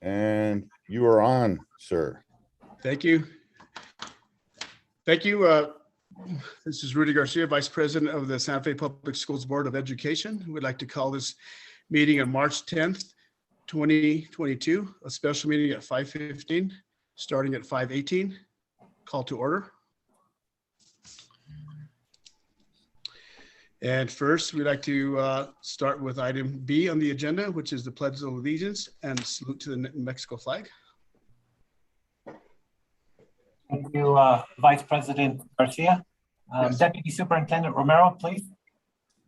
And you are on, sir. Thank you. Thank you. This is Rudy Garcia, Vice President of the Santa Fe Public Schools Board of Education. We'd like to call this meeting on March 10th, 2022, a special meeting at 5:15, starting at 5:18. Call to order. And first, we'd like to start with item B on the agenda, which is the Pledge of Allegiance and salute to the New Mexico flag. Thank you, Vice President Garcia. Yes. Deputy Superintendent Romero, please.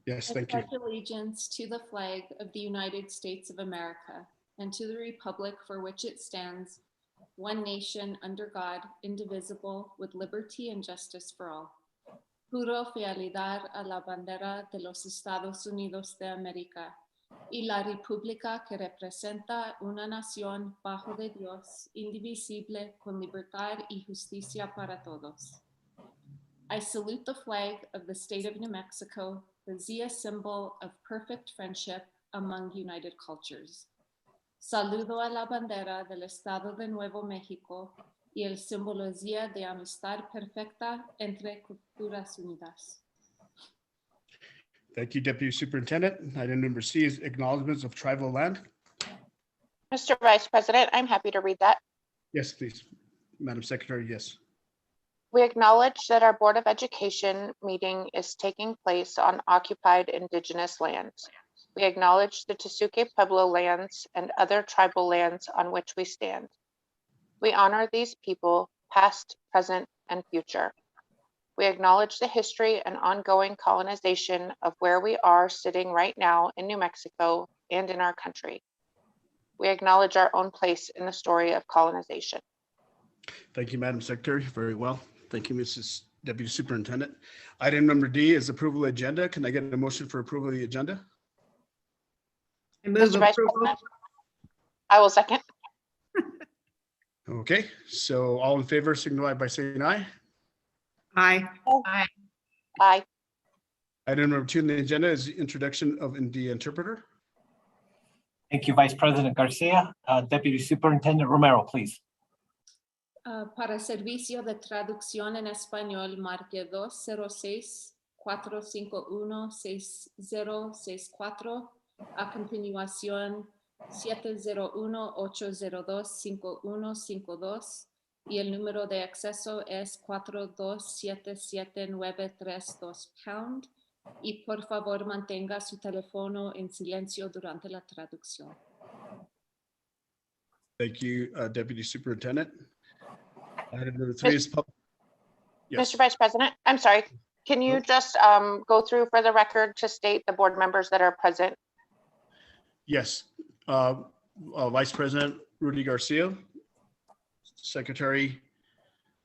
Yes, I thank you. pledge allegiance to the flag of the United States of America and to the republic for which it stands, one nation under God, indivisible, with liberty and justice for all. Juro fidelidad a la bandera de los Estados Unidos de América y la república que representa una nación bajo de Dios, indivisible, con libertad y justicia para todos. I salute the flag of the state of New Mexico, the Zia symbol of perfect friendship among united cultures. Saludo a la bandera del Estado de Nuevo México y el símbolo Zia de amistad perfecta entre culturas unidas. Thank you, Deputy Superintendent. Item number C is acknowledgements of tribal land. Mr. Vice President, I'm happy to read that. Yes, please. Madam Secretary, yes. We acknowledge that our Board of Education meeting is taking place on occupied indigenous lands. We acknowledge the Tesuque Pueblo lands and other tribal lands on which we stand. We honor these people, past, present, and future. We acknowledge the history and ongoing colonization of where we are sitting right now in New Mexico and in our country. We acknowledge our own place in the story of colonization. Thank you, Madam Secretary. Very well. Thank you, Mrs. Deputy Superintendent. Item number D is approval of agenda. Can I get a motion for approval of the agenda? I move Mr. Vice approval. President, I will second. Okay, so all in favor signify by saying aye. Aye. Aye. Item number 2 on the agenda is the introduction of the interpreter. Thank you, Vice President Garcia. Deputy Superintendent Romero, please. Para servicio de traducción en español, marque 205-451-6064. A continuación, 701-802-5152 y el número de acceso es 4277932#. Y por favor mantenga su teléfono en silencio durante la traducción. Thank you, Deputy Superintendent. Item number 3 is public. Yes. Mr. Vice President, I'm sorry. Can you just go through for the record to state the board members that are present? Yes. Vice President Rudy Garcia, Secretary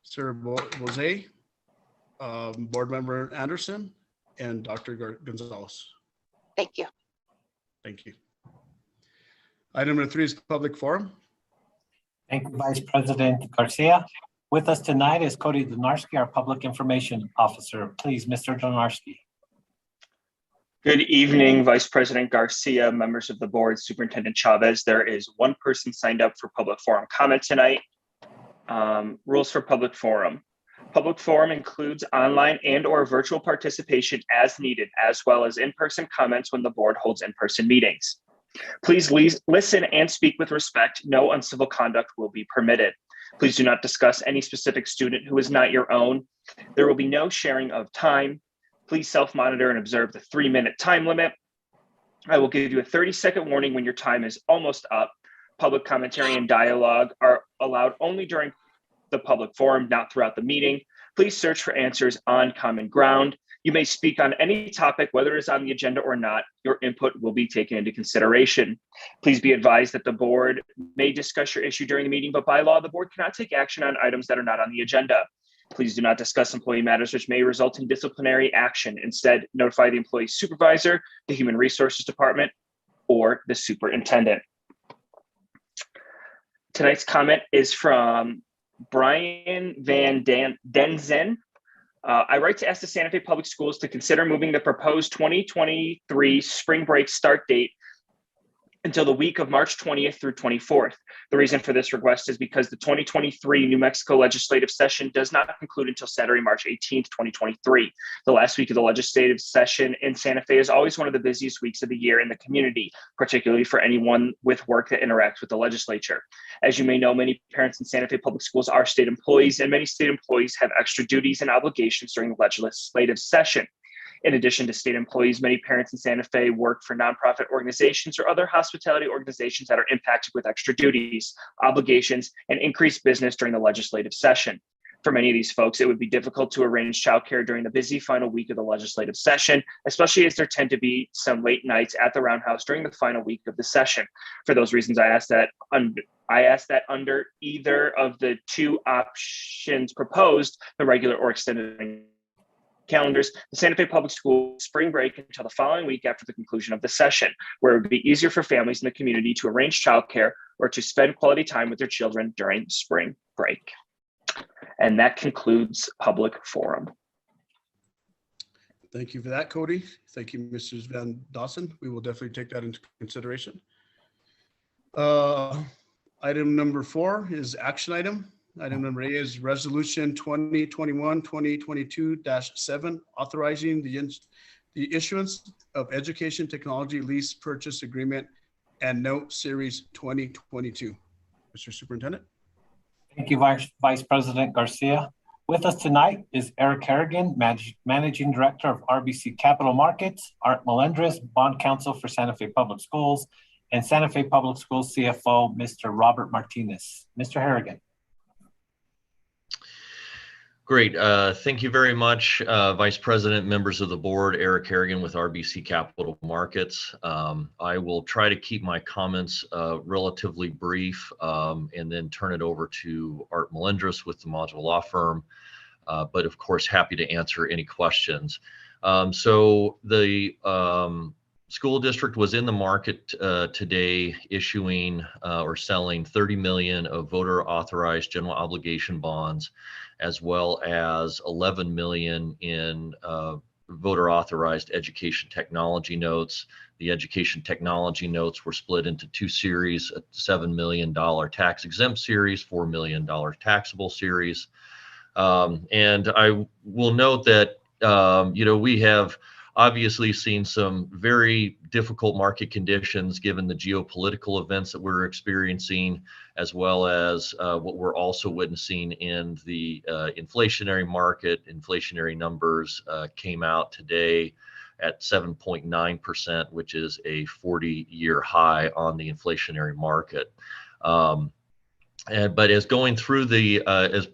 Sarah Bose, Board Member Anderson, and Dr. Gonzalez. Thank you. Thank you. Item number 3 is public forum. Thank you, Vice President Garcia. With us tonight is Cody Donarski, our Public Information Officer. Please, Mr. Donarski. Good evening, Vice President Garcia, members of the board, Superintendent Chavez. There is one person signed up for public forum comment tonight. Rules for public forum. Public forum includes online and/or virtual participation as needed, as well as in-person comments when the board holds in-person meetings. Please listen and speak with respect. No uncivil conduct will be permitted. Please do not discuss any specific student who is not your own. There will be no sharing of time. Please self-monitor and observe the 3-minute time limit. I will give you a 30-second warning when your time is almost up. Public commentary and dialogue are allowed only during the public forum, not throughout the meeting. Please search for answers on common ground. You may speak on any topic, whether it is on the agenda or not. Your input will be taken into consideration. Please be advised that the board may discuss your issue during the meeting, but by law, the board cannot take action on items that are not on the agenda. Please do not discuss employee matters which may result in disciplinary action. Instead, notify the employee supervisor, the Human Resources Department, or the superintendent. Tonight's comment is from Brian Van Denzen. I write to ask the Santa Fe Public Schools to consider moving the proposed 2023 spring break start date until the week of March 20th through 24th. The reason for this request is because the 2023 New Mexico legislative session does not conclude until Saturday, March 18th, 2023. The last week of the legislative session in Santa Fe is always one of the busiest weeks of the year in the community, particularly for anyone with work that interacts with the legislature. As you may know, many parents in Santa Fe public schools are state employees, and many state employees have extra duties and obligations during the legislative session. In addition to state employees, many parents in Santa Fe work for nonprofit organizations or other hospitality organizations that are impacted with extra duties, obligations, and increased business during the legislative session. For many of these folks, it would be difficult to arrange childcare during the busy final week of the legislative session, especially as there tend to be some late nights at the Roundhouse during the final week of the session. For those reasons, I ask that under either of the two options proposed, the regular or extended calendars, the Santa Fe Public School spring break until the following week after the conclusion of the session, where it would be easier for families in the community to arrange childcare or to spend quality time with their children during spring break. And that concludes public forum. Thank you for that, Cody. Thank you, Mrs. Van Dawson. We will definitely take that into consideration. Item number 4 is action item. Item number 8 is Resolution 2021-2022-7, authorizing the issuance of Education Technology Lease Purchase Agreement and Note Series 2022. Mr. Superintendent. Thank you, Vice President Garcia. With us tonight is Eric Harrigan, Managing Director of RBC Capital Markets, Art Melendres, Bond Counsel for Santa Fe Public Schools, and Santa Fe Public Schools CFO, Mr. Robert Martinez. Mr. Harrigan. Great. Thank you very much, Vice President, members of the board. Eric Harrigan with RBC Capital Markets. I will try to keep my comments relatively brief and then turn it over to Art Melendres with the Modular Law Firm, but of course, happy to answer any questions. So the school district was in the market today issuing or selling 30 million of voter authorized general obligation bonds, as well as 11 million in voter authorized education technology notes. The education technology notes were split into 2 series, a $7 million tax exempt series, $4 million taxable series. And I will note that, we have obviously seen some very difficult market conditions given the geopolitical events that we're experiencing, as well as what we're also witnessing in the inflationary market. Inflationary numbers came out today at 7.9%, which is a 40-year high on the inflationary market. But as going through the, as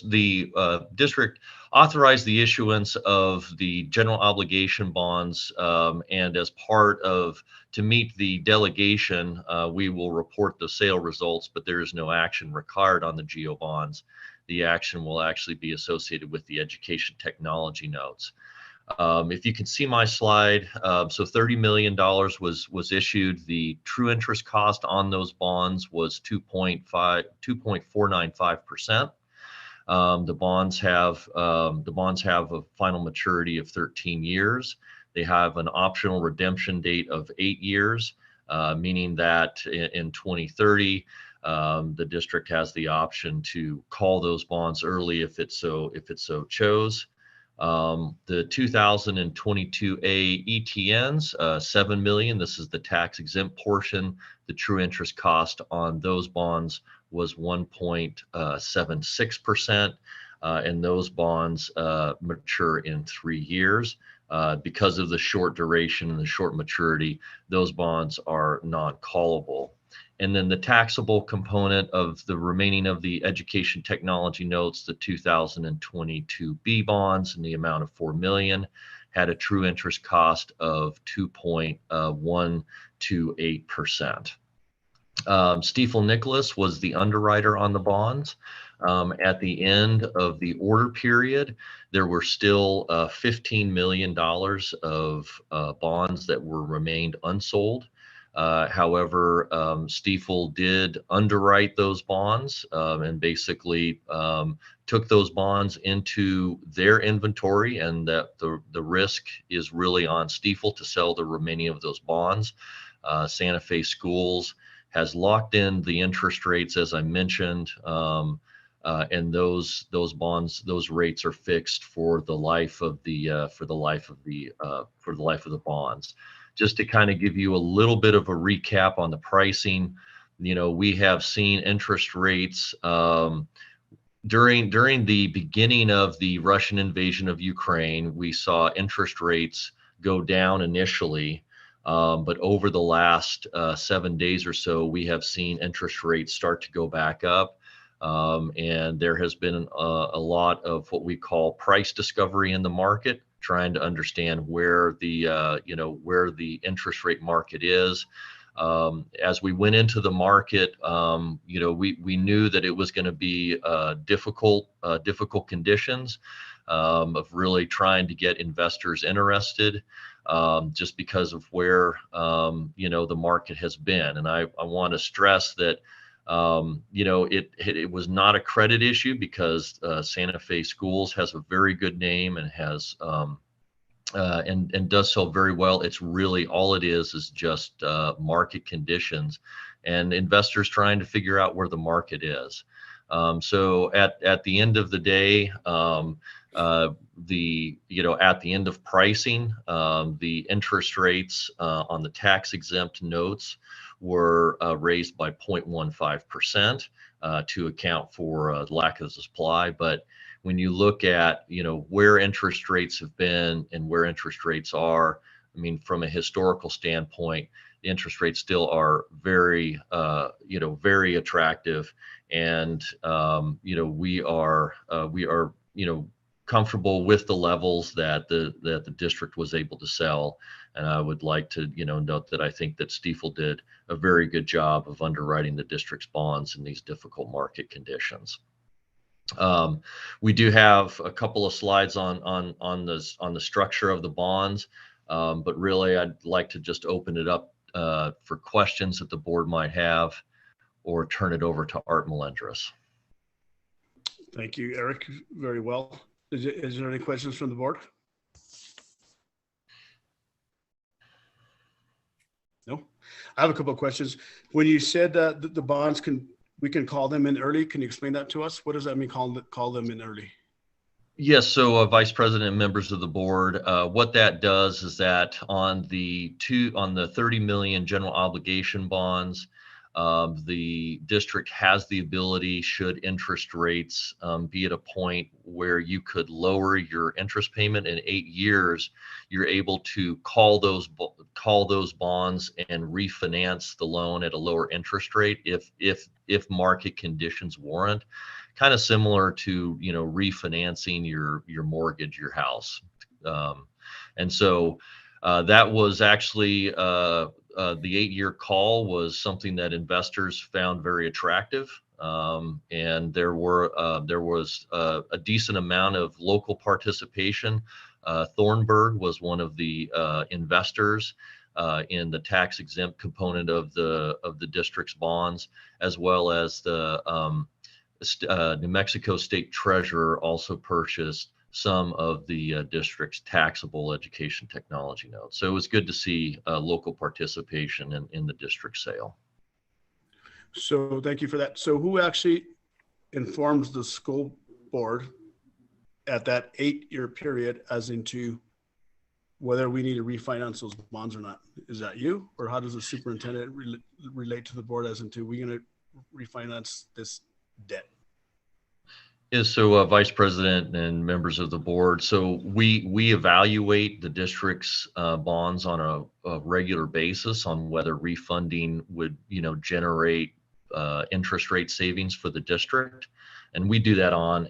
the district authorized the issuance of the general obligation bonds, and as part of, to meet the delegation, we will report the sale results, but there is no action required on the GO bonds. The action will actually be associated with the education technology notes. If you can see my slide, so $30 million was issued. The true interest cost on those bonds was 2.495%. The bonds have a final maturity of 13 years. They have an optional redemption date of 8 years, meaning that in 2030, the district has the option to call those bonds early if it so chose. The 2022A ETNs, 7 million. This is the tax exempt portion. The true interest cost on those bonds was 1.76%, and those bonds mature in 3 years. Because of the short duration and the short maturity, those bonds are non-callable. And then the taxable component of the remaining of the education technology notes, the 2022B bonds in the amount of 4 million, had a true interest cost of 2.128%. Stifel Nicholas was the underwriter on the bonds. At the end of the order period, there were still $15 million of bonds that remained unsold. However, Stifel did underwrite those bonds and basically took those bonds into their inventory, and that the risk is really on Stifel to sell the remaining of those bonds. Santa Fe Schools has locked in the interest rates, as I mentioned, and those bonds, those rates are fixed for the life of the bonds. Just to kind of give you a little bit of a recap on the pricing, we have seen interest rates during the beginning of the Russian invasion of Ukraine. We saw interest rates go down initially, but over the last 7 days or so, we have seen interest rates start to go back up. And there has been a lot of what we call price discovery in the market, trying to understand where the interest rate market is. As we went into the market, we knew that it was going to be difficult conditions of really trying to get investors interested, just because of where the market has been. And I want to stress that it was not a credit issue, because Santa Fe Schools has a very good name and has and does so very well. It's really all it is just market conditions and investors trying to figure out where the market is. So at the end of the day, at the end of pricing, the interest rates on the tax exempt notes were raised by 0.15% to account for lack of supply. But when you look at where interest rates have been and where interest rates are, I mean, from a historical standpoint, the interest rates still are very very attractive, and we are comfortable with the levels that the district was able to sell. And I would like to note that I think that Stiefel did a very good job of underwriting the district's bonds in these difficult market conditions. We do have a couple of slides on the structure of the bonds, but really I'd like to just open it up for questions that the board might have, or turn it over to Art Melendres. Thank you, Eric. Very well. Is there any questions from the board? No. I have a couple of questions. When you said that the bonds we can call them in early, can you explain that to us? What does that mean, call them in early? Yes, so Vice President and members of the board, what that does is that on the 30 million general obligation bonds, the district has the ability, should interest rates be at a point where you could lower your interest payment in 8 years, you're able to call those bonds and refinance the loan at a lower interest rate if market conditions warrant. Kind of similar to refinancing your mortgage, your house. And so that was actually the 8-year call was something that investors found very attractive, and there was a decent amount of local participation. Thornburg was one of the investors in the tax exempt component of the district's bonds, as well as the New Mexico State Treasurer also purchased some of the district's taxable education technology notes. So it was good to see local participation in the district sale. So thank you for that. So who actually informs the school board at that 8-year period as into whether we need to refinance those bonds or not? Is that you, or how does the superintendent relate to the board as into we're going to refinance this debt? Yes, so Vice President and members of the board, so we evaluate the district's bonds on a regular basis on whether refunding would generate interest rate savings for the district, and we do that on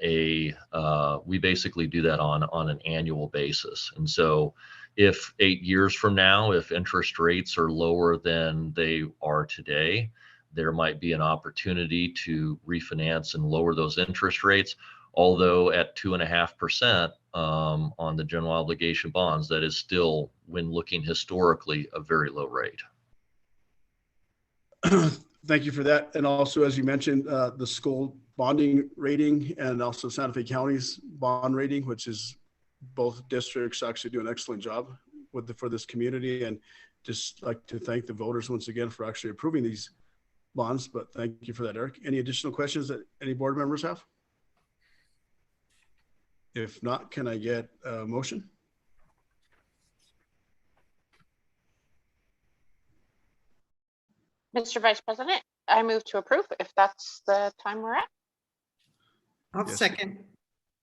we basically do that on an annual basis. And so if 8 years from now, if interest rates are lower than they are today, there might be an opportunity to refinance and lower those interest rates. Although at 2.5% on the general obligation bonds, that is still, when looking historically, a very low rate. Thank you for that. And also, as you mentioned, the school bonding rating and also Santa Fe County's bond rating, which is both districts actually do an excellent job for this community. And just like to thank the voters once again for actually approving these bonds, but thank you for that, Eric. Any additional questions that any board members have? If not, can I get a motion? Mr. Vice President, I move to approve if that's the time we're at. I'll Yes. second.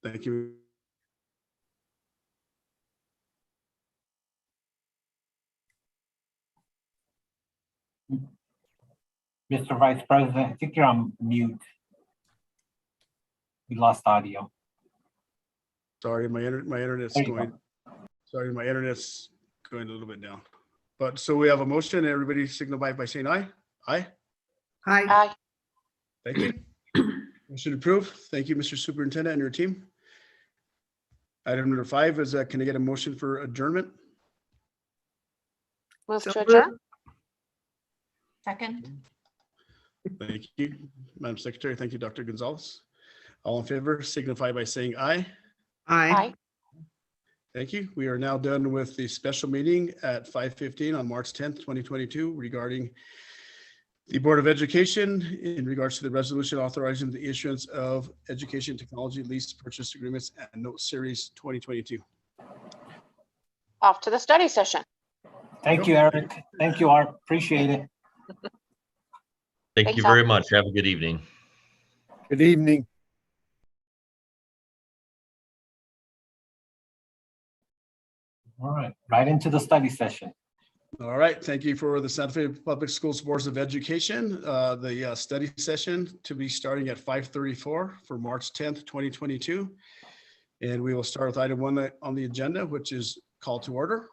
Thank you. Mr. Vice President, I think you're on mute. We lost audio. Sorry, my internet's There you going. go. Sorry, my internet's going a little bit down. But so we have a motion. Everybody signify by saying aye. Aye. Aye. Aye. Thank you. Motion approved. Thank you, Mr. Superintendent and your team. Item number 5 is, can I get a motion for adjournment? Move So to adjourn. Second. Thank you, Madam Secretary. Thank you, Dr. Gonzalez. All in favor signify by saying aye. Aye. Aye. Thank you. We are now done with the special meeting at 5:15 on March 10th, 2022 regarding the Board of Education in regards to the resolution authorizing the issuance of education technology lease purchase agreements and note series 2022. Off to the study session. Thank you, Eric. Thank you, Art. Appreciate it. Thank Thanks, you very Al. much. Have a good evening. Good evening. All right, right into the study session. All right, thank you for the Santa Fe Public Schools Boards of Education. The study session to be starting at 5:34 for March 10th, 2022. And we will start with item 1 on the agenda, which is call to order.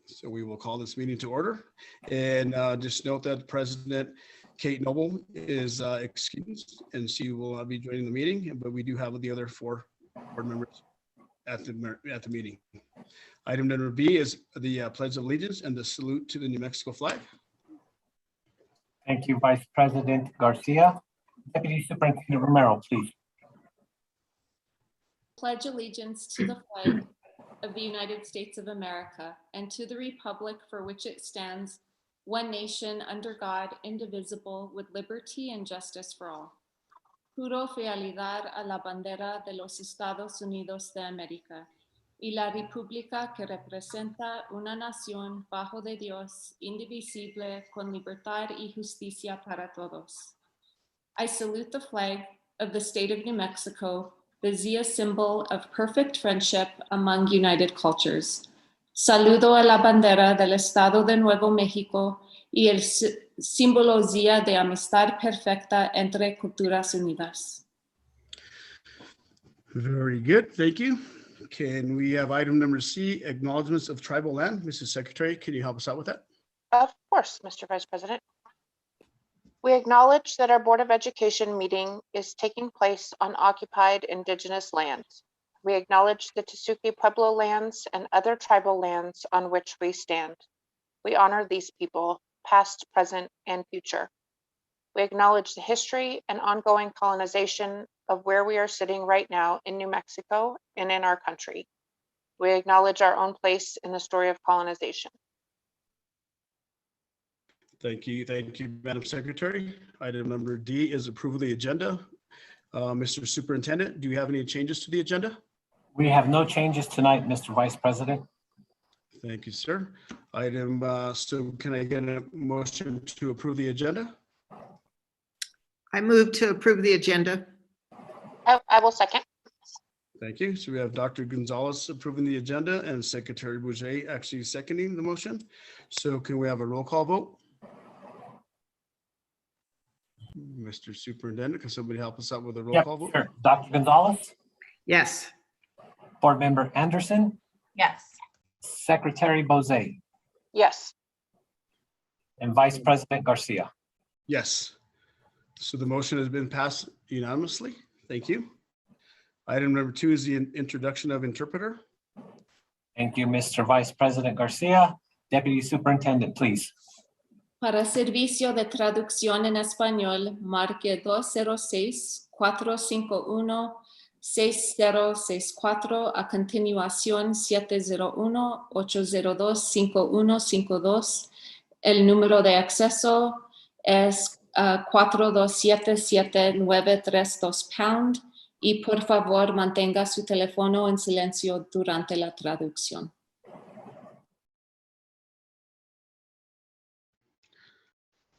So we will call this meeting to order. And just note that President Kate Noble is excused and she will not be joining the meeting, but we do have the other 4 board members at the meeting. Item number B is the Pledge of Allegiance and the salute to the New Mexico flag. Thank you, Vice President Garcia. Deputy Superintendent Romero, please. Pledge allegiance to the flag of the United States of America and to the republic for which it stands, one nation under God, indivisible, with liberty and justice for all. Juro fidelidad a la bandera de los Estados Unidos de América y la república que representa una nación bajo de Dios, indivisible, con libertad y justicia para todos. I salute the flag of the state of New Mexico, the Zia symbol of perfect friendship among united cultures. Saludo a la bandera del Estado de Nuevo México y el símbolo Zia de amistad perfecta entre culturas unidas. Very good, thank you. Can we have item number C, acknowledgements of tribal land? Mrs. Secretary, can you help us out with that? Of course, Mr. Vice President. We acknowledge that our Board of Education meeting is taking place on occupied Indigenous lands. We acknowledge the Tesuque Pueblo lands and other tribal lands on which we stand. We honor these people, past, present, and future. We acknowledge the history and ongoing colonization of where we are sitting right now in New Mexico and in our country. We acknowledge our own place in the story of colonization. Thank you, Madam Secretary. Item number D is approval of the agenda. Mr. Superintendent, do you have any changes to the agenda? We have no changes tonight, Mr. Vice President. Thank you, sir. So can I get a motion to approve the agenda? I move to approve the agenda. I will second. Thank you. So we have Dr. Gonzalez approving the agenda and Secretary Bourget actually seconding the motion. So can we have a roll call vote? Mr. Superintendent, can somebody help us out with a roll Yep, call vote? sure. Dr. Gonzalez, Yes. Board Member Anderson, Yes. Secretary Boze, Yes. and Vice President Garcia. Yes. So the motion has been passed unanimously. Thank you. Item number 2 is the introduction of interpreter. Thank you, Mr. Vice President Garcia. Deputy Superintendent, please. Para servicio de traducción en español, marque 206-451 6064 a continuación 701-802-5152. El número de acceso es 427-7932 # y por favor mantenga su teléfono en silencio durante la traducción.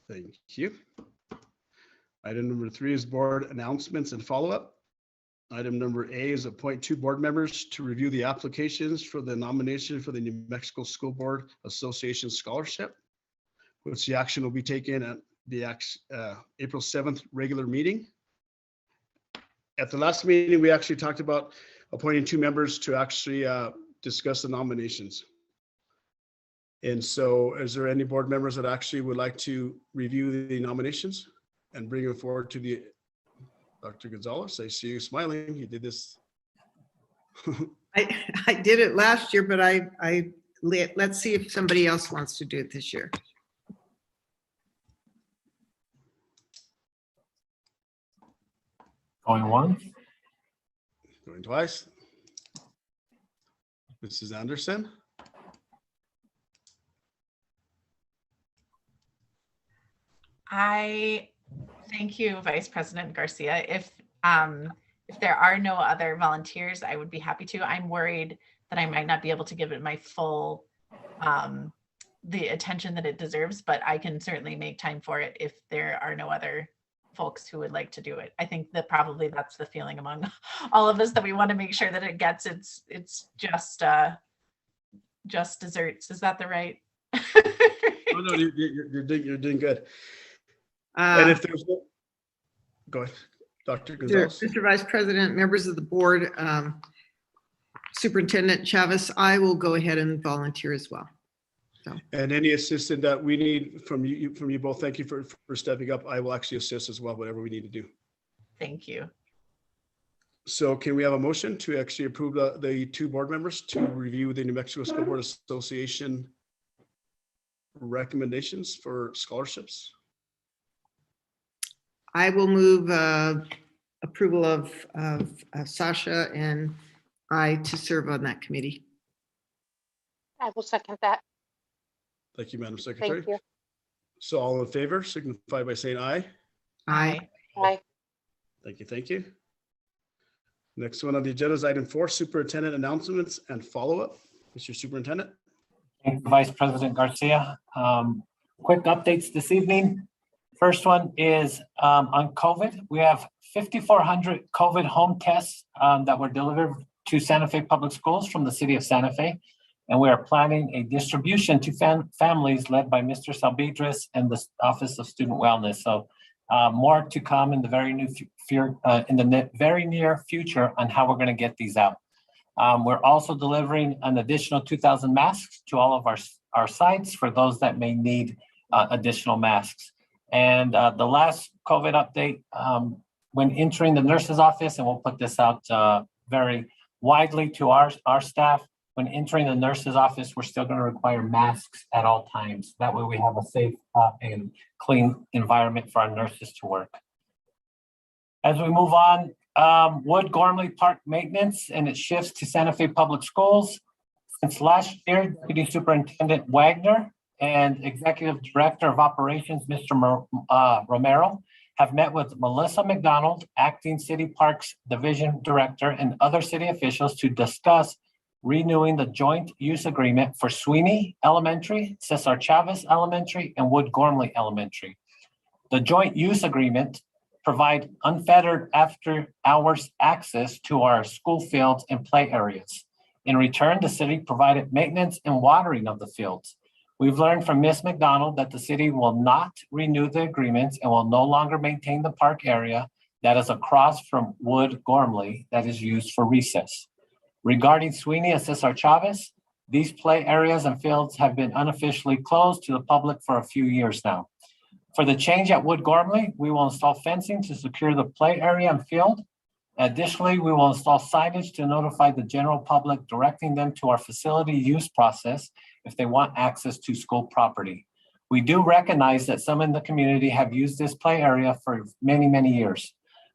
Thank you. Item number 3 is board announcements and follow-up. Item number A is appoint 2 board members to review the applications for the nomination for the New Mexico School Board Association Scholarship, which the action will be taken at the April 7th regular meeting. At the last meeting, we actually talked about appointing 2 members to actually discuss the nominations. And so is there any board members that actually would like to review the nominations and bring them forward to the Dr. Gonzalez? I see you smiling. You did this. I did it last year, but let's see if somebody else wants to do it this year. Going once. Going twice. Mrs. Anderson. I thank you, Vice President Garcia. If there are no other volunteers, I would be happy to. I'm worried that I might not be able to give it my full the attention that it deserves, but I can certainly make time for it if there are no other folks who would like to do it. I think that probably that's the feeling among all of us, that we want to make sure that it gets it's just desserts. Is that the right? Oh, no, you're doing good. And if there's no, go ahead, Dr. Gonzalez. Mr. Vice President, members of the board, Superintendent Chavez, I will go ahead and volunteer as well. So. And any assistance that we need from you both, thank you for stepping up. I will actually assist as well, whatever we need to do. Thank you. So can we have a motion to actually approve the 2 board members to review the New Mexico School Board Association recommendations for scholarships? I will move approval of Sasha and I to serve on that committee. I will second that. Thank you, Madam Secretary. Thank you. So all in favor signify by saying aye. Aye. Aye. Thank you. Thank you. Next one on the agenda is item 4, superintendent announcements and follow-up. Mr. Superintendent. Thank you, Vice President Garcia. Quick updates this evening. First one is on COVID. We have 5,400 COVID home tests that were delivered to Santa Fe Public Schools from the city of Santa Fe. And we are planning a distribution to families led by Mr. Salbidris and the Office of Student Wellness. So more to come in the very near future on how we're going to get these out. We're also delivering an additional 2,000 masks to all of our sites for those that may need additional masks. And the last COVID update, when entering the nurse's office, and we'll put this out very widely to our staff, when entering the nurse's office, we're still going to require masks at all times. That way we have a safe and clean environment for our nurses to work. As we move on, Wood Gormley Park maintenance, and it shifts to Santa Fe Public Schools. Since last year, Deputy Superintendent Wagner and Executive Director of Operations, Mr. Romero, have met with Melissa McDonald, Acting City Parks Division Director, and other city officials to discuss renewing the joint use agreement for Sweeney Elementary, Cesar Chavez Elementary, and Wood Gormley Elementary. The joint use agreement provide unfettered after-hours access to our school fields and play areas. In return, the city provided maintenance and watering of the fields. We've learned from Ms. McDonald that the city will not renew the agreements and will no longer maintain the park area that is across from Wood Gormley that is used for recess. Regarding Sweeney and Cesar Chavez, these play areas and fields have been unofficially closed to the public for a few years now. For the change at Wood Gormley, we will install fencing to secure the play area and field. Additionally, we will install signage to notify the general public, directing them to our facility use process if they want access to school property. We do recognize that some in the community have used this play area for many, many years.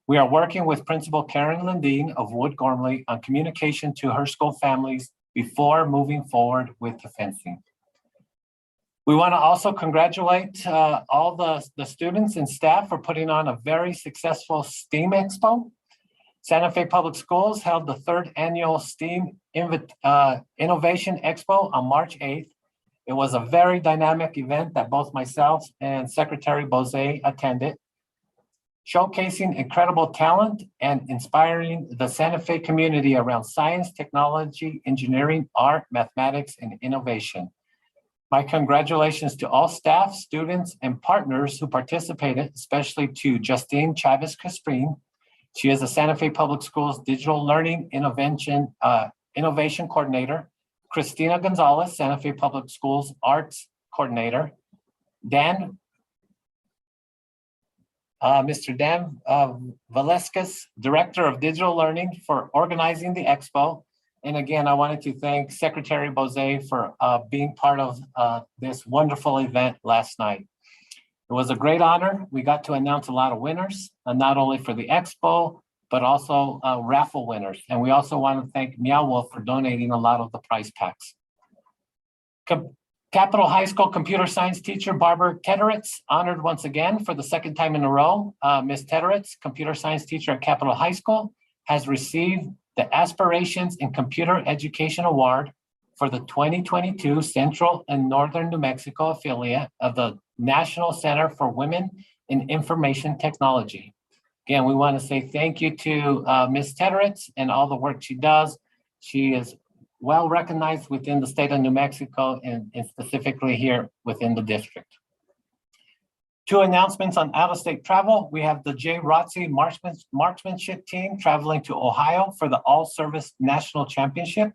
We are working with Principal Karen Lundeen of Wood Gormley on communication to her school families before moving forward with the fencing. We want to also congratulate all the students and staff for putting on a very successful STEAM Expo. Santa Fe Public Schools held the 3rd annual STEAM Innovation Expo on March 8th. It was a very dynamic event that both myself and Secretary Bose attended, showcasing incredible talent and inspiring the Santa Fe community around science, technology, engineering, art, mathematics, and innovation. My congratulations to all staff, students, and partners who participated, especially to Justine Chavez-Casprin. She is the Santa Fe Public Schools Digital Learning Innovation Coordinator, Christina Gonzalez, Santa Fe Public Schools Arts Coordinator, Mr. Dan Valescas, Director of Digital Learning, for organizing the expo. And again, I wanted to thank Secretary Bose for being part of this wonderful event last night. It was a great honor. We got to announce a lot of winners, not only for the expo, but also raffle winners. And we also want to thank Meow Wolf for donating a lot of the prize packs. Capitol High School computer science teacher Barbara Tederitz, honored once again for the 2nd time in a row. Ms. Tederitz, computer science teacher at Capitol High School, has received the Aspirations in Computer Education Award for the 2022 Central and Northern New Mexico affiliate of the National Center for Women in Information Technology. Again, we want to say thank you to Ms. Tederitz and all the work she does. She is well recognized within the state of New Mexico and specifically here within the district. 2 announcements on out-of-state travel. We have the J. Rotzi marksmanship team traveling to Ohio for the All-Service National Championship.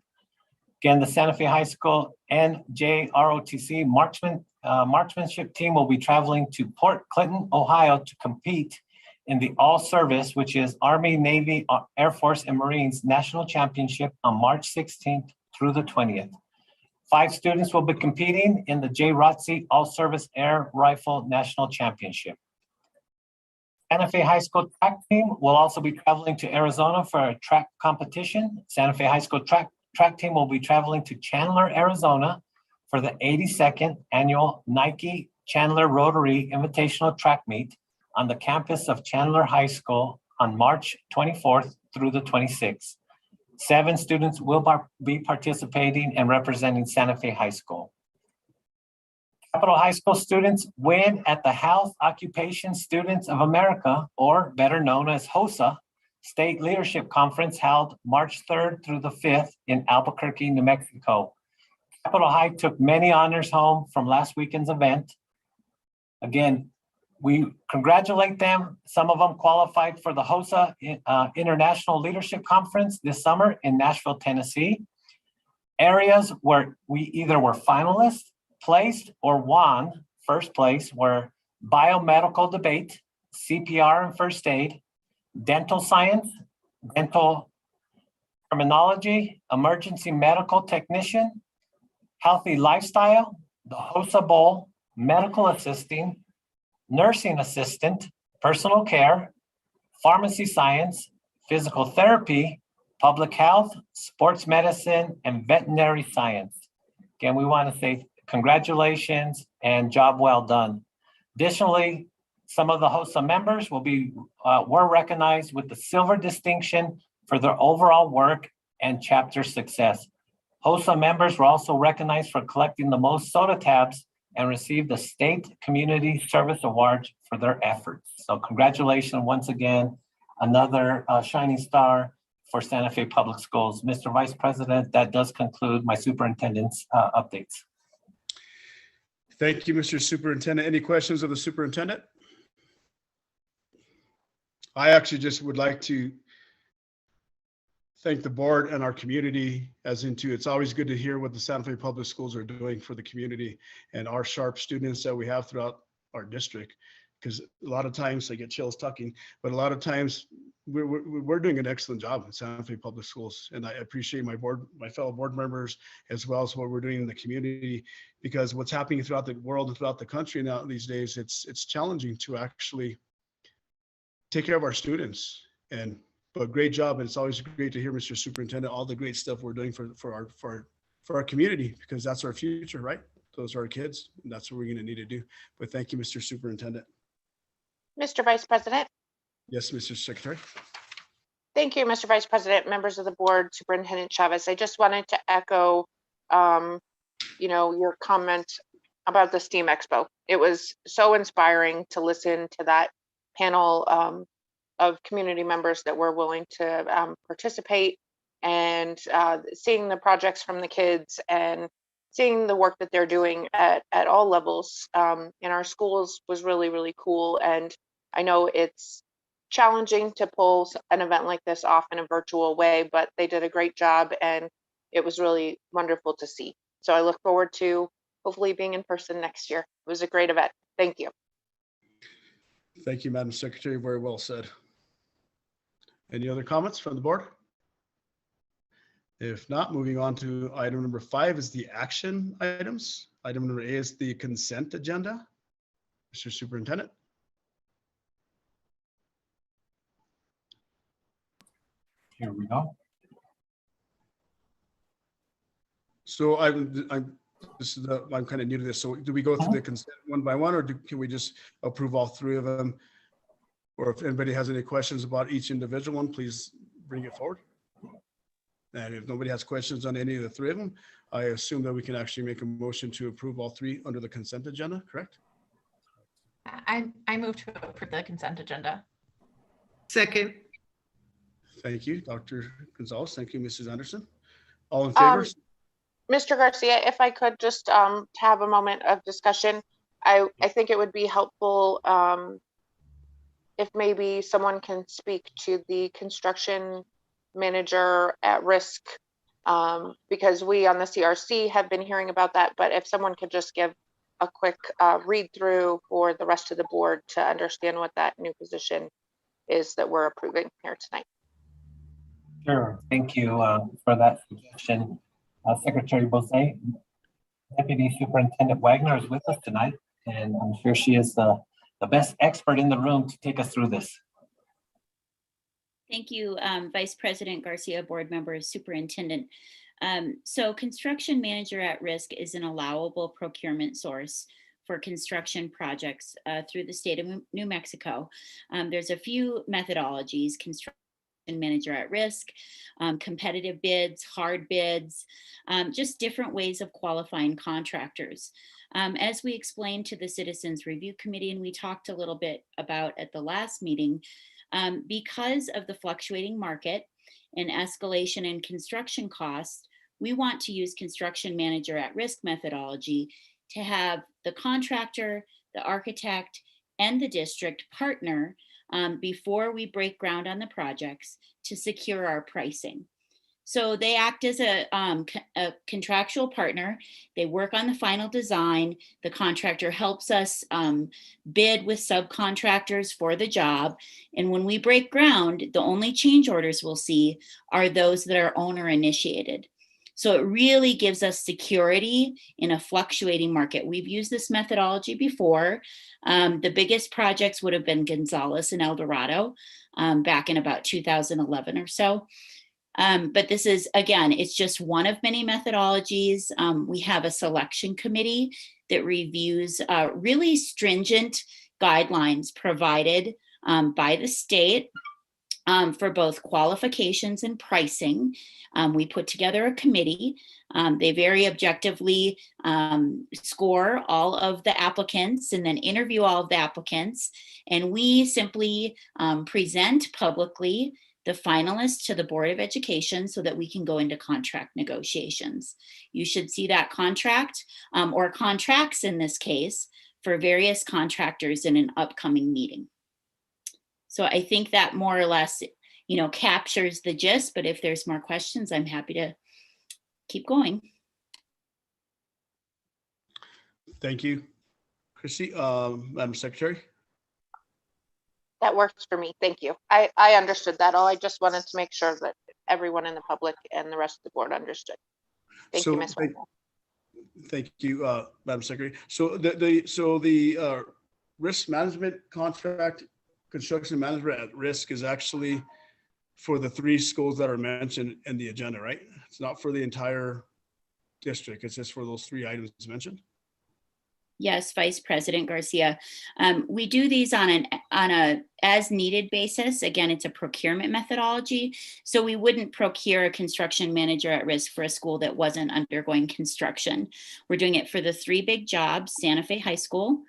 Again, the Santa Fe High School NJROTC marksmanship team will be traveling to Port Clinton, Ohio to compete in the All-Service, which is Army, Navy, Air Force, and Marines National Championship on March 16th through the 20th. 5 students will be competing in the J. Rotzi All-Service Air Rifle National Championship. Santa Fe High School track team will also be traveling to Arizona for a track competition. Santa Fe High School track team will be traveling to Chandler, Arizona for the 82nd annual Nike Chandler Rotary Invitational Track Meet on the campus of Chandler High School on March 24th through the 26th. 7 students will be participating and representing Santa Fe High School. Capitol High School students win at the Health Occupation Students of America, or better known as HOSA, State Leadership Conference held March 3rd through the 5th in Albuquerque, New Mexico. Capitol High took many honors home from last weekend's event. Again, we congratulate them. Some of them qualified for the HOSA International Leadership Conference this summer in Nashville, Tennessee. Areas where we either were finalists, placed, or won first place were biomedical debate, CPR and first aid, dental science, dental terminology, emergency medical technician, healthy lifestyle, the HOSA Bowl, medical assisting, nursing assistant, personal care, pharmacy science, physical therapy, public health, sports medicine, and veterinary science. Again, we want to say congratulations and job well done. Additionally, some of the HOSA members were recognized with the silver distinction for their overall work and chapter success. HOSA members were also recognized for collecting the most soda tabs and received the State Community Service Award for their efforts. So congratulations once again, another shining star for Santa Fe Public Schools. Mr. Vice President, that does conclude my superintendent's updates. Thank you, Mr. Superintendent. Any questions of the superintendent? I actually just would like to thank the board and our community, it's always good to hear what the Santa Fe Public Schools are doing for the community and our sharp students that we have throughout our district. Because a lot of times I get chills talking, but a lot of times we're doing an excellent job at Santa Fe Public Schools. And I appreciate my fellow board members, as well as what we're doing in the community, because what's happening throughout the world and throughout the country now these days, it's challenging to actually take care of our students But great job. And it's always great to hear, Mr. Superintendent, all the great stuff we're doing for our community, because that's our future, right? Those are our kids, and that's what we're going to need to do. But thank you, Mr. Superintendent. Mr. Vice President. Yes, Mr. Secretary. Thank you, Mr. Vice President, members of the board, Superintendent Chavez. I just wanted to echo, your comment about the STEAM Expo. It was so inspiring to listen to that panel of community members that were willing to participate, and seeing the projects from the kids and seeing the work that they're doing at all levels in our schools was really, really cool. And I know it's challenging to pull an event like this off in a virtual way, but they did a great job, and it was really wonderful to see. So I look forward to hopefully being in person next year. It was a great event. Thank you. Thank you, Madam Secretary. Very well said. Any other comments from the board? If not, moving on to item number 5 is the action items. Item number 8 is the consent agenda. Mr. Superintendent. Here we go. So I'm kind of new to this. So do we go through the consent one by one, or can we just approve all 3 of them? Or if anybody has any questions about each individual one, please bring it forward. And if nobody has questions on any of the 3 of them, I assume that we can actually make a motion to approve all 3 under the consent agenda, correct? I move to approve the consent agenda. Second. Thank you, Dr. Gonzalez. Thank you, Mrs. Anderson. All in favor? Mr. Garcia, if I could just have a moment of discussion, I think it would be helpful if maybe someone can speak to the construction manager at risk, because we on the CRC have been hearing about that, but if someone could just give a quick read through for the rest of the board to understand what that new position is that we're approving here tonight. Sure. Thank you for that suggestion. Secretary Bose, Deputy Superintendent Wagner is with us tonight, and I'm sure she is the best expert in the room to take us through this. Thank you, Vice President Garcia, board members, superintendent. So construction manager at risk is an allowable procurement source for construction projects through the state of New Mexico. There's a few methodologies: construction manager at risk, competitive bids, hard bids, just different ways of qualifying contractors. As we explained to the Citizens Review Committee, and we talked a little bit about at the last meeting, because of the fluctuating market and escalation in construction costs, we want to use construction manager at risk methodology to have the contractor, the architect, and the district partner before we break ground on the projects to secure our pricing. So they act as a contractual partner. They work on the final design. The contractor helps us bid with subcontractors for the job. And when we break ground, the only change orders we'll see are those that are owner initiated. So it really gives us security in a fluctuating market. We've used this methodology before. The biggest projects would have been Gonzales and El Dorado back in about 2011 or so. But this is, again, it's just one of many methodologies. We have a selection committee that reviews really stringent guidelines provided by the state for both qualifications and pricing. We put together a committee. They very objectively score all of the applicants and then interview all of the applicants. And we simply present publicly the finalists to the Board of Education so that we can go into contract negotiations. You should see that contract or contracts in this case for various contractors in an upcoming meeting. So I think that more or less, captures the gist, but if there's more questions, I'm happy to keep going. Thank you, Chrissy. Madam Secretary. That works for me. Thank you. I understood that all. I just wanted to make sure that everyone in the public and the rest of the board understood. Thank you, Ms. Wagner. Thank you, Madam Secretary. So the risk management contract construction management at risk is actually for the 3 schools that are mentioned in the agenda, right? It's not for the entire district. It's just for those 3 items mentioned. Yes, Vice President Garcia. We do these on a as needed basis. Again, it's a procurement methodology. So we wouldn't procure a construction manager at risk for a school that wasn't undergoing construction. We're doing it for the 3 big jobs: Santa Fe High School,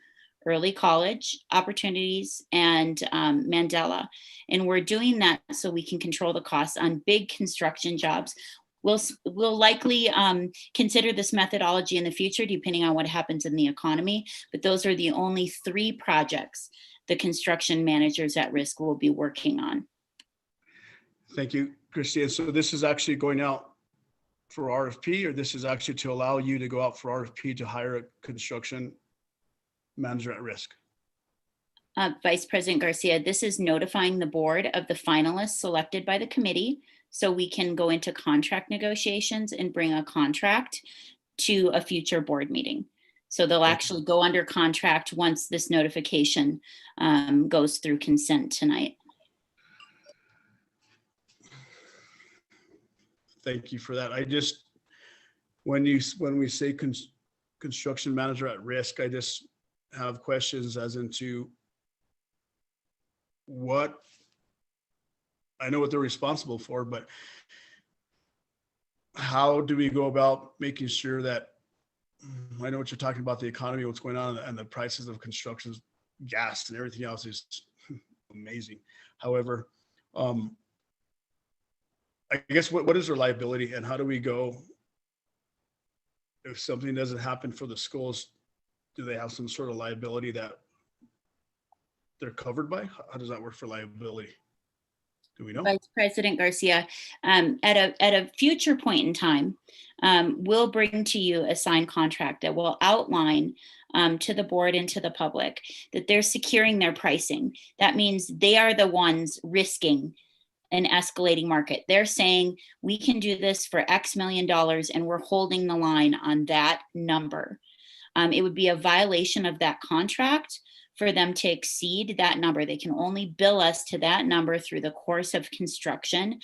Early College Opportunities, and Mandela. And we're doing that so we can control the costs on big construction jobs. We'll likely consider this methodology in the future, depending on what happens in the economy. But those are the only 3 projects the construction managers at risk will be working on. Thank you, Christine. So this is actually going out for RFP, or this is actually to allow you to go out for RFP to hire a construction manager at risk? Vice President Garcia, this is notifying the board of the finalists selected by the committee, so we can go into contract negotiations and bring a contract to a future board meeting. So they'll actually go under contract once this notification goes through consent tonight. Thank you for that. I just, when we say construction manager at risk, I just have questions as into what, I know what they're responsible for, but how do we go about making sure that, I know what you're talking about, the economy, what's going on, and the prices of construction, gas and everything else is amazing. However, I guess what is their liability, and how do we go if something doesn't happen for the schools? Do they have some sort of liability that they're covered by? How does that work for liability? Do we know? Vice President Garcia, at a future point in time, we'll bring to you a signed contract that will outline to the board and to the public that they're securing their pricing. That means they are the ones risking an escalating market. They're saying we can do this for X million dollars and we're holding the line on that number. It would be a violation of that contract for them to exceed that number. They can only bill us to that number through the course of construction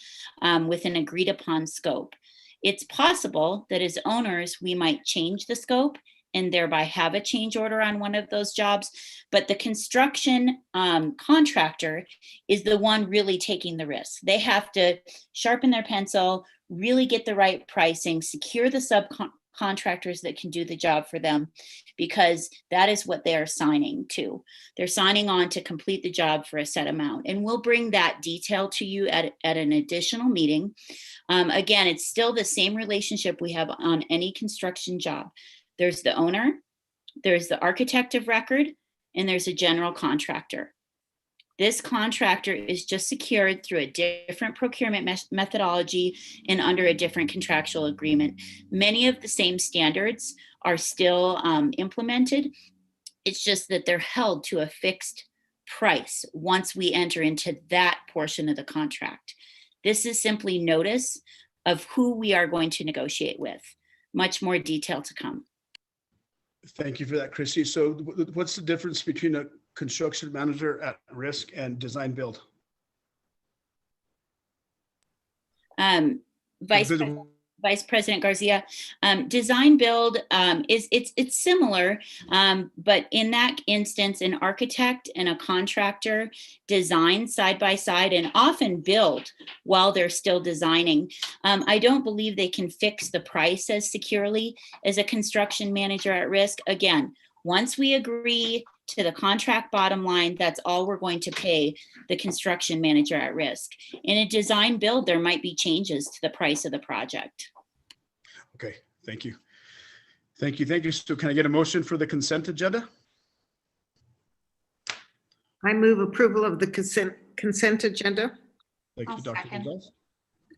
with an agreed upon scope. It's possible that as owners, we might change the scope and thereby have a change order on one of those jobs. But the construction contractor is the one really taking the risk. They have to sharpen their pencil, really get the right pricing, secure the subcontractors that can do the job for them, because that is what they are signing to. They're signing on to complete the job for a set amount. And we'll bring that detail to you at an additional meeting. Again, it's still the same relationship we have on any construction job. There's the owner, there's the architect of record, and there's a general contractor. This contractor is just secured through a different procurement methodology and under a different contractual agreement. Many of the same standards are still implemented. It's just that they're held to a fixed price once we enter into that portion of the contract. This is simply notice of who we are going to negotiate with. Much more detail to come. Thank you for that, Chrissy. So what's the difference between a construction manager at risk and design build? Vice President Garcia, design build it's similar, but in that instance, an architect and a contractor design side by side and often build while they're still designing. I don't believe they can fix the price as securely as a construction manager at risk. Again, once we agree to the contract bottom line, that's all we're going to pay the construction manager at risk. In a design build, there might be changes to the price of the project. Okay, thank you. Thank you. Thank you. So can I get a motion for the consent agenda? I move approval of the consent agenda. Thank you, Dr. Gonzalez.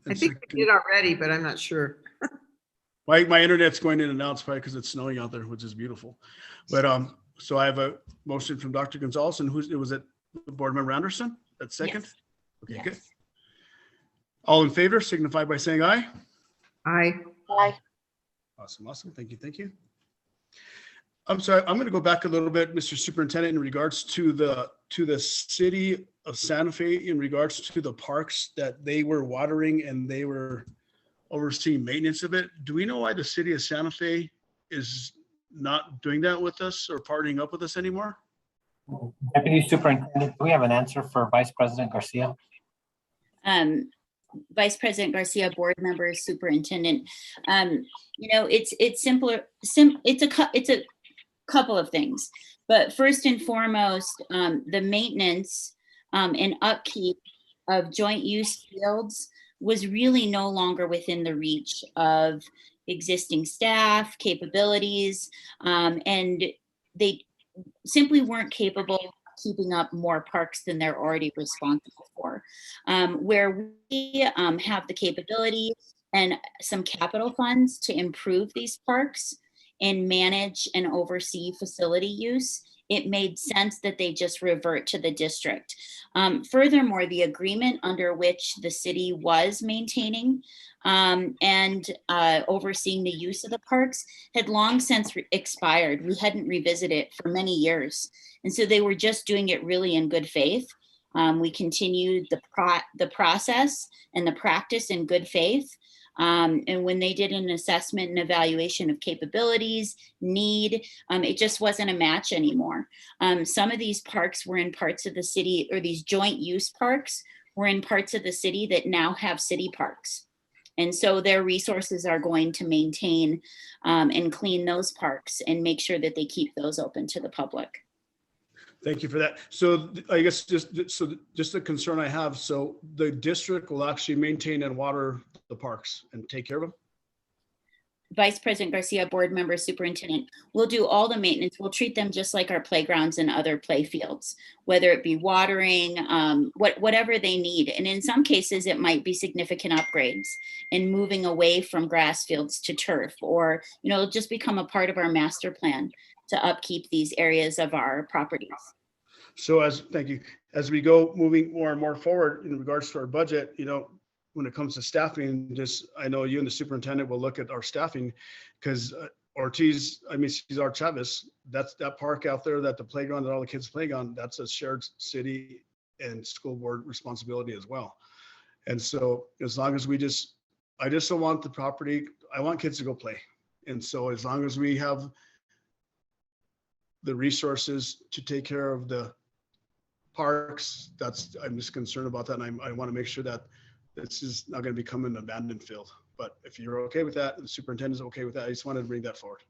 I think we did already, but I'm not sure. My internet's going in and out, probably because it's snowing out there, which is beautiful. But so I have a motion from Dr. Gonzalez, and was it Board Member Anderson? That's second? Yes. Okay, Yes. good. All in favor, signify by saying aye. Aye. Aye. Awesome, awesome. Thank you, thank you. I'm sorry, I'm going to go back a little bit, Mr. Superintendent, in regards to the city of Santa Fe in regards to the parks that they were watering and they were overseeing maintenance of it. Do we know why the city of Santa Fe is not doing that with us or partnering up with us anymore? Deputy Superintendent, do we have an answer for Vice President Garcia? Vice President Garcia, board members, superintendent, it's simpler. It's a couple of things, but first and foremost, the maintenance and upkeep of joint use fields was really no longer within the reach of existing staff capabilities, and they simply weren't capable of keeping up more parks than they're already responsible for. Where we have the capability and some capital funds to improve these parks and manage and oversee facility use, it made sense that they just revert to the district. Furthermore, the agreement under which the city was maintaining and overseeing the use of the parks had long since expired. We hadn't revisited it for many years. And so they were just doing it really in good faith. We continued the process and the practice in good faith. And when they did an assessment and evaluation of capabilities, need, it just wasn't a match anymore. Some of these parks were in parts of the city, or these joint use parks were in parts of the city that now have city parks. And so their resources are going to maintain and clean those parks and make sure that they keep those open to the public. Thank you for that. So I guess just the concern I have, so the district will actually maintain and water the parks and take care of them? Vice President Garcia, board member, superintendent, we'll do all the maintenance. We'll treat them just like our playgrounds and other play fields, whether it be watering, whatever they need. And in some cases, it might be significant upgrades and moving away from grass fields to turf, or, it'll just become a part of our master plan to upkeep these areas of our properties. So thank you. As we go moving more and more forward in regards to our budget, when it comes to staffing, I know you and the superintendent will look at our staffing, because Cesar Chavez, that's that park out there, that the playground that all the kids play on, that's a shared city and school board responsibility as well. And so as long as I just don't want the property, I want kids to go play. And so as long as we have the resources to take care of the parks, I'm just concerned about that. And I want to make sure that this is not going to become an abandoned field. But if you're okay with that, and the superintendent's okay with that, I just wanted to bring that forward.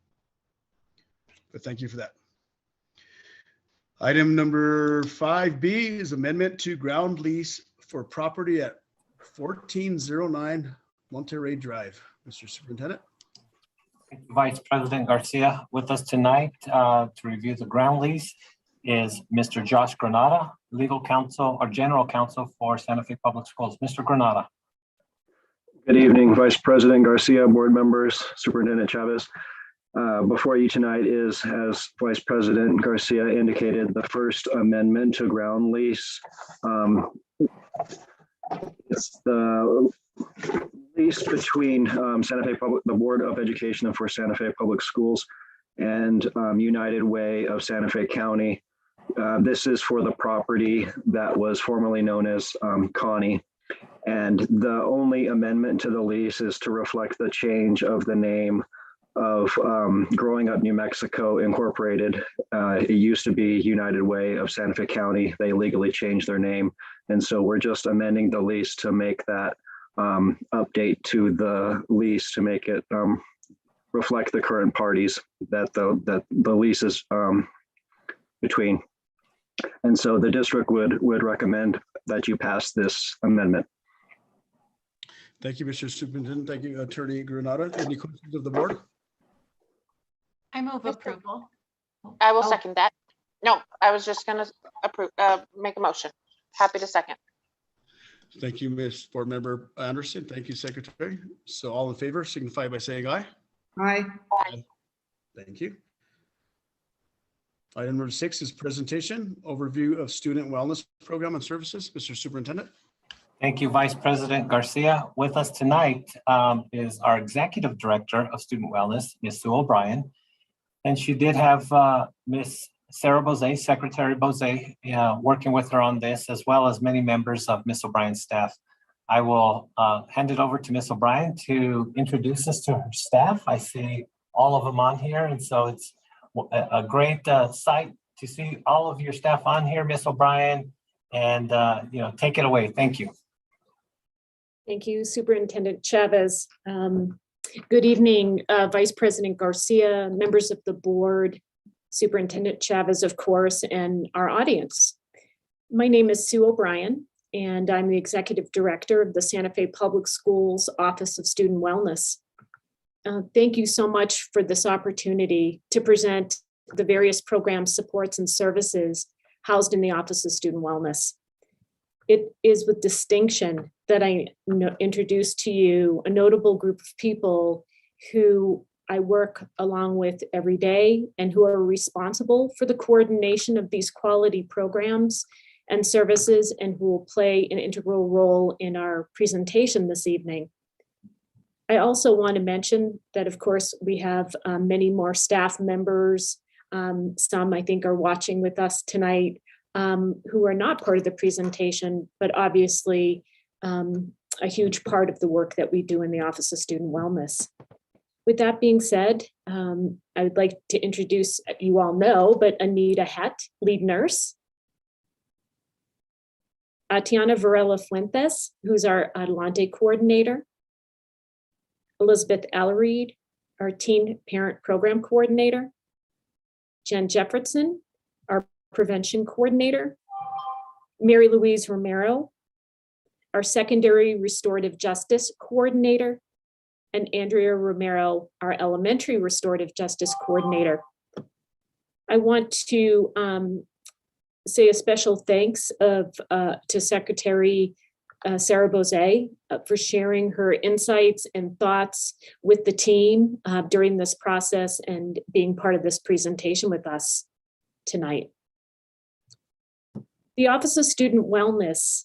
But thank you for that. Item number 5B is amendment to ground lease for property at 1409 Monterey Drive. Mr. Superintendent. Vice President Garcia, with us tonight to review the ground lease is Mr. Josh Granada, legal counsel or general counsel for Santa Fe Public Schools. Mr. Granada. Good evening, Vice President Garcia, board members, Superintendent Chavez. Before you tonight is, as Vice President Garcia indicated, the first amendment to ground lease. It's the lease between the Board of Education for Santa Fe Public Schools and United Way of Santa Fe County. This is for the property that was formerly known as Connie. And the only amendment to the lease is to reflect the change of the name of Growing Up New Mexico Incorporated. It used to be United Way of Santa Fe County. They legally changed their name. And so we're just amending the lease to make that update to the lease to make it reflect the current parties that the lease is between. And so the district would recommend that you pass this amendment. Thank you, Mr. Superintendent. Thank you, Attorney Granada. Any questions of the board? I move approval. I will second that. No, I was just going to approve, make a motion. Happy to second. Thank you, Ms. Board Member Anderson. Thank you, Secretary. So all in favor signify by saying aye. Aye. Thank you. Item number 6 is presentation, overview of student wellness program and services. Mr. Superintendent. Thank you, Vice President Garcia. With us tonight is our Executive Director of Student Wellness, Ms. Sue O'Brien. And she did have Ms. Sarah Bose, Secretary Bose, working with her on this, as well as many members of Ms. O'Brien's staff. I will hand it over to Ms. O'Brien to introduce us to her staff. I see all of them on here, and so it's a great sight to see all of your staff on here, Ms. O'Brien, and take it away. Thank you. Thank you, Superintendent Chavez. Good evening, Vice President Garcia, members of the board, Superintendent Chavez, of course, and our audience. My name is Sue O'Brien, and I'm the Executive Director of the Santa Fe Public Schools Office of Student Wellness. Thank you so much for this opportunity to present the various programs, supports, and services housed in the Office of Student Wellness. It is with distinction that I introduce to you a notable group of people who I work along with every day and who are responsible for the coordination of these quality programs and services, and who will play an integral role in our presentation this evening. I also want to mention that, of course, we have many more staff members. Some I think are watching with us tonight who are not part of the presentation, but obviously a huge part of the work that we do in the Office of Student Wellness. With that being said, I would like to introduce, you all know, but Anita Het, lead nurse. Tiana Varela Fuentes, who's our Adelante coordinator. Elizabeth Allereed, our teen parent program coordinator. Jen Jefferson, our prevention coordinator. Mary Louise Romero, our secondary restorative justice coordinator, and Andrea Romero, our elementary restorative justice coordinator. I want to say a special thanks to Secretary Sarah Bose for sharing her insights and thoughts with the team during this process and being part of this presentation with us tonight. The Office of Student Wellness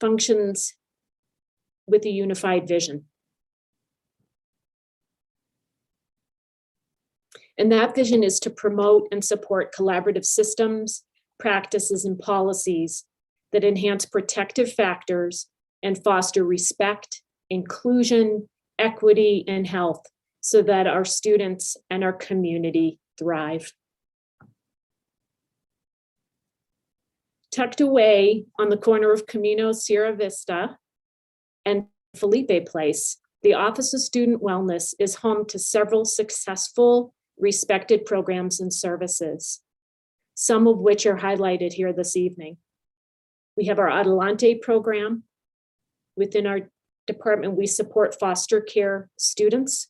functions with a unified vision. And that vision is to promote and support collaborative systems, practices, and policies that enhance protective factors and foster respect, inclusion, equity, and health so that our students and our community thrive. Tucked away on the corner of Camino Sierra Vista and Felipe Place, the Office of Student Wellness is home to several successful, respected programs and services, some of which are highlighted here this evening. We have our Adelante program. Within our department, we support foster care students.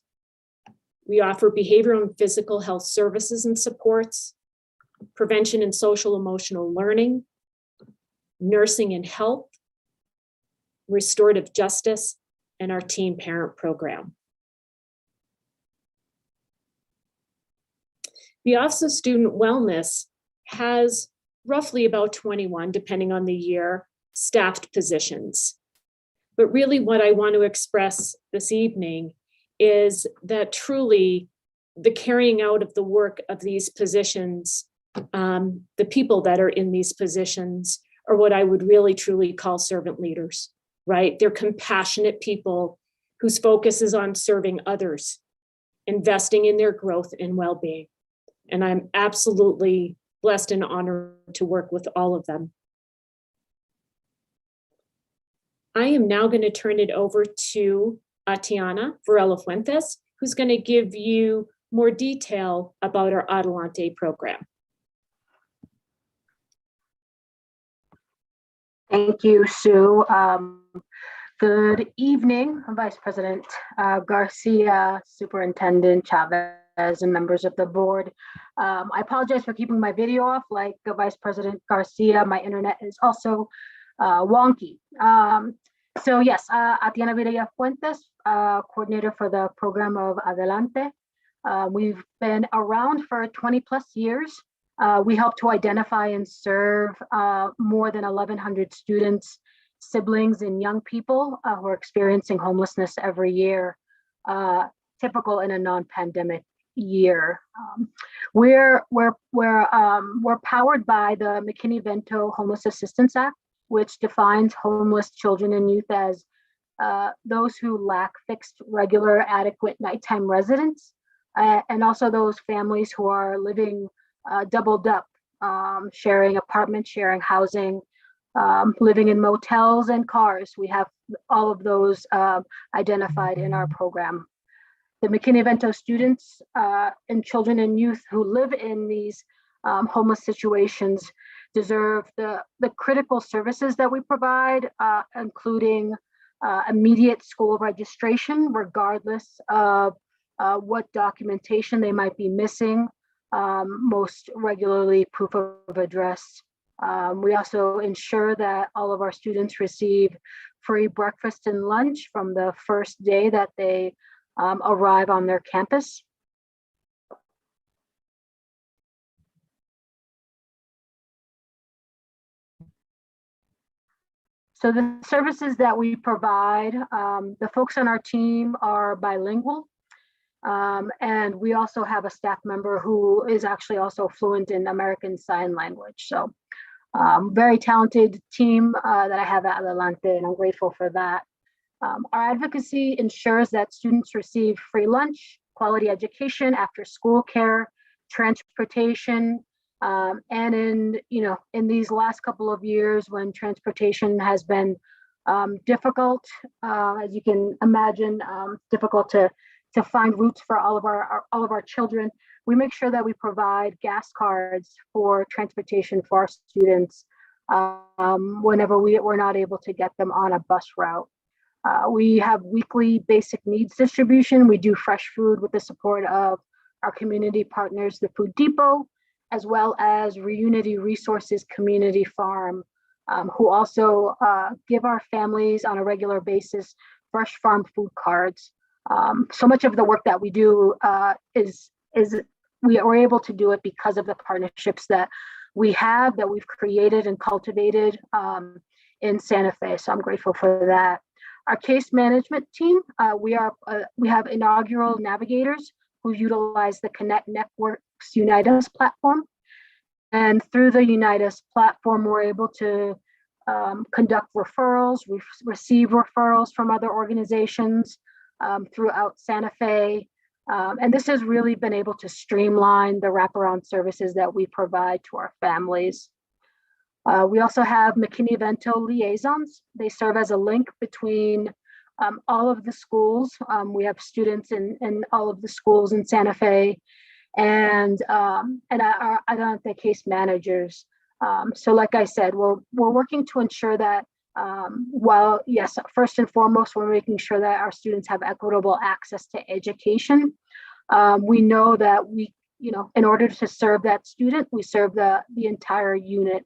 We offer behavioral and physical health services and supports, prevention and social emotional learning, nursing and health, restorative justice, and our teen parent program. The Office of Student Wellness has roughly about 21, depending on the year, staffed positions. But really what I want to express this evening is that truly the carrying out of the work of these positions, the people that are in these positions are what I would really truly call servant leaders, right? They're compassionate people whose focus is on serving others, investing in their growth and well-being. And I'm absolutely blessed and honored to work with all of them. I am now going to turn it over to Tiana Varela Fuentes, who's going to give you more detail about our Adelante program. Thank you, Sue. Good evening, Vice President Garcia, Superintendent Chavez, and members of the board. I apologize for keeping my video off. Like Vice President Garcia, my internet is also wonky. So yes, Tiana Varela Fuentes, coordinator for the program of Adelante. We've been around for 20 plus years. We help to identify and serve more than 1,100 students, siblings, and young people who are experiencing homelessness every year, typical in a non-pandemic year. We're powered by the McKinney-Vento Homeless Assistance Act, which defines homeless children and youth as those who lack fixed, regular, adequate nighttime residence, and also those families who are living doubled up, sharing apartments, sharing housing, living in motels and cars. We have all of those identified in our program. The McKinney-Vento students and children and youth who live in these homeless situations deserve the critical services that we provide, including immediate school registration, regardless of what documentation they might be missing, most regularly proof of address. We also ensure that all of our students receive free breakfast and lunch from the first day that they arrive on their campus. So the services that we provide, the folks on our team are bilingual. And we also have a staff member who is actually also fluent in American Sign Language. So very talented team that I have at Adelante, and I'm grateful for that. Our advocacy ensures that students receive free lunch, quality education, after school care, transportation, and in these last couple of years when transportation has been difficult, as you can imagine, difficult to find routes for all of our children, we make sure that we provide gas cards for transportation for our students whenever we're not able to get them on a bus route. We have weekly basic needs distribution. We do fresh food with the support of our community partners, the Food Depot, as well as Reunity Resources Community Farm, who also give our families on a regular basis fresh farm food cards. So much of the work that we do is we are able to do it because of the partnerships that we've created and cultivated in Santa Fe. So I'm grateful for that. Our case management team, we have inaugural navigators who utilize the Connect Network's Unite Us platform. And through the Unite Us platform, we're able to conduct referrals, receive referrals from other organizations throughout Santa Fe. And this has really been able to streamline the wraparound services that we provide to our families. We also have McKinney-Vento liaisons. They serve as a link between all of the schools. We have students in all of the schools in Santa Fe, and our Adelante case managers. So like I said, we're working to ensure that while, yes, first and foremost, we're making sure that our students have equitable access to education. We know that in order to serve that student, we serve the entire unit.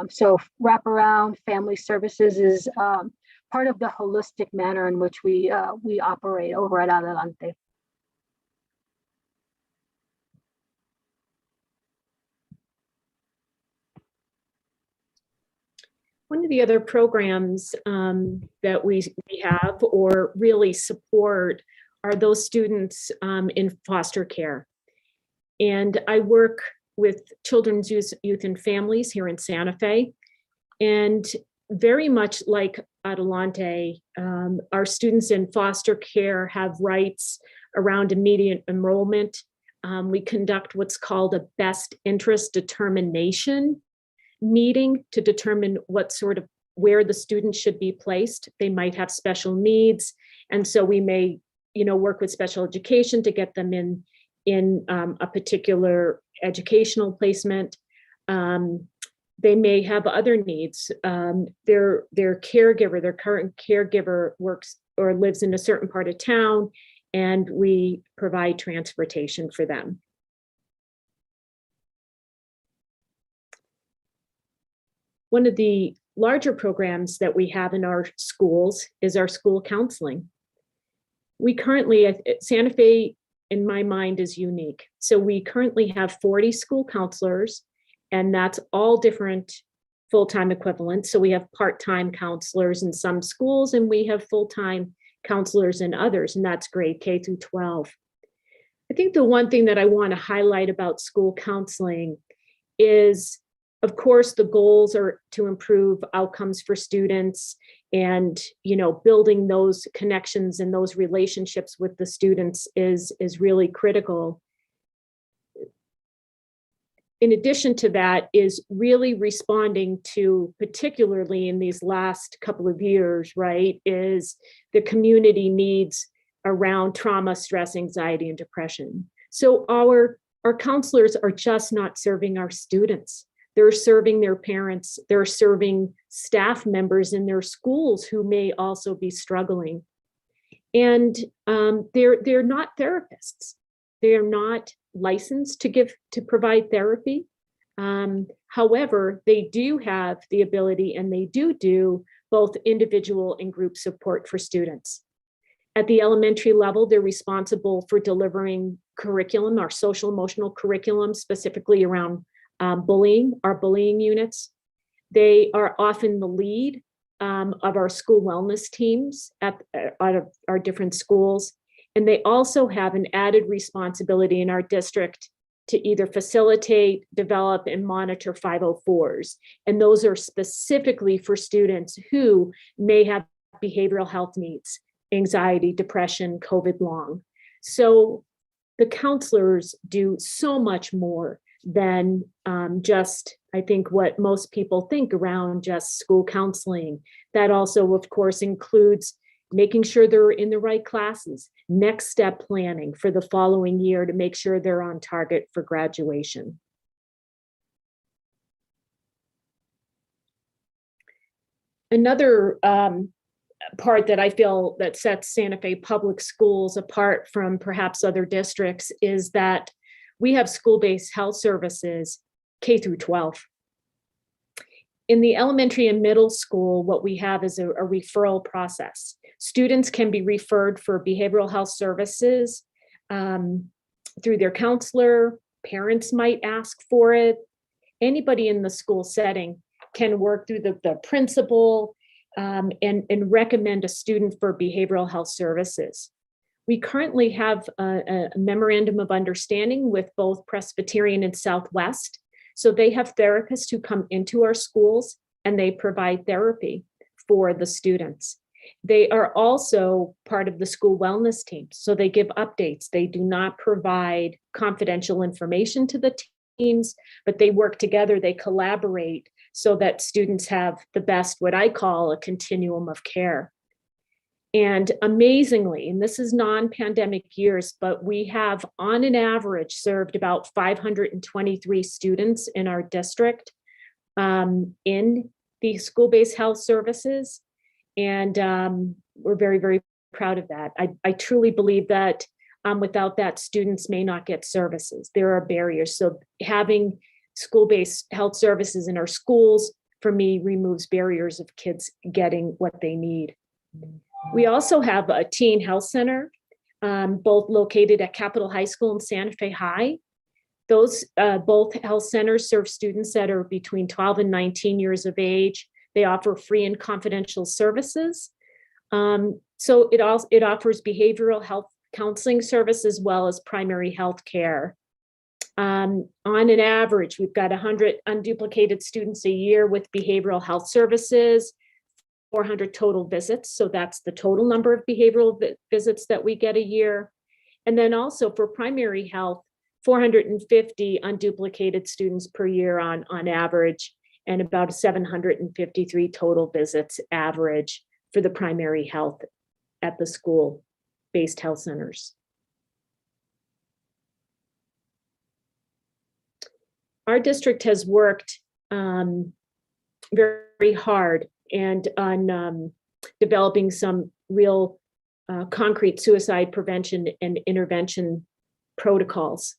So wraparound family services is part of the holistic manner in which we operate over at Adelante. One of the other programs that we have or really support are those students in foster care. And I work with children's youth and families here in Santa Fe. And very much like Adelante, our students in foster care have rights around immediate enrollment. We conduct what's called a best interest determination meeting to determine where the student should be placed. They might have special needs. And so we may, work with special education to get them in a particular educational placement. They may have other needs. Their caregiver, their current caregiver works or lives in a certain part of town, and we provide transportation for them. One of the larger programs that we have in our schools is our school counseling. We currently, Santa Fe, in my mind, is unique. So we currently have 40 school counselors, and that's all different full-time equivalents. So we have part-time counselors in some schools, and we have full-time counselors in others, and that's grade K through 12. I think the one thing that I want to highlight about school counseling is, of course, the goals are to improve outcomes for students and, building those connections and those relationships with the students is really critical. In addition to that is really responding to, particularly in these last couple of years, right, is the community needs around trauma, stress, anxiety, and depression. So our counselors are just not serving our students. They're serving their parents. They're serving staff members in their schools who may also be struggling. And they're not therapists. They're not licensed to provide therapy. However, they do have the ability, and they do both individual and group support for students. At the elementary level, they're responsible for delivering curriculum, our social emotional curriculum, specifically around bullying, our bullying units. They are often the lead of our school wellness teams out of our different schools. And they also have an added responsibility in our district to either facilitate, develop, and monitor 504s. And those are specifically for students who may have behavioral health needs, anxiety, depression, COVID long. So the counselors do so much more than just, I think, what most people think around just school counseling. That also, of course, includes making sure they're in the right classes, next step planning for the following year to make sure they're on target for graduation. Another part that I feel that sets Santa Fe Public Schools apart from perhaps other districts is that we have school-based health services K through 12. In the elementary and middle school, what we have is a referral process. Students can be referred for behavioral health services through their counselor. Parents might ask for it. Anybody in the school setting can work through the principal and recommend a student for behavioral health services. We currently have a memorandum of understanding with both Presbyterian and Southwest. So they have therapists who come into our schools and they provide therapy for the students. They are also part of the school wellness team. So they give updates. They do not provide confidential information to the teams, but they work together, they collaborate so that students have the best, what I call a continuum of care. And amazingly, and this is non-pandemic years, but we have on an average served about 523 students in our district in the school-based health services. And we're very, very proud of that. I truly believe that without that, students may not get services. There are barriers. So having school-based health services in our schools, for me, removes barriers of kids getting what they need. We also have a teen health center, both located at Capitol High School and Santa Fe High. Those both health centers serve students that are between 12 and 19 years of age. They offer free and confidential services. So it offers behavioral health counseling service as well as primary health care. On an average, we've got 100 unduplicated students a year with behavioral health services, 400 total visits. So that's the total number of behavioral visits that we get a year. And then also for primary health, 450 unduplicated students per year on average, and about 753 total visits average for the primary health at the school-based health centers. Our district has worked very hard and on developing some real concrete suicide prevention and intervention protocols.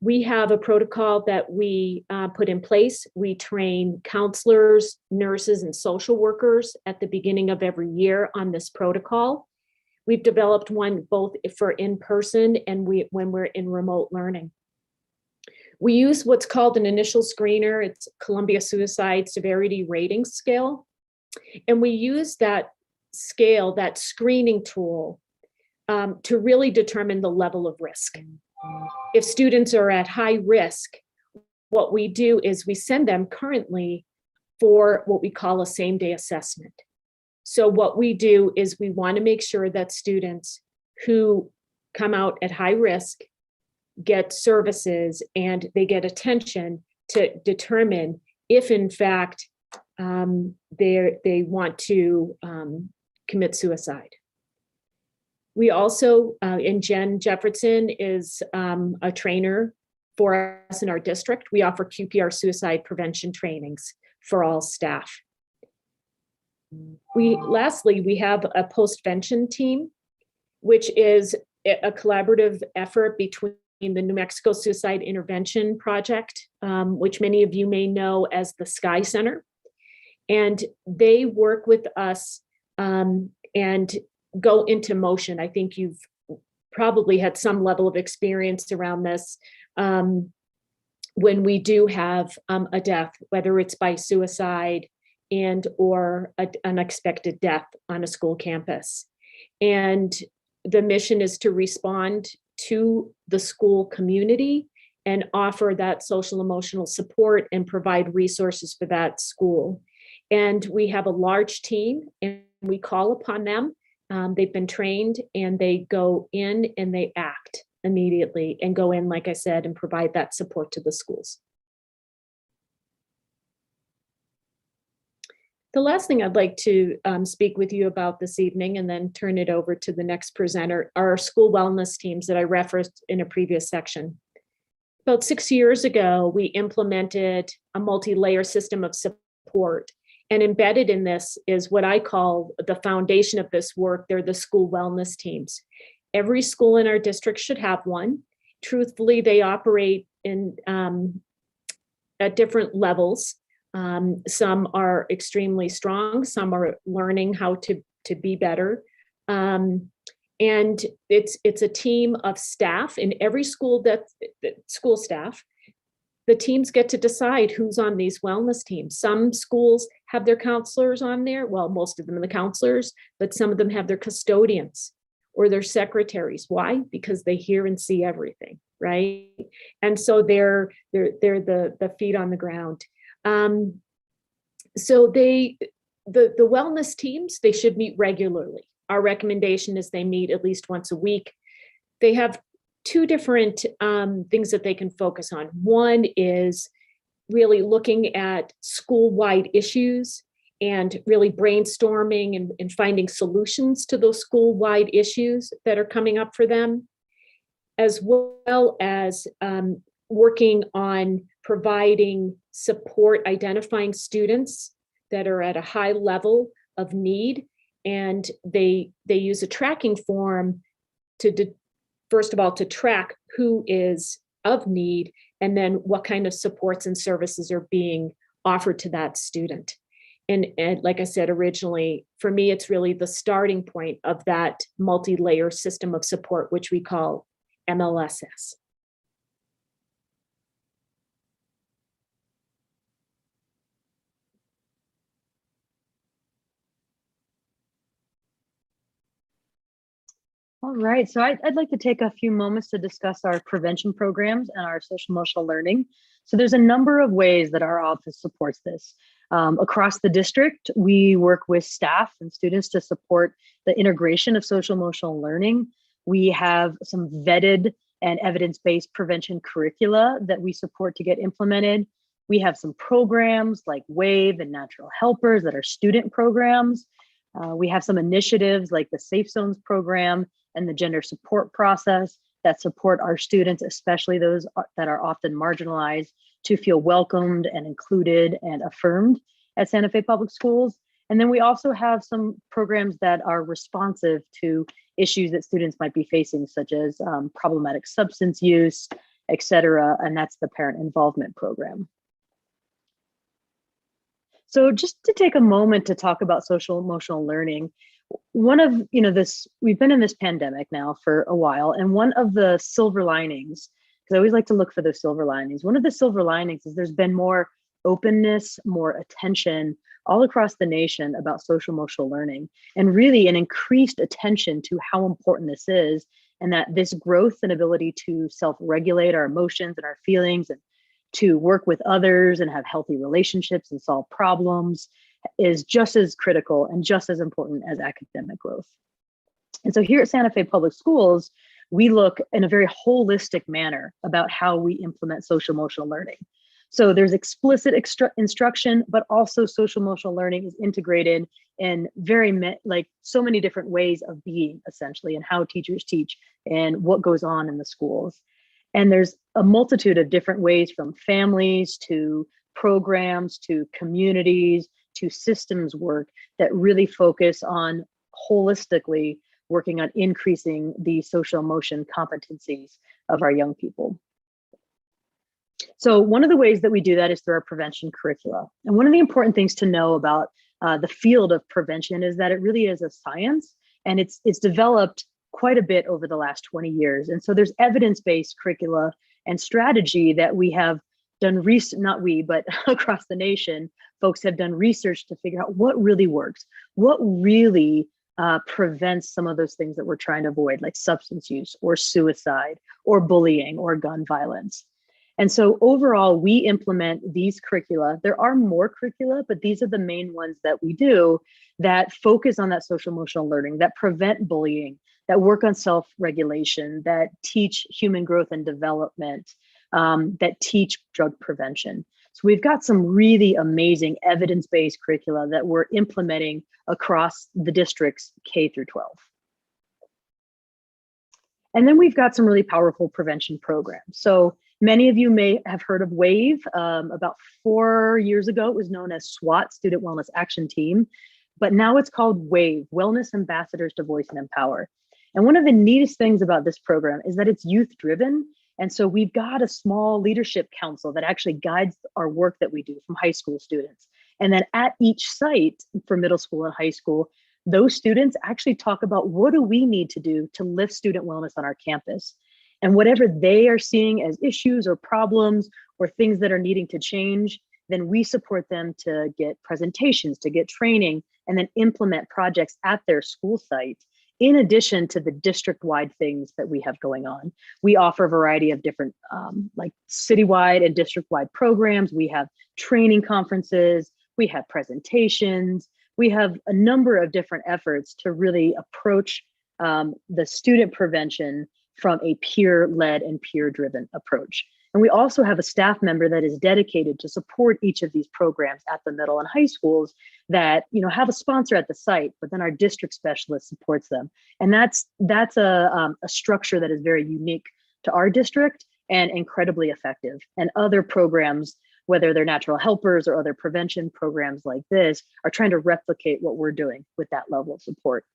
We have a protocol that we put in place. We train counselors, nurses, and social workers at the beginning of every year on this protocol. We've developed one both for in-person and when we're in remote learning. We use what's called an initial screener. It's Columbia Suicide Severity Rating Scale. And we use that scale, that screening tool, to really determine the level of risk. If students are at high risk, what we do is we send them currently for what we call a same-day assessment. So what we do is we want to make sure that students who come out at high risk get services and they get attention to determine if in fact they want to commit suicide. We also, and Jen Jefferson is a trainer for us in our district. We offer QPR suicide prevention trainings for all staff. Lastly, we have a postvention team, which is a collaborative effort between the New Mexico Suicide Intervention Project, which many of you may know as the Sky Center. And they work with us and go into motion. I think you've probably had some level of experience around this when we do have a death, whether it's by suicide and or an unexpected death on a school campus. And the mission is to respond to the school community and offer that social emotional support and provide resources for that school. And we have a large team and we call upon them. They've been trained and they go in and they act immediately and go in, like I said, and provide that support to the schools. The last thing I'd like to speak with you about this evening and then turn it over to the next presenter are our school wellness teams that I referenced in a previous section. About 6 years ago, we implemented a multi-layer system of support. And embedded in this is what I call the foundation of this work. They're the school wellness teams. Every school in our district should have one. Truthfully, they operate in at different levels. Some are extremely strong, some are learning how to be better. And it's a team of staff in every school, school staff. The teams get to decide who's on these wellness teams. Some schools have their counselors on there. Well, most of them are the counselors, but some of them have their custodians or their secretaries. Why? Because they hear and see everything, right? And so they're the feet on the ground. So the wellness teams, they should meet regularly. Our recommendation is they meet at least once a week. They have two different things that they can focus on. One is really looking at school-wide issues and really brainstorming and finding solutions to those school-wide issues that are coming up for them, as well as working on providing support, identifying students that are at a high level of need. And they use a tracking form first of all, to track who is of need, and then what kind of supports and services are being offered to that student. And like I said originally, for me, it's really the starting point of that multi-layer system of support, which we call MLSS. All right, so I'd like to take a few moments to discuss our prevention programs and our social emotional learning. So there's a number of ways that our office supports this. Across the district, we work with staff and students to support the integration of social emotional learning. We have some vetted and evidence-based prevention curricula that we support to get implemented. We have some programs like WAVE and Natural Helpers that are student programs. We have some initiatives like the Safe Zones program and the gender support process that support our students, especially those that are often marginalized, to feel welcomed and included and affirmed at Santa Fe Public Schools. And then we also have some programs that are responsive to issues that students might be facing, such as problematic substance use, et cetera, and that's the Parent Involvement Program. So just to take a moment to talk about social emotional learning, one of, we've been in this pandemic now for a while, and one of the silver linings, because I always like to look for those silver linings, one of the silver linings is there's been more openness, more attention all across the nation about social emotional learning, and really an increased attention to how important this is, and that this growth and ability to self-regulate our emotions and our feelings and to work with others and have healthy relationships and solve problems is just as critical and just as important as academic growth. And so here at Santa Fe Public Schools, we look in a very holistic manner about how we implement social emotional learning. So there's explicit instruction, but also social emotional learning is integrated in so many different ways of being, essentially, and how teachers teach and what goes on in the schools. And there's a multitude of different ways, from families to programs to communities to systems work, that really focus on holistically working on increasing the social emotion competencies of our young people. So one of the ways that we do that is through our prevention curricula. And one of the important things to know about the field of prevention is that it really is a science, and it's developed quite a bit over the last 20 years. And so there's evidence-based curricula and strategy that we have done, not we, but across the nation, folks have done research to figure out what really works, what really prevents some of those things that we're trying to avoid, like substance use or suicide or bullying or gun violence. And so overall, we implement these curricula. There are more curricula, but these are the main ones that we do that focus on that social emotional learning, that prevent bullying, that work on self-regulation, that teach human growth and development, that teach drug prevention. So we've got some really amazing evidence-based curricula that we're implementing across the districts K through 12. And then we've got some really powerful prevention programs. So many of you may have heard of WAVE. About 4 years ago, it was known as SWAT, Student Wellness Action Team, but now it's called WAVE, Wellness Ambassadors to Voice and Empower. And one of the neatest things about this program is that it's youth driven. And so we've got a small leadership council that actually guides our work that we do from high school students. And then at each site for middle school and high school, those students actually talk about what do we need to do to lift student wellness on our campus. And whatever they are seeing as issues or problems or things that are needing to change, then we support them to get presentations, to get training, and then implement projects at their school site, in addition to the district-wide things that we have going on. We offer a variety of different like citywide and district-wide programs. We have training conferences, we have presentations, we have a number of different efforts to really approach the student prevention from a peer-led and peer-driven approach. And we also have a staff member that is dedicated to support each of these programs at the middle and high schools that, you know, have a sponsor at the site, but then our district specialist supports them. And that's a structure that is very unique to our district and incredibly effective. And other programs, whether they're natural helpers or other prevention programs like this, are trying to replicate what we're doing with that level of support.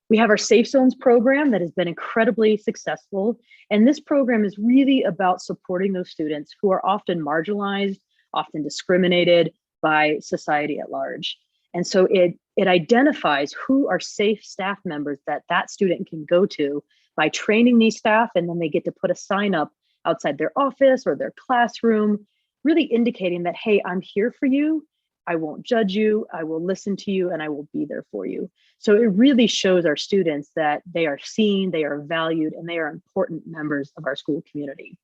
We have our Safe Zones program that has been incredibly successful. And this program is really about supporting those students who are often marginalized, often discriminated by society at large. And so it identifies who are safe staff members that student can go to by training these staff, and then they get to put a sign up outside their office or their classroom, really indicating that, hey, I'm here for you. I won't judge you, I will listen to you, and I will be there for you. So it really shows our students that they are seen, they are valued, and they are important members of our school community.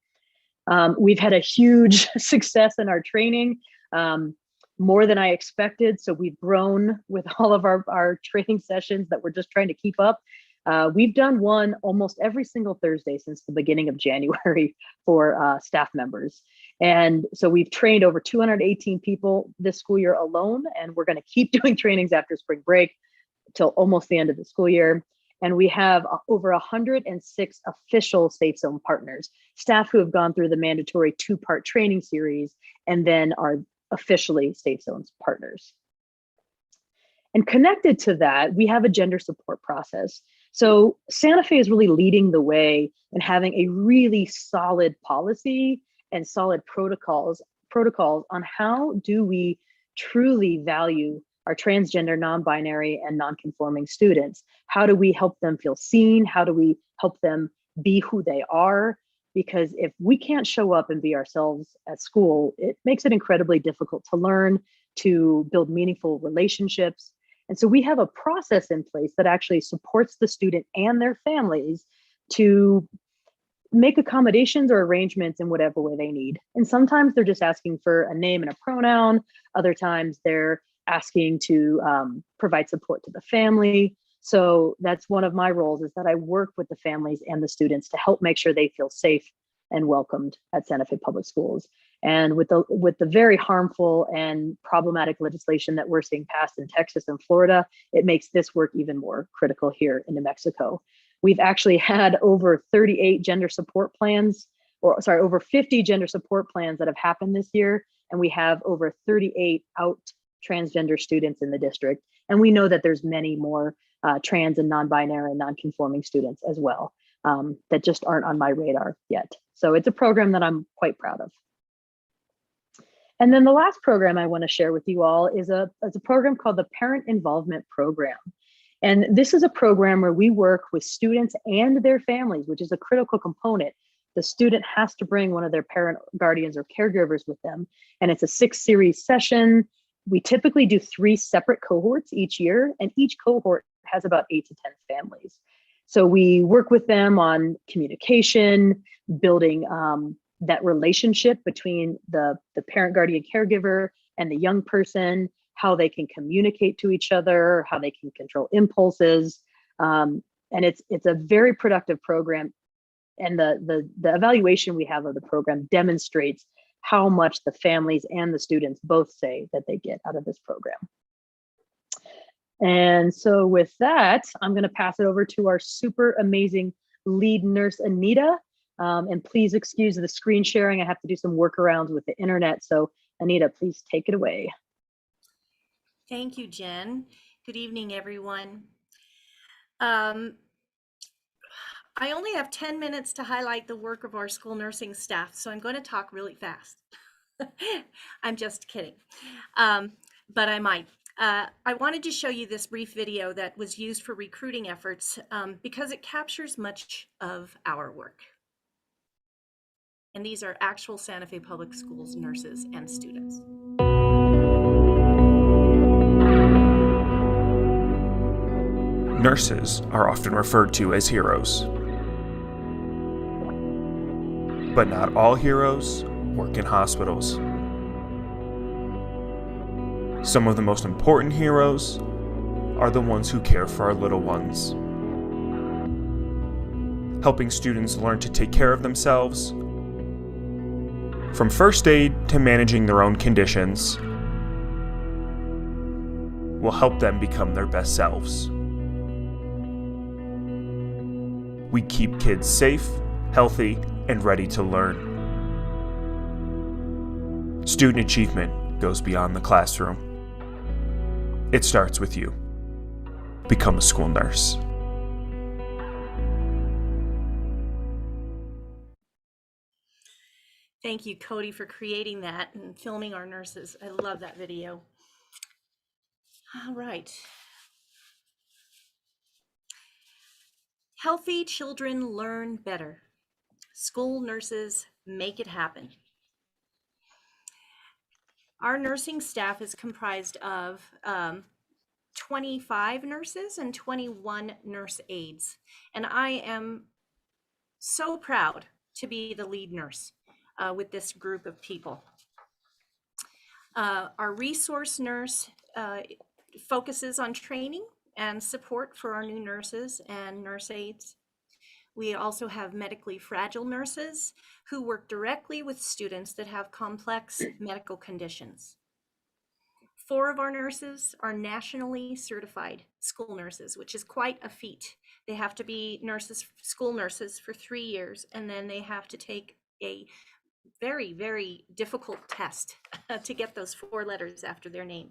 We've had a huge success in our training, more than I expected. So we've grown with all of our training sessions that we're just trying to keep up. We've done one almost every single Thursday since the beginning of January for staff members. And so we've trained over 218 people this school year alone, and we're going to keep doing trainings after spring break till almost the end of the school year. And we have over 106 official Safe Zone partners, staff who have gone through the mandatory 2-part training series and then are officially Safe Zones partners. And connected to that, we have a gender support process. So Santa Fe is really leading the way in having a really solid policy and solid protocols on how do we truly value our transgender, non-binary, and non-conforming students. How do we help them feel seen? How do we help them be who they are? because if we can't show up and be ourselves at school, it makes it incredibly difficult to learn, to build meaningful relationships. And so we have a process in place that actually supports the student and their families to make accommodations or arrangements in whatever way they need. And sometimes they're just asking for a name and a pronoun. Other times they're asking to provide support to the family. So that's one of my roles, is that I work with the families and the students to help make sure they feel safe and welcomed at Santa Fe Public Schools. And with the very harmful and problematic legislation that we're seeing passed in Texas and Florida, it makes this work even more critical here in New Mexico. We've actually had over 38 gender support plans, over 50 gender support plans that have happened this year. And we have over 38 out transgender students in the district. And we know that there's many more trans and non-binary and non-conforming students as well that just aren't on my radar yet. So it's a program that I'm quite proud of. And then the last program I want to share with you all is a program called the Parent Involvement Program. And this is a program where we work with students and their families, which is a critical component. The student has to bring one of their parent, guardians, or caregivers with them. And it's a 6-series session. We typically do 3 separate cohorts each year, and each cohort has about 8 to 10 families. So we work with them on communication, building that relationship between the parent, guardian, caregiver and the young person, how they can communicate to each other, how they can control impulses. And it's a very productive program. And the evaluation we have of the program demonstrates how much the families and the students both say that they get out of this program. And so with that, I'm going to pass it over to our super amazing lead nurse, Anita. And please excuse the screen sharing. I have to do some workarounds with the internet. So Anita, please take it away. Thank you, Jen. Good evening, everyone. I only have 10 minutes to highlight the work of our school nursing staff, so I'm going to talk really fast. I'm just kidding, but I might. I wanted to show you this brief video that was used for recruiting efforts because it captures much of our work. And these are actual Santa Fe Public Schools nurses and students. Nurses are often referred to as heroes. But not all heroes work in hospitals. Some of the most important heroes are the ones who care for our little ones, helping students learn to take care of themselves, from first aid to managing their own conditions, will help them become their best selves. We keep kids safe, healthy, and ready to learn. Student achievement goes beyond the classroom. It starts with you. Become a school nurse. Thank you, Cody, for creating that and filming our nurses. I love that video. All right. Healthy children learn better. School nurses make it happen. Our nursing staff is comprised of 25 nurses and 21 nurse aides. And I am so proud to be the lead nurse with this group of people. Our resource nurse focuses on training and support for our new nurses and nurse aides. We also have medically fragile nurses who work directly with students that have complex medical conditions. 4 of our nurses are nationally certified school nurses, which is quite a feat. They have to be nurses, school nurses for 3 years, and then they have to take a very, very difficult test to get those 4 letters after their name.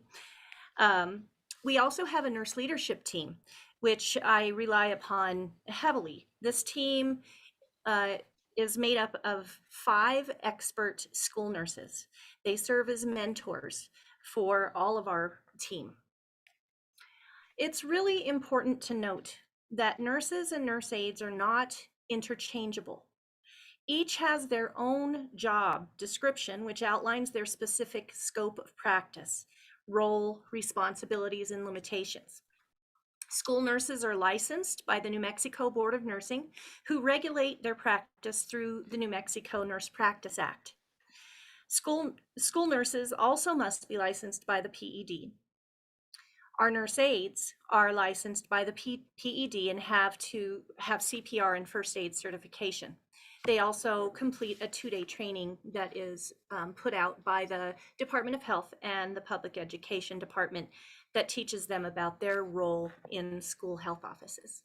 We also have a nurse leadership team, which I rely upon heavily. This team is made up of 5 expert school nurses. They serve as mentors for all of our team. It's really important to note that nurses and nurse aides are not interchangeable. Each has their own job description, which outlines their specific scope of practice, role, responsibilities, and limitations. School nurses are licensed by the New Mexico Board of Nursing, who regulate their practice through the New Mexico Nurse Practice Act. School nurses also must be licensed by the PED. Our nurse aides are licensed by the PED and have to have CPR and first aid certification. They also complete a 2-day training that is put out by the Department of Health and the Public Education Department that teaches them about their role in school health offices.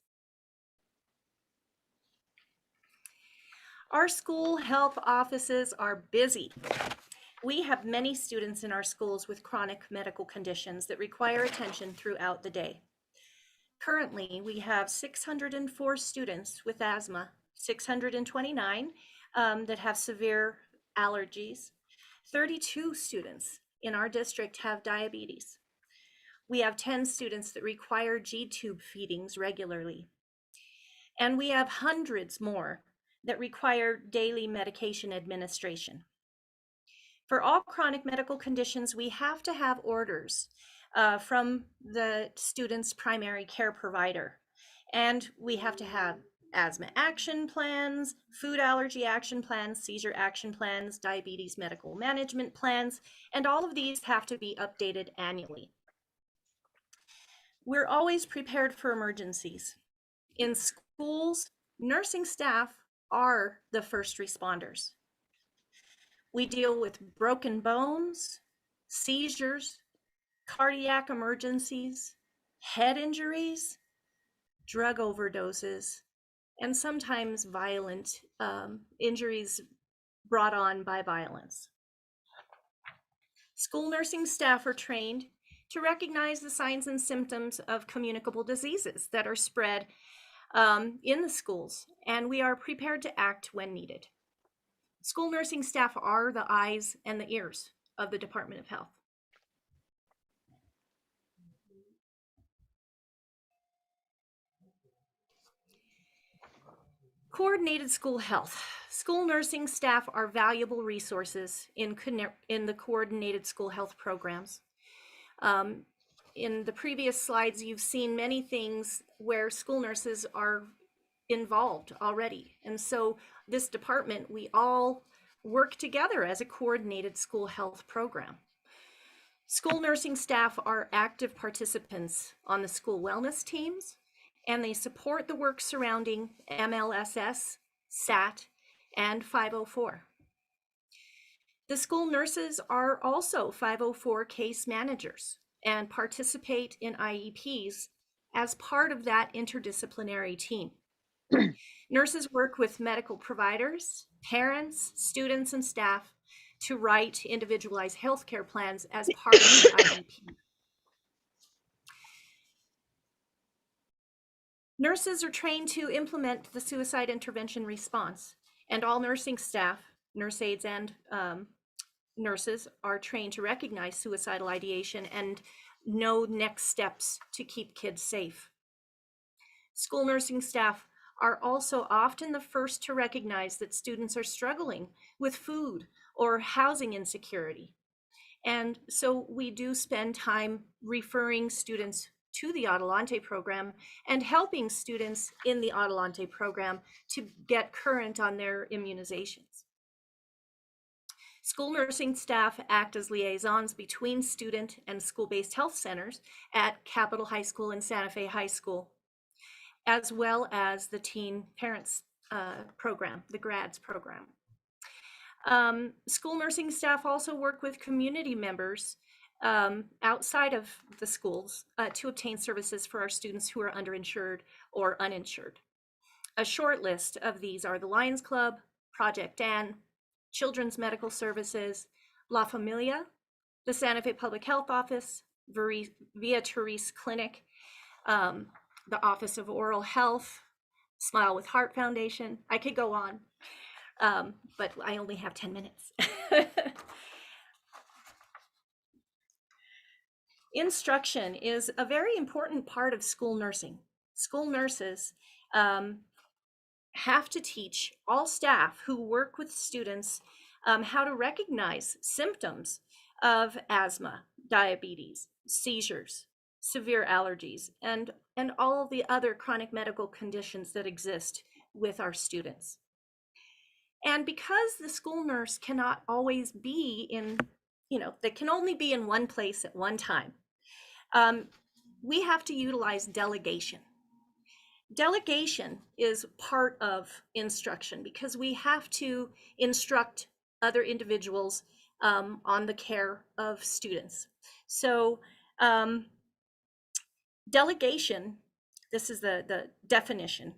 Our school health offices are busy. We have many students in our schools with chronic medical conditions that require attention throughout the day. Currently, we have 604 students with asthma, 629 that have severe allergies. 32 students in our district have diabetes. We have 10 students that require G-tube feedings regularly. And we have hundreds more that require daily medication administration. For all chronic medical conditions, we have to have orders from the student's primary care provider. And we have to have asthma action plans, food allergy action plans, seizure action plans, diabetes medical management plans, and all of these have to be updated annually. We're always prepared for emergencies. In schools, nursing staff are the first responders. We deal with broken bones, seizures, cardiac emergencies, head injuries, drug overdoses, and sometimes violent injuries brought on by violence. School nursing staff are trained to recognize the signs and symptoms of communicable diseases that are spread in the schools, and we are prepared to act when needed. School nursing staff are the eyes and the ears of the Department of Health. Coordinated school health. School nursing staff are valuable resources in the coordinated school health programs. In the previous slides, you've seen many things where school nurses are involved already. And so this department, we all work together as a coordinated school health program. School nursing staff are active participants on the school wellness teams, and they support the work surrounding MLSS, SAT, and 504. The school nurses are also 504 case managers and participate in IEPs as part of that interdisciplinary team. Nurses work with medical providers, parents, students, and staff to write individualized healthcare plans as part of the IEP. Nurses are trained to implement the suicide intervention response, and all nursing staff, nurse aides, and nurses are trained to recognize suicidal ideation and know next steps to keep kids safe. School nursing staff are also often the first to recognize that students are struggling with food or housing insecurity. And so we do spend time referring students to the Adelante program and helping students in the Adelante program to get current on their immunizations. School nursing staff act as liaisons between student and school-based health centers at Capitol High School and Santa Fe High School, as well as the Teen Parents program, the GRADS program. School nursing staff also work with community members outside of the schools to obtain services for our students who are underinsured or uninsured. A short list of these are the Lions Club, Project Ann, Children's Medical Services, La Familia, the Santa Fe Public Health Office, Via Therese Clinic, the Office of Oral Health, Smile with Heart Foundation. I could go on, but I only have 10 minutes. Instruction is a very important part of school nursing. School nurses have to teach all staff who work with students how to recognize symptoms of asthma, diabetes, seizures, severe allergies, and all of the other chronic medical conditions that exist with our students. And because the school nurse cannot always be in, they can only be in one place at one time, we have to utilize delegation. Delegation is part of instruction because we have to instruct other individuals on the care of students. So delegation, this is the definition,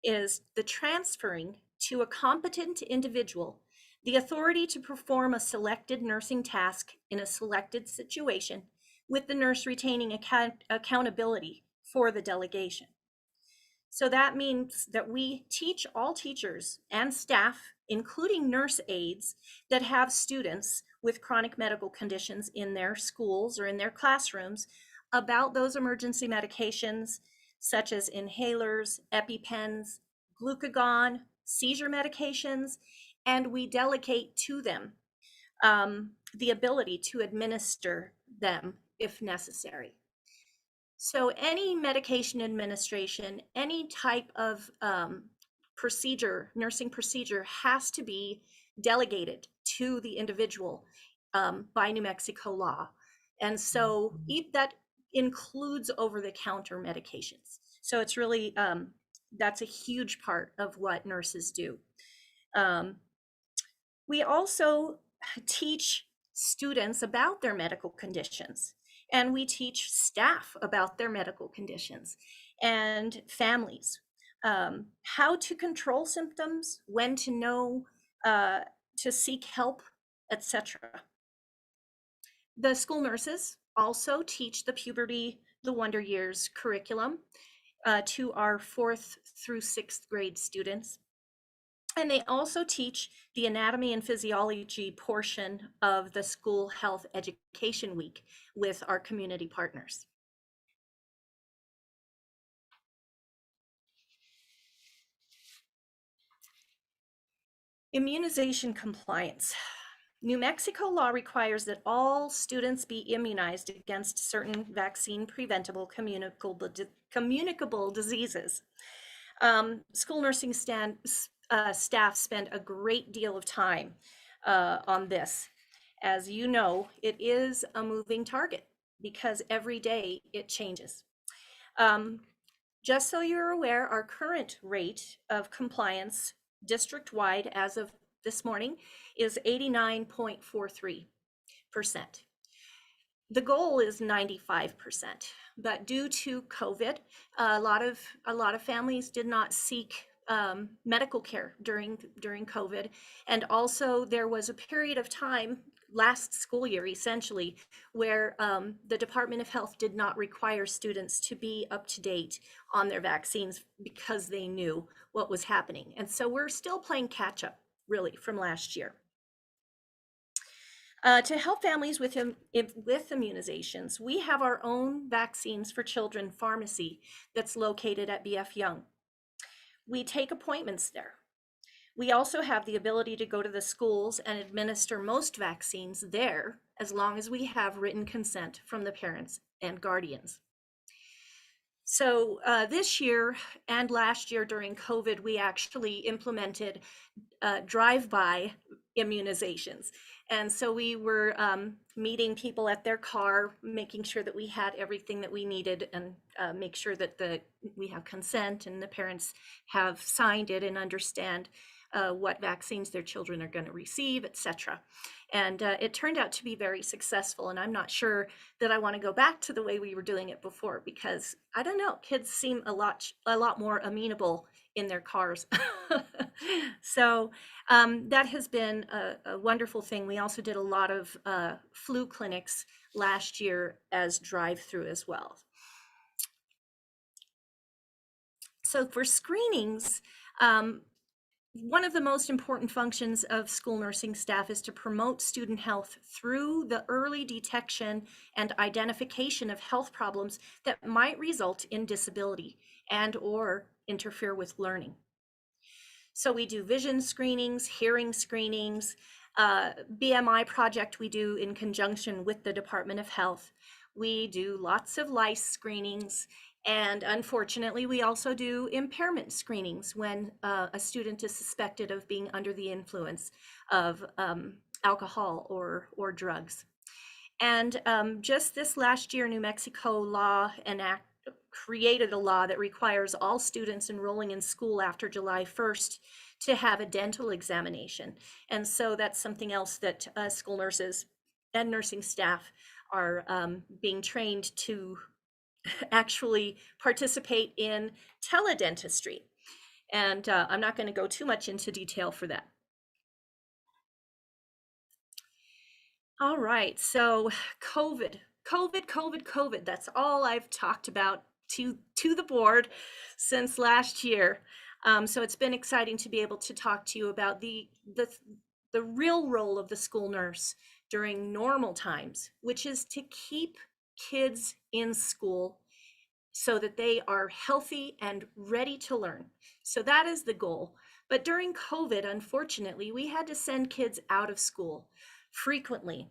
is the transferring to a competent individual the authority to perform a selected nursing task in a selected situation, with the nurse retaining accountability for the delegation. So that means that we teach all teachers and staff, including nurse aides, that have students with chronic medical conditions in their schools or in their classrooms about those emergency medications, such as inhalers, EpiPens, glucagon, seizure medications, and we delegate to them the ability to administer them if necessary. So any medication administration, any type of procedure, nursing procedure, has to be delegated to the individual by New Mexico law. And so that includes over-the-counter medications. So it's really, that's a huge part of what nurses do. We also teach students about their medical conditions, and we teach staff about their medical conditions and families, how to control symptoms, when to know to seek help, etc. The school nurses also teach the Puberty, the Wonder Years curriculum to our 4th through 6th grade students. And they also teach the anatomy and physiology portion of the School Health Education Week with our community partners. Immunization compliance. New Mexico law requires that all students be immunized against certain vaccine preventable communicable diseases. School nursing staff spend a great deal of time on this. As you know, it is a moving target because every day it changes. Just so you're aware, our current rate of compliance district-wide as of this morning is 89.43%. The goal is 95%, but due to COVID, a lot of families did not seek medical care during COVID, and also there was a period of time last school year essentially where the Department of Health did not require students to be up to date on their vaccines because they knew what was happening, and so we're still playing catch up really from last year. To help families with immunizations, we have our own Vaccines for Children pharmacy that's located at BF Young. We take appointments there. We also have the ability to go to the schools and administer most vaccines there, as long as we have written consent from the parents and guardians. So this year and last year during COVID, we actually implemented drive-by immunizations. And so we were meeting people at their car, making sure that we had everything that we needed, and make sure that we have consent and the parents have signed it and understand what vaccines their children are going to receive, etc. And it turned out to be very successful. And I'm not sure that I want to go back to the way we were doing it before, because I don't know, kids seem a lot more amenable in their cars. So that has been a wonderful thing. We also did a lot of flu clinics last year as drive-through as well. So for screenings, one of the most important functions of school nursing staff is to promote student health through the early detection and identification of health problems that might result in disability and/or interfere with learning. So we do vision screenings, hearing screenings, BMI project we do in conjunction with the Department of Health. We do lots of lice screenings, and unfortunately, we also do impairment screenings when a student is suspected of being under the influence of alcohol or drugs. And just this last year, New Mexico law and act created a law that requires all students enrolling in school after July 1st to have a dental examination. And so that's something else that school nurses and nursing staff are being trained to actually participate in teledentistry. And I'm not going to go too much into detail for that. All right, so COVID. That's all I've talked about to the board since last year. So it's been exciting to be able to talk to you about the real role of the school nurse during normal times, which is to keep kids in school so that they are healthy and ready to learn. So that is the goal. But during COVID, unfortunately, we had to send kids out of school frequently.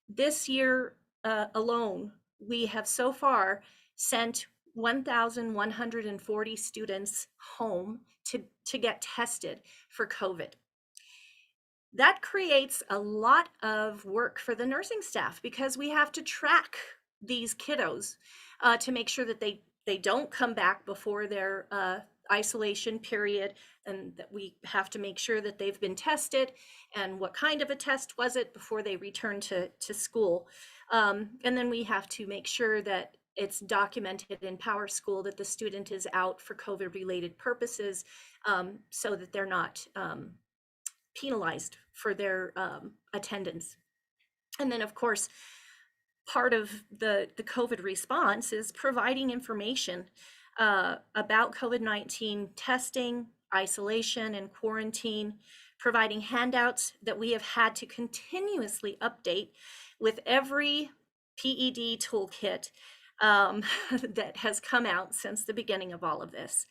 This year alone, we have so far sent 1,140 students home to get tested for COVID. That creates a lot of work for the nursing staff because we have to track these kiddos to make sure that they don't come back before their isolation period, and that we have to make sure that they've been tested and what kind of a test was it before they return to school. And then we have to make sure that it's documented in PowerSchool that the student is out for COVID related purposes, so that they're not penalized for their attendance. And then of course, part of the COVID response is providing information about COVID-19 testing, isolation, and quarantine, providing handouts that we have had to continuously update with every PED toolkit that has come out since the beginning of all of this.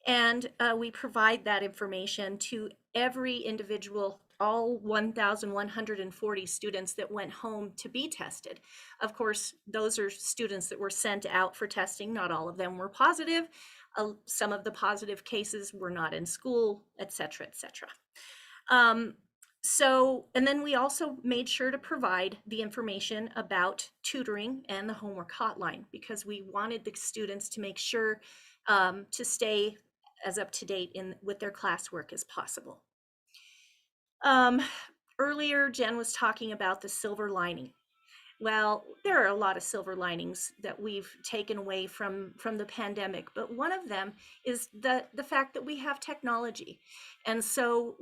And we provide that information to every individual, all 1,140 students that went home to be tested. Of course, those are students that were sent out for testing. Not all of them were positive. Some of the positive cases were not in school, et cetera, et cetera. And then we also made sure to provide the information about tutoring and the homework hotline, because we wanted the students to make sure to stay as up to date with their classwork as possible. Earlier, Jen was talking about the silver lining. Well, there are a lot of silver linings that we've taken away from the pandemic, but one of them is the fact that we have technology. And so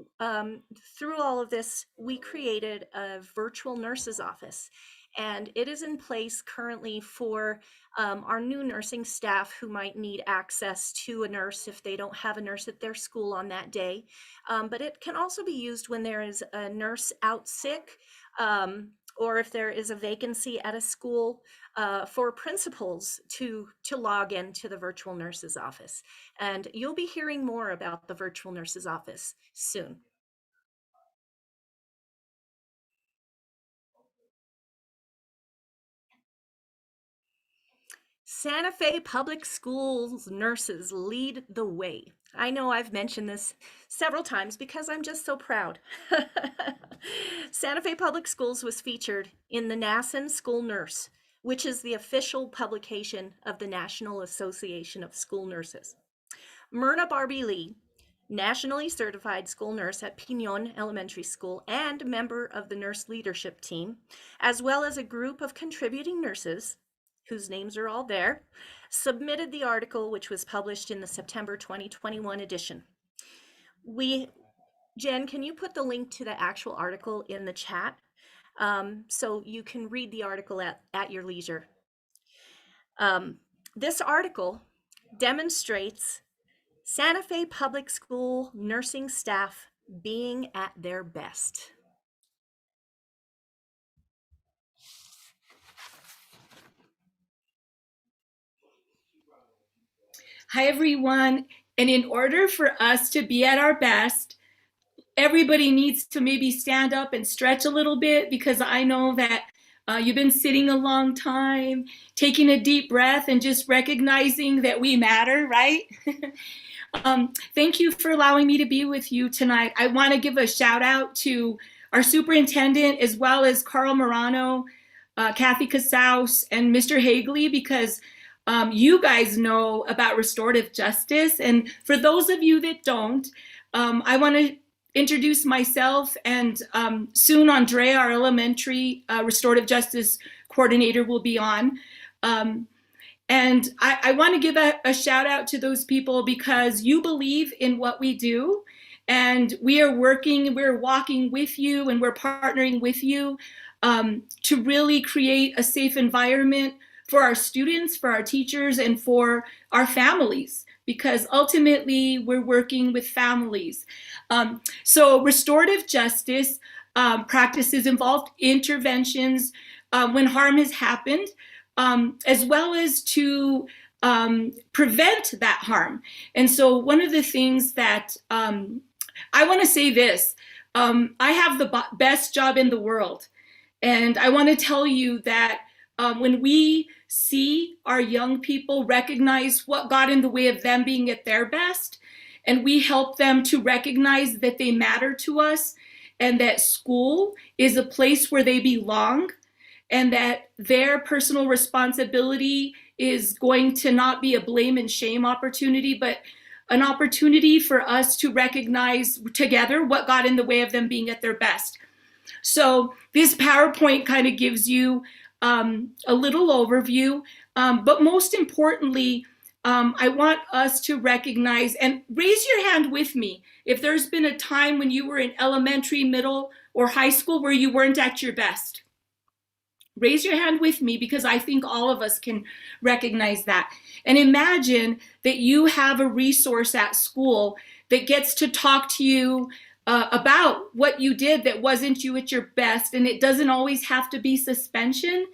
through all of this, we created a virtual nurse's office, and it is in place currently for our new nursing staff who might need access to a nurse if they don't have a nurse at their school on that day. But it can also be used when there is a nurse out sick, or if there is a vacancy at a school for principals to log into the virtual nurse's office. And you'll be hearing more about the virtual nurse's office soon. Santa Fe Public Schools nurses lead the way. I know I've mentioned this several times because I'm just so proud. Santa Fe Public Schools was featured in the NASN School Nurse, which is the official publication of the National Association of School Nurses. Myrna Barbie Lee, nationally certified school nurse at Pinon Elementary School and member of the nurse leadership team, as well as a group of contributing nurses, whose names are all there, submitted the article, which was published in the September 2021 edition. Jen, can you put the link to the actual article in the chat so you can read the article at your leisure? This article demonstrates Santa Fe Public School nursing staff being at their best. Hi, everyone. And in order for us to be at our best, everybody needs to maybe stand up and stretch a little bit, because I know that you've been sitting a long time, taking a deep breath and just recognizing that we matter, right? Thank you for allowing me to be with you tonight. I want to give a shout out to our superintendent, as well as Carl Morano, Kathy Casaus, and Mr. Hagley, because you guys know about restorative justice. And for those of you that don't, I want to introduce myself, and soon Andrea, our elementary restorative justice coordinator, will be on. And I want to give a shout out to those people, because you believe in what we do, and we're walking with you, and we're partnering with you to really create a safe environment for our students, for our teachers, and for our families, because ultimately we're working with families. So restorative justice practices involved interventions when harm has happened, as well as to prevent that harm. And so one of the things that I want to say this, I have the best job in the world. And I want to tell you that when we see our young people recognize what got in the way of them being at their best, and we help them to recognize that they matter to us, and that school is a place where they belong, and that their personal responsibility is going to not be a blame and shame opportunity, but an opportunity for us to recognize together what got in the way of them being at their best. So this PowerPoint kind of gives you a little overview, but most importantly, I want us to recognize, and raise your hand with me if there's been a time when you were in elementary, middle, or high school where you weren't at your best. Raise your hand with me, because I think all of us can recognize that. And imagine that you have a resource at school that gets to talk to you about what you did that wasn't you at your best. And it doesn't always have to be suspension,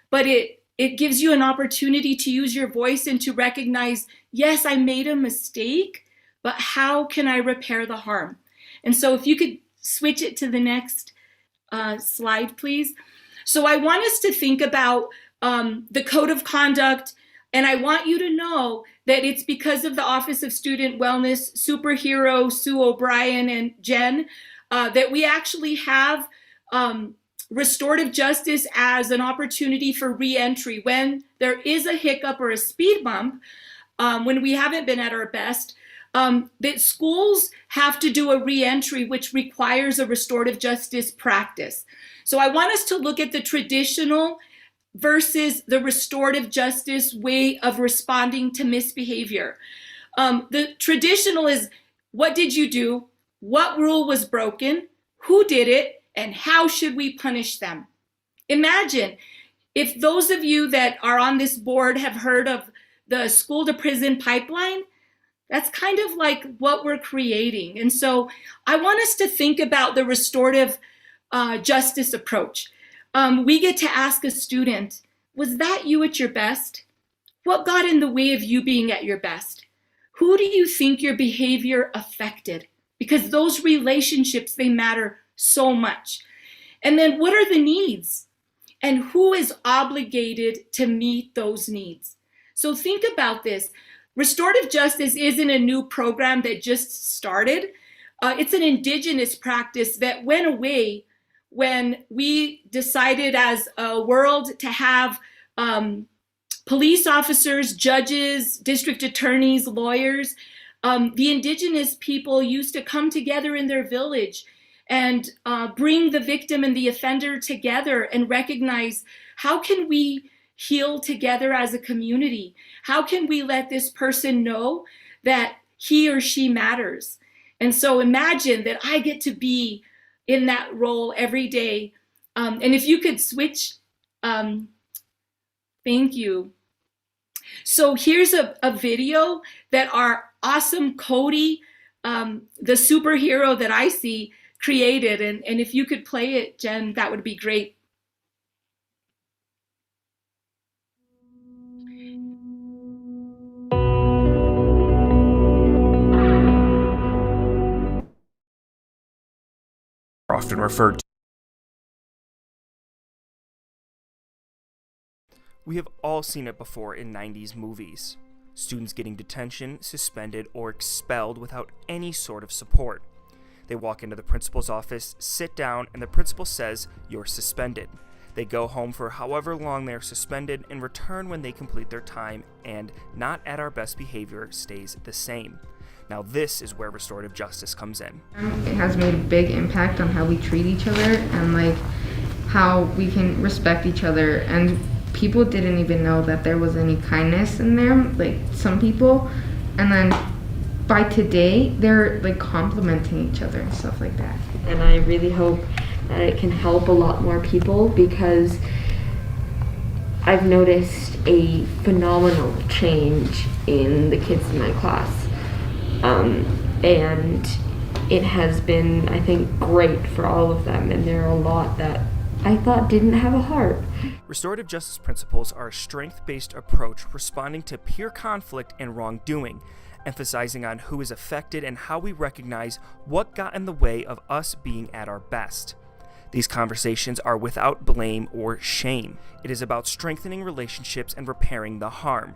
but it gives you an opportunity to use your voice and to recognize, yes, I made a mistake, but how can I repair the harm? And so if you could switch it to the next slide, please. So I want us to think about the code of conduct, and I want you to know that it's because of the Office of Student Wellness, Superhero, Sue O'Brien, and Jen, that we actually have restorative justice as an opportunity for reentry when there is a hiccup or a speed bump, when we haven't been at our best, that schools have to do a reentry, which requires a restorative justice practice. So I want us to look at the traditional versus the restorative justice way of responding to misbehavior. The traditional is, what did you do? What rule was broken? Who did it? And how should we punish them? Imagine if those of you that are on this board have heard of the school to prison pipeline. That's kind of like what we're creating. And so I want us to think about the restorative justice approach. We get to ask a student, was that you at your best? What got in the way of you being at your best? Who do you think your behavior affected? Because those relationships, they matter so much. And then what are the needs? And who is obligated to meet those needs? So think about this. Restorative justice isn't a new program that just started. It's an indigenous practice that went away when we decided as a world to have police officers, judges, district attorneys, lawyers. The indigenous people used to come together in their village and bring the victim and the offender together and recognize, how can we heal together as a community? How can we let this person know that he or she matters? And so imagine that I get to be in that role every day. And if you could switch, thank you. So here's a video that our awesome Cody, the superhero that I see, created. And if you could play it, Jen, that would be great. often referred to. We have all seen it before in 90s movies. Students getting detention, suspended, or expelled without any sort of support. They walk into the principal's office, sit down, and the principal says, "You're suspended." They go home for however long they're suspended and return when they complete their time, and not at our best behavior stays the same. Now this is where restorative justice comes in. It has made a big impact on how we treat each other and like how we can respect each other, and people didn't even know that there was any kindness in them, like some people, and then by today they're like complimenting each other and stuff like that. And I really hope that it can help a lot more people, because I've noticed a phenomenal change in the kids in my class, and it has been, I think, great for all of them, and there are a lot that I thought didn't have a heart. Restorative justice principles are a strength-based approach responding to peer conflict and wrongdoing, emphasizing on who is affected and how we recognize what got in the way of us being at our best. These conversations are without blame or shame. It is about strengthening relationships and repairing the harm.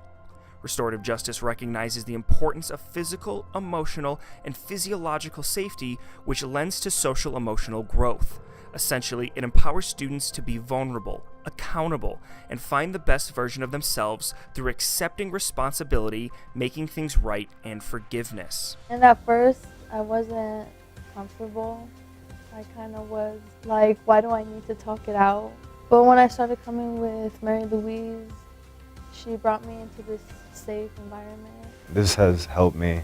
Restorative justice recognizes the importance of physical, emotional, and physiological safety, which lends to social emotional growth. Essentially, it empowers students to be vulnerable, accountable, and find the best version of themselves through accepting responsibility, making things right, and forgiveness. And at first, I wasn't comfortable. I kind of was like, why do I need to talk it out? But when I started coming with Mary Louise, she brought me into this safe environment. This has helped me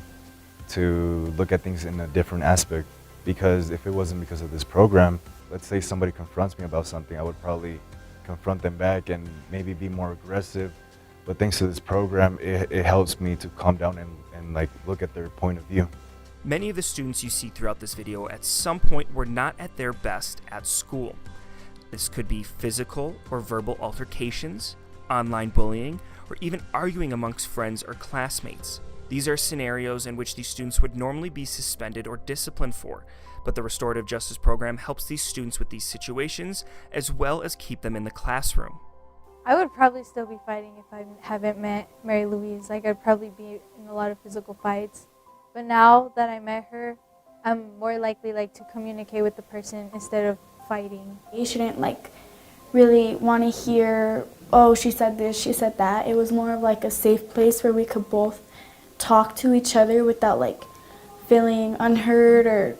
to look at things in a different aspect, because if it wasn't because of this program, let's say somebody confronts me about something, I would probably confront them back and maybe be more aggressive. But thanks to this program, it helps me to calm down and like look at their point of view. Many of the students you see throughout this video at some point were not at their best at school. This could be physical or verbal altercations, online bullying, or even arguing amongst friends or classmates. These are scenarios in which these students would normally be suspended or disciplined for, but the Restorative Justice Program helps these students with these situations as well as keep them in the classroom. I would probably still be fighting if I haven't met Mary Louise. Like, I'd probably be in a lot of physical fights. But now that I met her, I'm more likely to communicate with the person instead of fighting. You shouldn't really want to hear, oh, she said this, she said that. It was more of a safe place where we could both talk to each other without feeling unheard or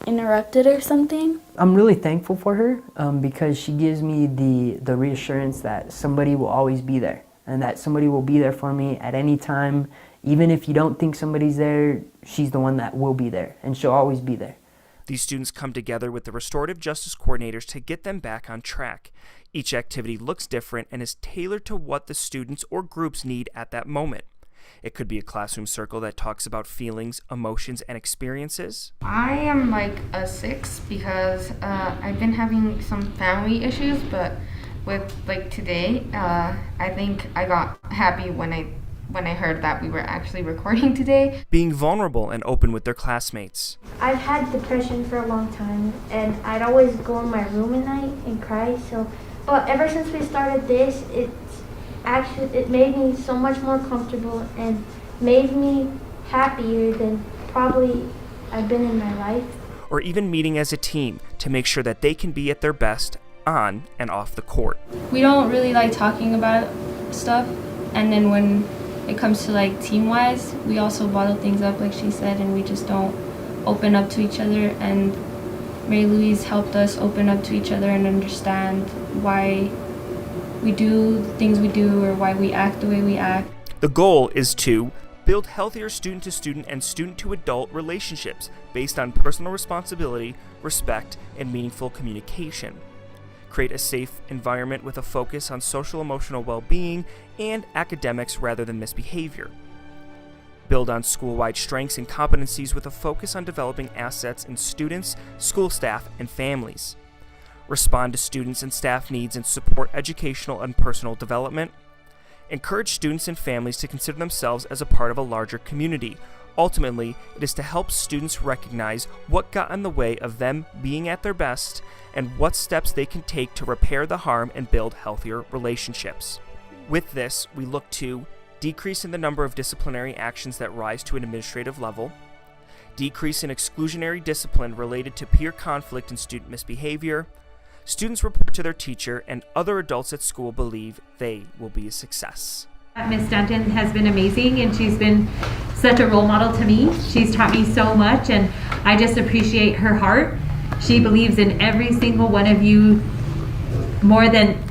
interrupted or something. I'm really thankful for her because she gives me the reassurance that somebody will always be there, and that somebody will be there for me at any time. Even if you don't think somebody's there, she's the one that will be there, and she'll always be there. These students come together with the restorative justice coordinators to get them back on track. Each activity looks different and is tailored to what the students or groups need at that moment. It could be a classroom circle that talks about feelings, emotions, and experiences. I am a 6 because I've been having some family issues, but with today, I think I got happy when I heard that we were actually recording today. Being vulnerable and open with their classmates. I've had depression for a long time, and I'd always go in my room at night and cry. But ever since we started this, it made me so much more comfortable and made me happier than probably I've been in my life. Or even meeting as a team to make sure that they can be at their best on and off the court. We don't really like talking about stuff, and then when it comes to team-wise, we also bottle things up like she said, and we just don't open up to each other. And Mary Louise helped us open up to each other and understand why we do the things we do or why we act the way we act. The goal is to build healthier student-to-student and student-to-adult relationships based on personal responsibility, respect, and meaningful communication. Create a safe environment with a focus on social-emotional well-being and academics rather than misbehavior. Build on school-wide strengths and competencies with a focus on developing assets in students, school staff, and families. Respond to students and staff needs and support educational and personal development. Encourage students and families to consider themselves as a part of a larger community, Ultimately, it is to help students recognize what got in the way of them being at their best and what steps they can take to repair the harm and build healthier relationships. With this, we look to decrease in the number of disciplinary actions that rise to an administrative level, decrease in exclusionary discipline related to peer conflict and student misbehavior. Students report to their teacher, and other adults at school believe they will be a success. Ms. Stanton has been amazing, and she's been such a role model to me. She's taught me so much, and I just appreciate her heart. She believes in every single one of you more than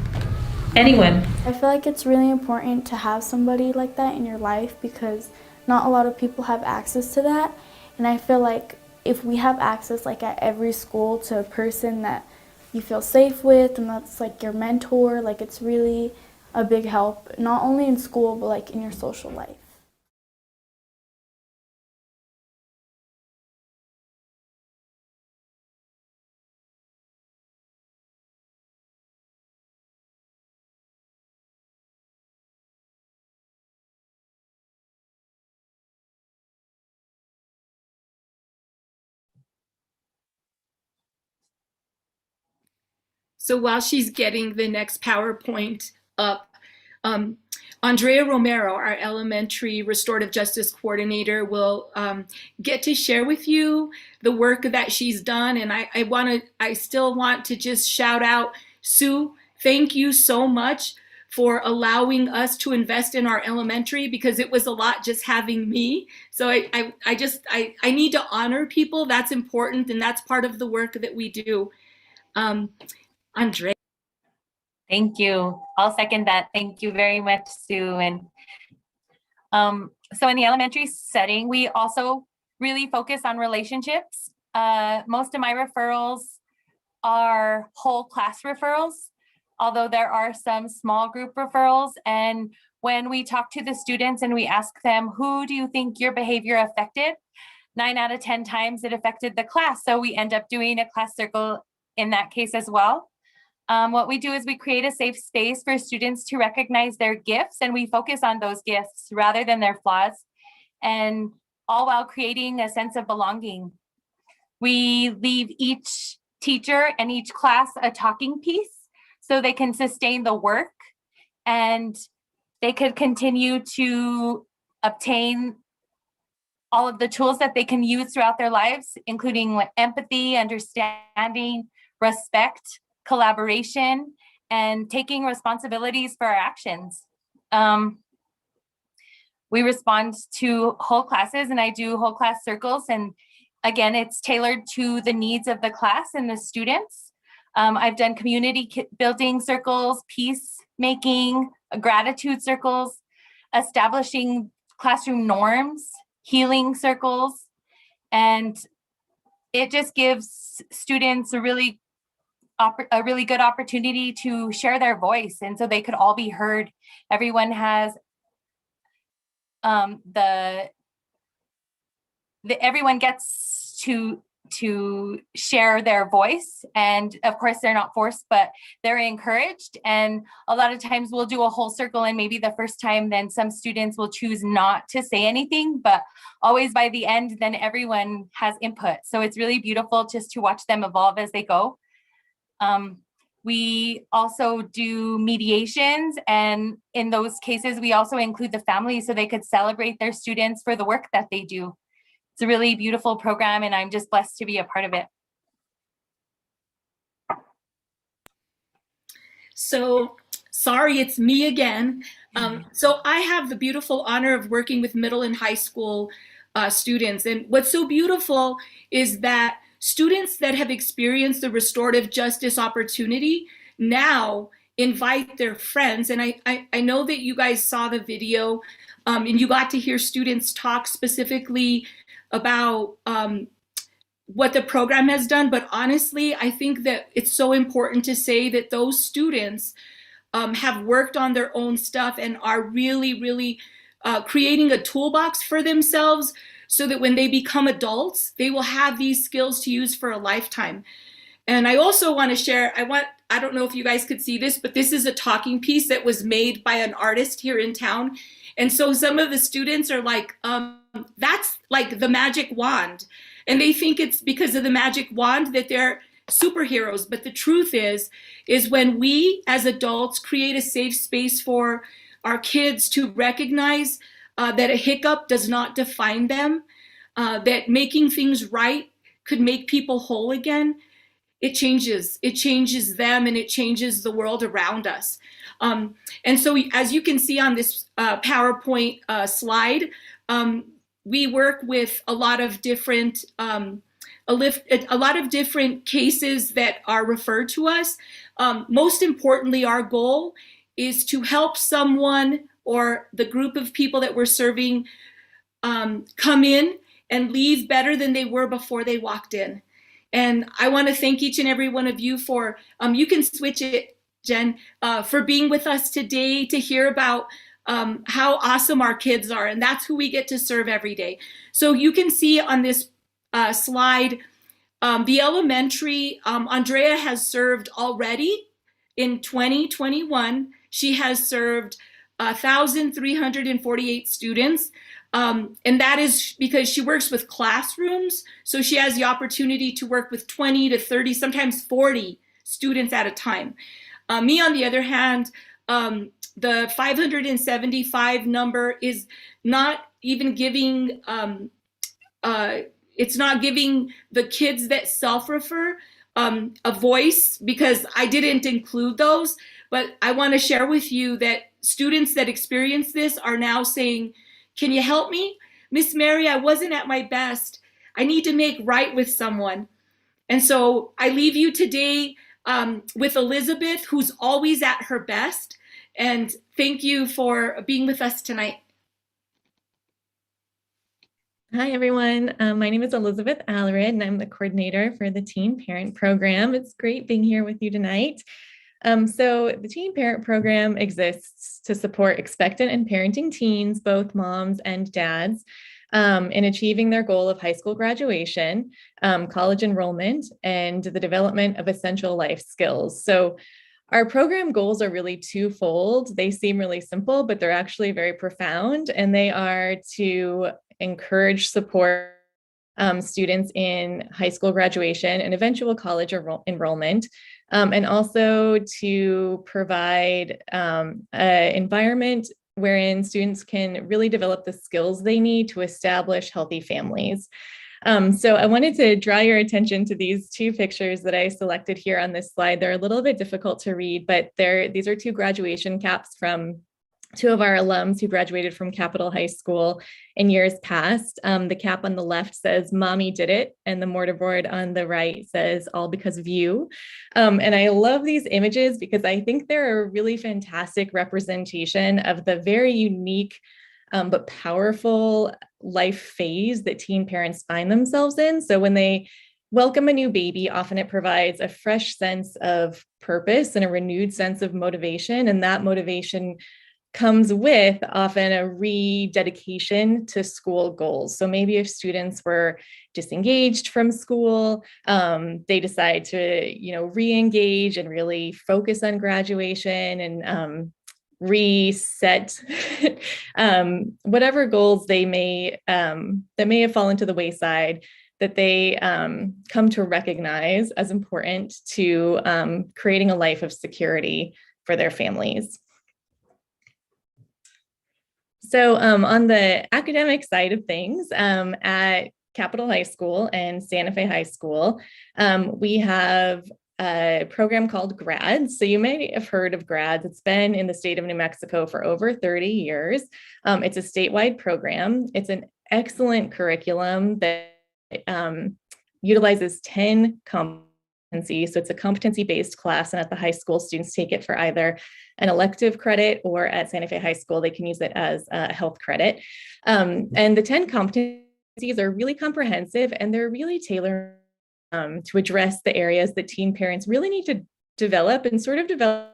anyone. I feel like it's really important to have somebody like that in your life because not a lot of people have access to that. And I feel like if we have access like at every school to a person that you feel safe with and that's like your mentor, like it's really a big help, not only in school, but like in your social life. So while she's getting the next PowerPoint up, Andrea Romero, our elementary restorative justice coordinator, will get to share with you the work that she's done. And I still want to just shout out, Sue, thank you so much for allowing us to invest in our elementary, because it was a lot just having me. So I need to honor people. That's important, and that's part of the work that we do. Andrea. Thank you. I'll second that. Thank you very much, Sue. And so in the elementary setting, we also really focus on relationships. Most of my referrals are whole class referrals, although there are some small group referrals. And when we talk to the students and we ask them, who do you think your behavior affected? 9 out of 10 times it affected the class. So we end up doing a class circle in that case as well. What we do is we create a safe space for students to recognize their gifts, and we focus on those gifts rather than their flaws, and all while creating a sense of belonging. We leave each teacher and each class a talking piece so they can sustain the work and they could continue to obtain all of the tools that they can use throughout their lives, including empathy, understanding, respect, collaboration, and taking responsibilities for our actions. We respond to whole classes, and I do whole class circles. And again, it's tailored to the needs of the class and the students. I've done community building circles, peacemaking, gratitude circles, establishing classroom norms, healing circles, and it just gives students a really good opportunity to share their voice, and so they could all be heard. Everyone has everyone gets to share their voice, and of course they're not forced, but they're encouraged. And a lot of times we'll do a whole circle, and maybe the first time then some students will choose not to say anything, but always by the end then everyone has input. So it's really beautiful just to watch them evolve as they go. We also do mediations, and in those cases, we also include the family so they could celebrate their students for the work that they do. It's a really beautiful program, and I'm just blessed to be a part of it. So sorry, it's me again. So I have the beautiful honor of working with middle and high school students. And what's so beautiful is that students that have experienced the restorative justice opportunity now invite their friends. And I know that you guys saw the video and you got to hear students talk specifically about what the program has done. But honestly, I think that it's so important to say that those students have worked on their own stuff and are really creating a toolbox for themselves, so that when they become adults, they will have these skills to use for a lifetime. And I also want to share, I don't know if you guys could see this, but this is a talking piece that was made by an artist here in town. And so some of the students are like, that's like the magic wand. And they think it's because of the magic wand that they're superheroes. But the truth is when we as adults create a safe space for our kids to recognize that a hiccup does not define them, that making things right could make people whole again, it changes them and it changes the world around us. And so as you can see on this PowerPoint slide, we work with a lot of different cases that are referred to us. Most importantly, our goal is to help someone or the group of people that we're serving come in and leave better than they were before they walked in. And I want to thank each and every one of you for, you can switch it, Jen, for being with us today to hear about how awesome our kids are. And that's who we get to serve every day. So you can see on this slide, the elementary, Andrea has served already in 2021. She has served 1,348 students. And that is because she works with classrooms. So she has the opportunity to work with 20 to 30, sometimes 40 students at a time. Me, on the other hand, the 575 number is not even giving, it's not giving the kids that self-refer a voice, because I didn't include those. But I want to share with you that students that experience this are now saying, can you help me? Miss Mary, I wasn't at my best. I need to make right with someone. And so I leave you today with Elizabeth, who's always at her best. And thank you for being with us tonight. Hi, everyone. My name is Elizabeth Allered, and I'm the coordinator for the Teen Parent Program. It's great being here with you tonight. So the Teen Parent Program exists to support expectant and parenting teens, both moms and dads, in achieving their goal of high school graduation, college enrollment, and the development of essential life skills. So our program goals are really twofold. They seem really simple, but they're actually very profound, and they are to encourage support students in high school graduation and eventual college enrollment, and also to provide an environment wherein students can really develop the skills they need to establish healthy families. So I wanted to draw your attention to these two pictures that I selected here on this slide. They're a little bit difficult to read, but these are two graduation caps from two of our alums who graduated from Capitol High School in years past. The cap on the left says, "Mommy did it," and the mortarboard on the right says, "All because of you." And I love these images because I think they're a really fantastic representation of the very unique but powerful life phase that teen parents find themselves in. So when they welcome a new baby, often it provides a fresh sense of purpose and a renewed sense of motivation, and that motivation comes with often a rededication to school goals. So maybe if students were disengaged from school, they decide to, re-engage and really focus on graduation and reset whatever goals they may that may have fallen to the wayside, that they come to recognize as important to creating a life of security for their families. So on the academic side of things, at Capitol High School and Santa Fe High School, we have a program called GRADS. So you may have heard of GRADS. It's been in the state of New Mexico for over 30 years. It's a statewide program. It's an excellent curriculum that utilizes 10 competencies. So it's a competency-based class, and at the high school, students take it for either an elective credit, or at Santa Fe High School, they can use it as a health credit. And the 10 competencies are really comprehensive, and they're really tailored to address the areas that teen parents really need to develop and sort of develop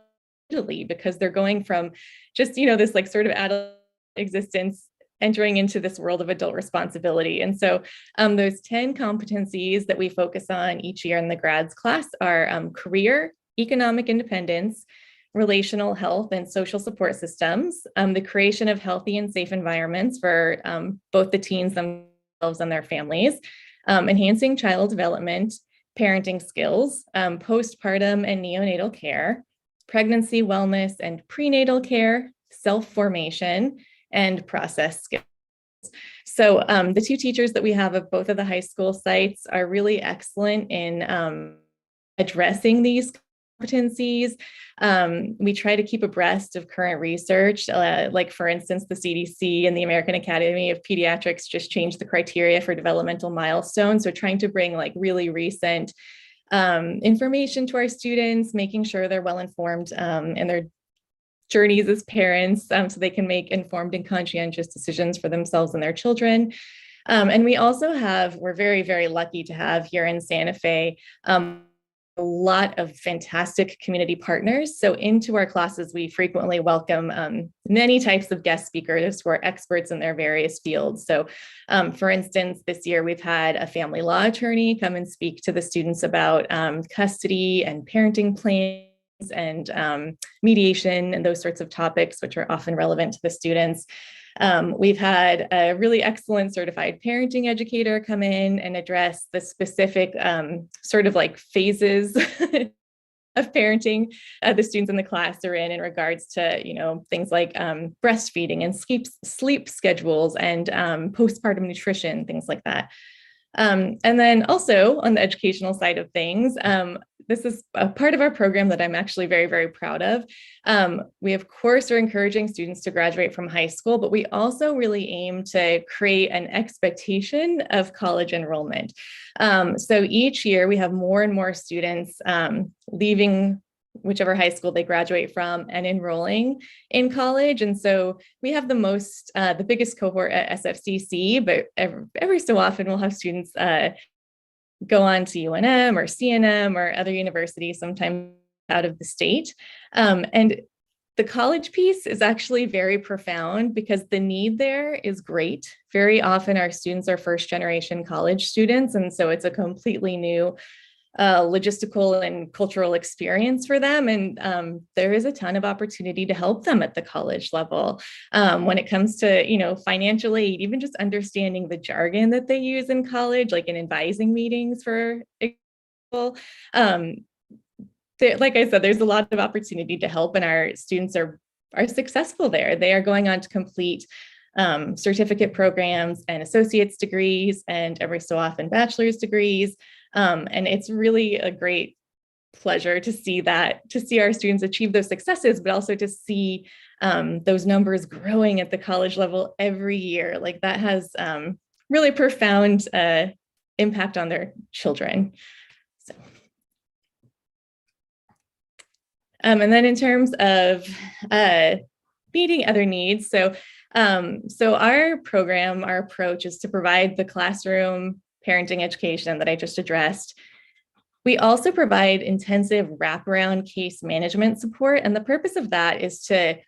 because they're going from just, this like sort of adult existence entering into this world of adult responsibility. And so those 10 competencies that we focus on each year in the GRADS class are career, economic independence, relational health and social support systems, the creation of healthy and safe environments for both the teens themselves and their families, enhancing child development, parenting skills, postpartum and neonatal care, pregnancy wellness and prenatal care, self-formation, and process skills. So the two teachers that we have of both of the high school sites are really excellent in addressing these competencies. We try to keep abreast of current research, like for instance, the CDC and the American Academy of Pediatrics just changed the criteria for developmental milestones. So trying to bring like really recent information to our students, making sure they're well informed in their journeys as parents, so they can make informed and conscientious decisions for themselves and their children. And we also have, we're very, very lucky to have here in Santa Fe, a lot of fantastic community partners. So into our classes, we frequently welcome many types of guest speakers who are experts in their various fields. So for instance, this year we've had a family law attorney come and speak to the students about custody and parenting plans and mediation and those sorts of topics, which are often relevant to the students. We've had a really excellent certified parenting educator come in and address the specific sort of like phases of parenting the students in the class are in regards to, you know, things like breastfeeding and sleep schedules and postpartum nutrition, things like that. And then also on the educational side of things, this is a part of our program that I'm actually very, very proud of. We, of course, are encouraging students to graduate from high school, but we also really aim to create an expectation of college enrollment. So each year we have more and more students leaving whichever high school they graduate from and enrolling in college. And so we have the biggest cohort at SFCC, but every so often we'll have students go on to UNM or CNM or other universities, sometimes out of the state. And the college piece is actually very profound because the need there is great. Very often our students are first generation college students. And so it's a completely new logistical and cultural experience for them. And there is a ton of opportunity to help them at the college level. When it comes to, you know, financial aid, even just understanding the jargon that they use in college, like in advising meetings, for example. Like I said, there's a lot of opportunity to help, and our students are successful there. They are going on to complete certificate programs and associate's degrees, and every so often bachelor's degrees. And it's really a great pleasure to see our students achieve those successes, but also to see those numbers growing at the college level every year. Like that has really profound impact on their children. So. And then in terms of meeting other needs, so our program, our approach is to provide the classroom parenting education that I just addressed. We also provide intensive wraparound case management support. And the purpose of that is to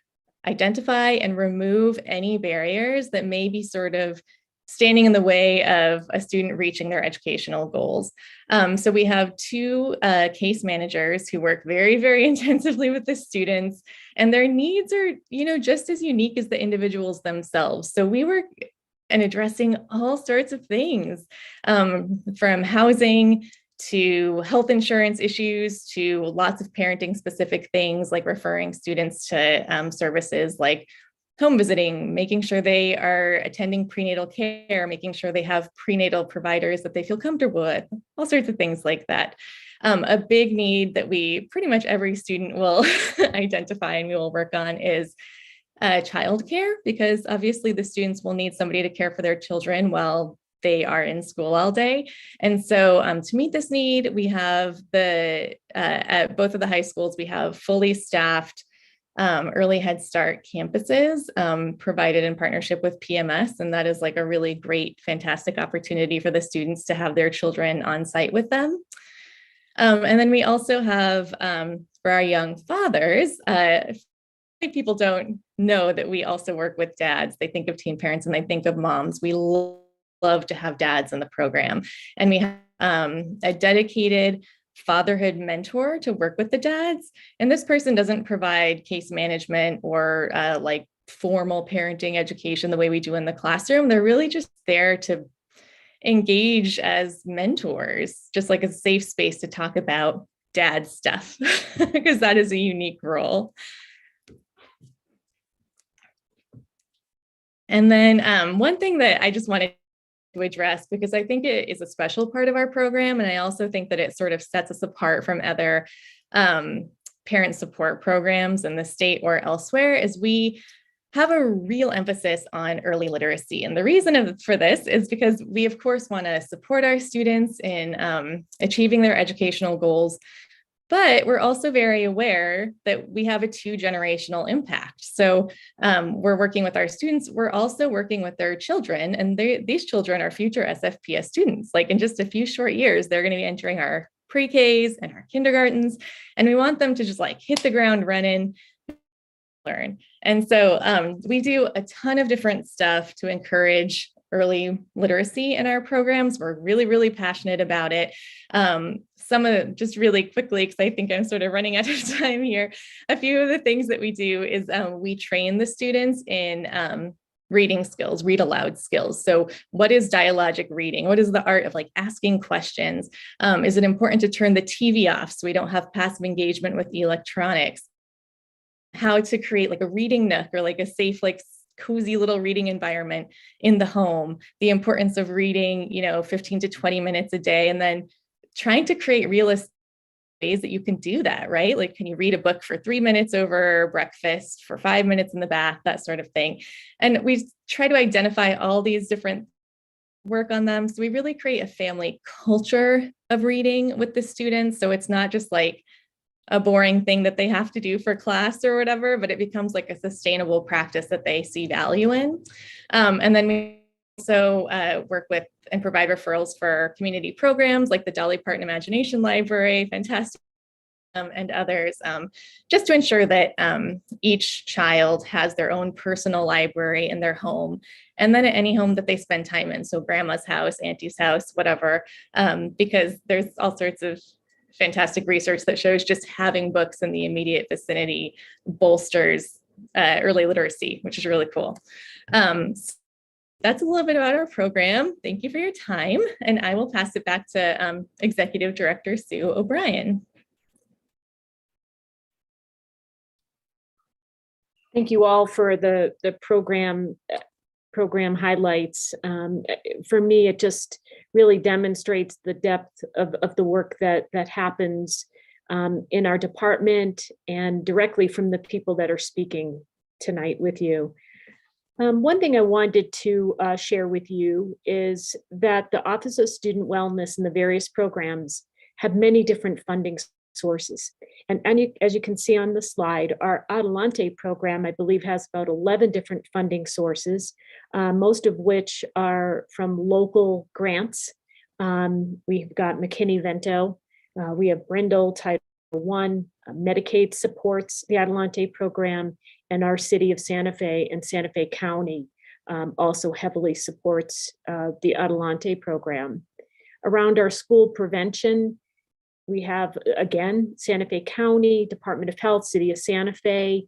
identify and remove any barriers that may be sort of standing in the way of a student reaching their educational goals. So we have two case managers who work very, very intensively with the students, and their needs are, you know, just as unique as the individuals themselves. So we work and addressing all sorts of things, from housing to health insurance issues to lots of parenting specific things, like referring students to services like home visiting, making sure they are attending prenatal care, making sure they have prenatal providers that they feel comfortable with, all sorts of things like that. A big need that pretty much every student will identify and we will work on is childcare, because obviously the students will need somebody to care for their children while they are in school all day. And so to meet this need, we have at both of the high schools, we have fully staffed early Head Start campuses provided in partnership with PMS. And that is like a really great, fantastic opportunity for the students to have their children on site with them. And then we also have, for our young fathers, people don't know that we also work with dads. They think of teen parents and they think of moms. We love to have dads in the program. And we have a dedicated fatherhood mentor to work with the dads. And this person doesn't provide case management or like formal parenting education the way we do in the classroom. They're really just there to engage as mentors, just like a safe space to talk about dad stuff, because that is a unique role. And then one thing that I just wanted to address, because I think it is a special part of our program, and I also think that it sort of sets us apart from other parent support programs in the state or elsewhere, is we have a real emphasis on early literacy. And the reason for this is because we, of course, want to support our students in achieving their educational goals, but we're also very aware that we have a 2-generational impact. So we're working with our students, we're also working with their children, and these children are future SFPS students. Like in just a few short years, they're going to be entering our pre-Ks and our kindergartens, and we want them to just like hit the ground running, learn. And so we do a ton of different stuff to encourage early literacy in our programs. We're really, really passionate about it. Some of just really quickly, because I think I'm sort of running out of time here, a few of the things that we do is we train the students in reading skills, read aloud skills. So what is dialogic reading? What is the art of like asking questions? Is it important to turn the TV off so we don't have passive engagement with the electronics? How to create like a reading nook or like a safe, like cozy little reading environment in the home, the importance of reading, 15 to 20 minutes a day, and then trying to create realistic ways that you can do that, right? Like, can you read a book for 3 minutes over breakfast, for 5 minutes in the bath, that sort of thing. And we try to identify all these different work on them. So we really create a family culture of reading with the students. So it's not just like a boring thing that they have to do for class or whatever, but it becomes like a sustainable practice that they see value in. And then we also work with and provide referrals for community programs like the Dolly Parton Imagination Library, fantastic, and others, just to ensure that each child has their own personal library in their home, and then at any home that they spend time in. So grandma's house, auntie's house, whatever, because there's all sorts of fantastic research that shows just having books in the immediate vicinity bolsters early literacy, which is really cool. So that's a little bit about our program. Thank you for your time. And I will pass it back to Executive Director Sue O'Brien. Thank you all for the program highlights. For me, it just really demonstrates the depth of the work that happens in our department and directly from the people that are speaking tonight with you. One thing I wanted to share with you is that the Office of Student Wellness and the various programs have many different funding sources. And as you can see on the slide, our Adelante program, I believe, has about 11 different funding sources, most of which are from local grants. We've got McKinney-Vento, we have Brindle, Title I, Medicaid supports the Adelante program, and our city of Santa Fe and Santa Fe County also heavily supports the Adelante program. Around our school prevention, we have, again, Santa Fe County, Department of Health, City of Santa Fe.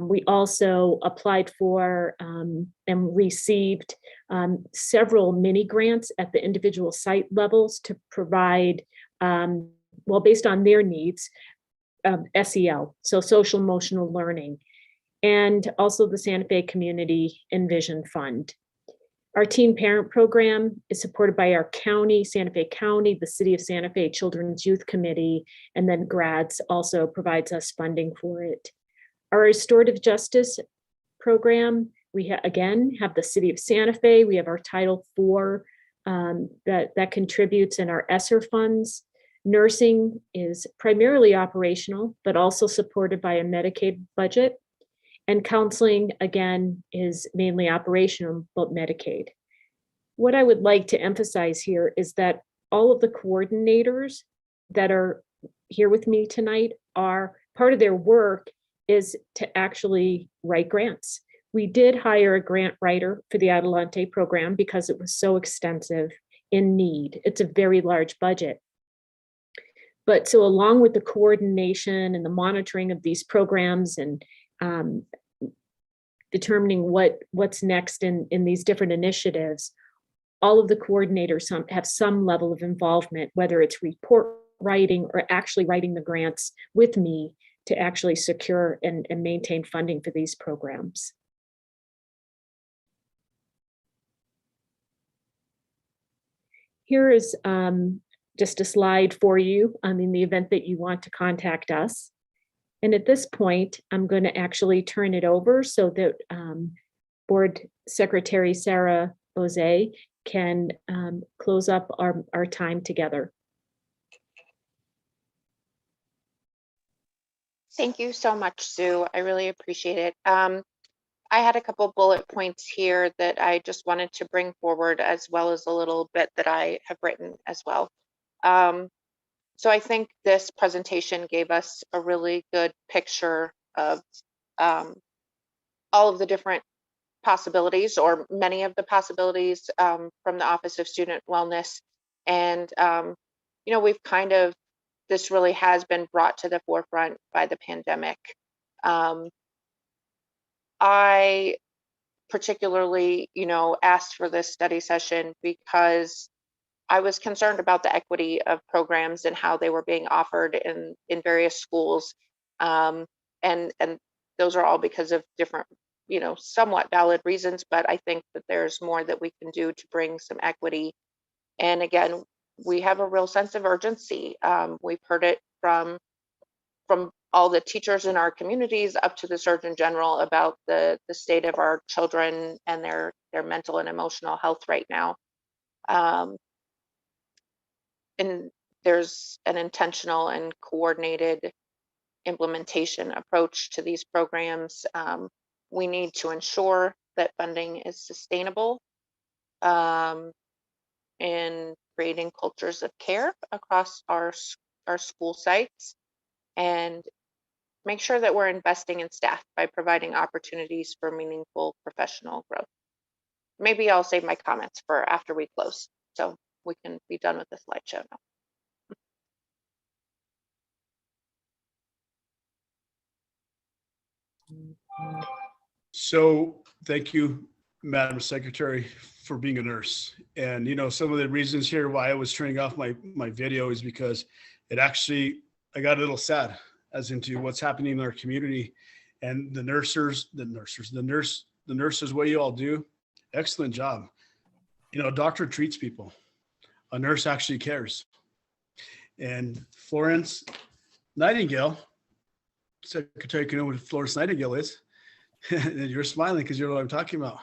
We also applied for and received several mini grants at the individual site levels to provide, well, based on their needs, SEL, so social emotional learning, and also the Santa Fe Community Envision Fund. Our teen parent program is supported by our county, Santa Fe County, the City of Santa Fe Children's Youth Committee, and then GRADS also provides us funding for it. Our restorative justice program, we again have the City of Santa Fe. We have our Title IV that contributes in our ESSER funds. Nursing is primarily operational, but also supported by a Medicaid budget. And counseling, again, is mainly operational, but Medicaid. What I would like to emphasize here is that all of the coordinators that are here with me tonight are part of their work is to actually write grants. We did hire a grant writer for the Adelante program because it was so extensive in need. It's a very large budget. But so along with the coordination and the monitoring of these programs and determining what's next in these different initiatives, all of the coordinators have some level of involvement, whether it's report writing or actually writing the grants with me to actually secure and maintain funding for these programs. Here is just a slide for you in the event that you want to contact us. And at this point, I'm going to actually turn it over so that Board Secretary Sarah Bose can close up our time together. Thank you so much, Sue. I really appreciate it. I had a couple bullet points here that I just wanted to bring forward, as well as a little bit that I have written as well. So I think this presentation gave us a really good picture of all of the different possibilities, or many of the possibilities, from the Office of Student Wellness. And, you know, we've kind of, this really has been brought to the forefront by the pandemic. I particularly, you know, asked for this study session because I was concerned about the equity of programs and how they were being offered in various schools. And those are all because of different, you know, somewhat valid reasons, but I think that there's more that we can do to bring some equity. And again, we have a real sense of urgency. We've heard it from all the teachers in our communities up to the Surgeon General about the state of our children and their mental and emotional health right now. And there's an intentional and coordinated implementation approach to these programs. We need to ensure that funding is sustainable in creating cultures of care across our school sites, and make sure that we're investing in staff by providing opportunities for meaningful professional growth. Maybe I'll save my comments for after we close, so we can be done with the slideshow now. So thank you, Madam Secretary, for being a nurse. And, you know, some of the reasons here why I was turning off my video is because it actually, I got a little sad as into what's happening in our community, and the nurses, what you all do, excellent job. You know, a doctor treats people. A nurse actually cares. And Florence Nightingale, Secretary, you know what Florence Nightingale is? And you're smiling because you know what I'm talking about.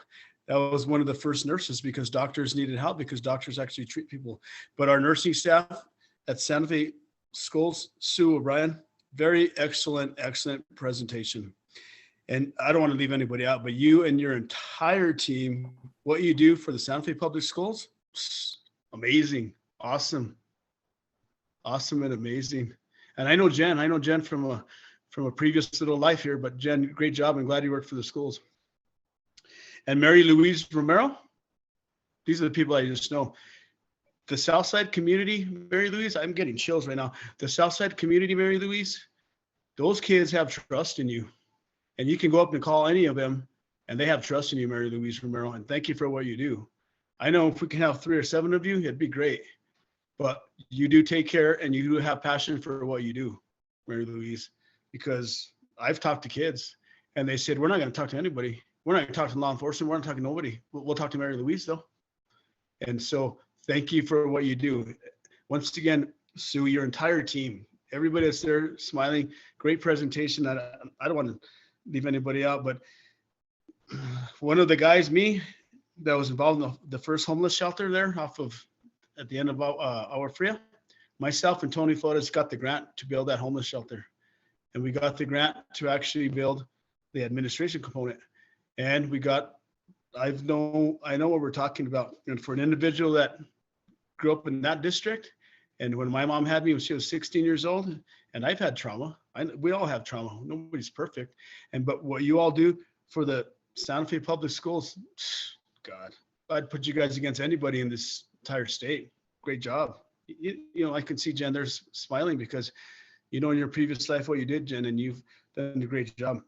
That was one of the first nurses, because doctors needed help, because doctors actually treat people. But our nursing staff at Santa Fe Schools, Sue O'Brien, very excellent presentation. And I don't want to leave anybody out, but you and your entire team, what you do for the Santa Fe Public Schools, amazing, awesome and amazing. And I know Jen from a previous little life here, but Jen, great job. I'm glad you worked for the schools. And Mary Louise Romero, these are the people I just know. The Southside community, Mary Louise, I'm getting chills right now. The Southside community, Mary Louise, those kids have trust in you. And you can go up and call any of them, and they have trust in you, Mary Louise Romero. And thank you for what you do. I know if we can have 3 or 7 of you, it'd be great. But you do take care, and you do have passion for what you do, Mary Louise, because I've talked to kids, and they said, we're not going to talk to anybody. We're not going to talk to law enforcement. We're not talking to nobody. We'll talk to Mary Louise, though. And so thank you for what you do. Once again, Sue, your entire team, everybody that's there smiling, great presentation. I don't want to leave anybody out, but one of the guys, me, that was involved in the first homeless shelter there at the end of our Fria, myself and Tony Flores got the grant to build that homeless shelter. And we got the grant to actually build the administration component. And we got, I know what we're talking about. And for an individual that grew up in that district, and when my mom had me when she was 16 years old, and I've had trauma, we all have trauma, nobody's perfect. But what you all do for the Santa Fe Public Schools, God, I'd put you guys against anybody in this entire state. Great job. I can see Jen there's smiling because in your previous life what you did, Jen, and you've done a great job.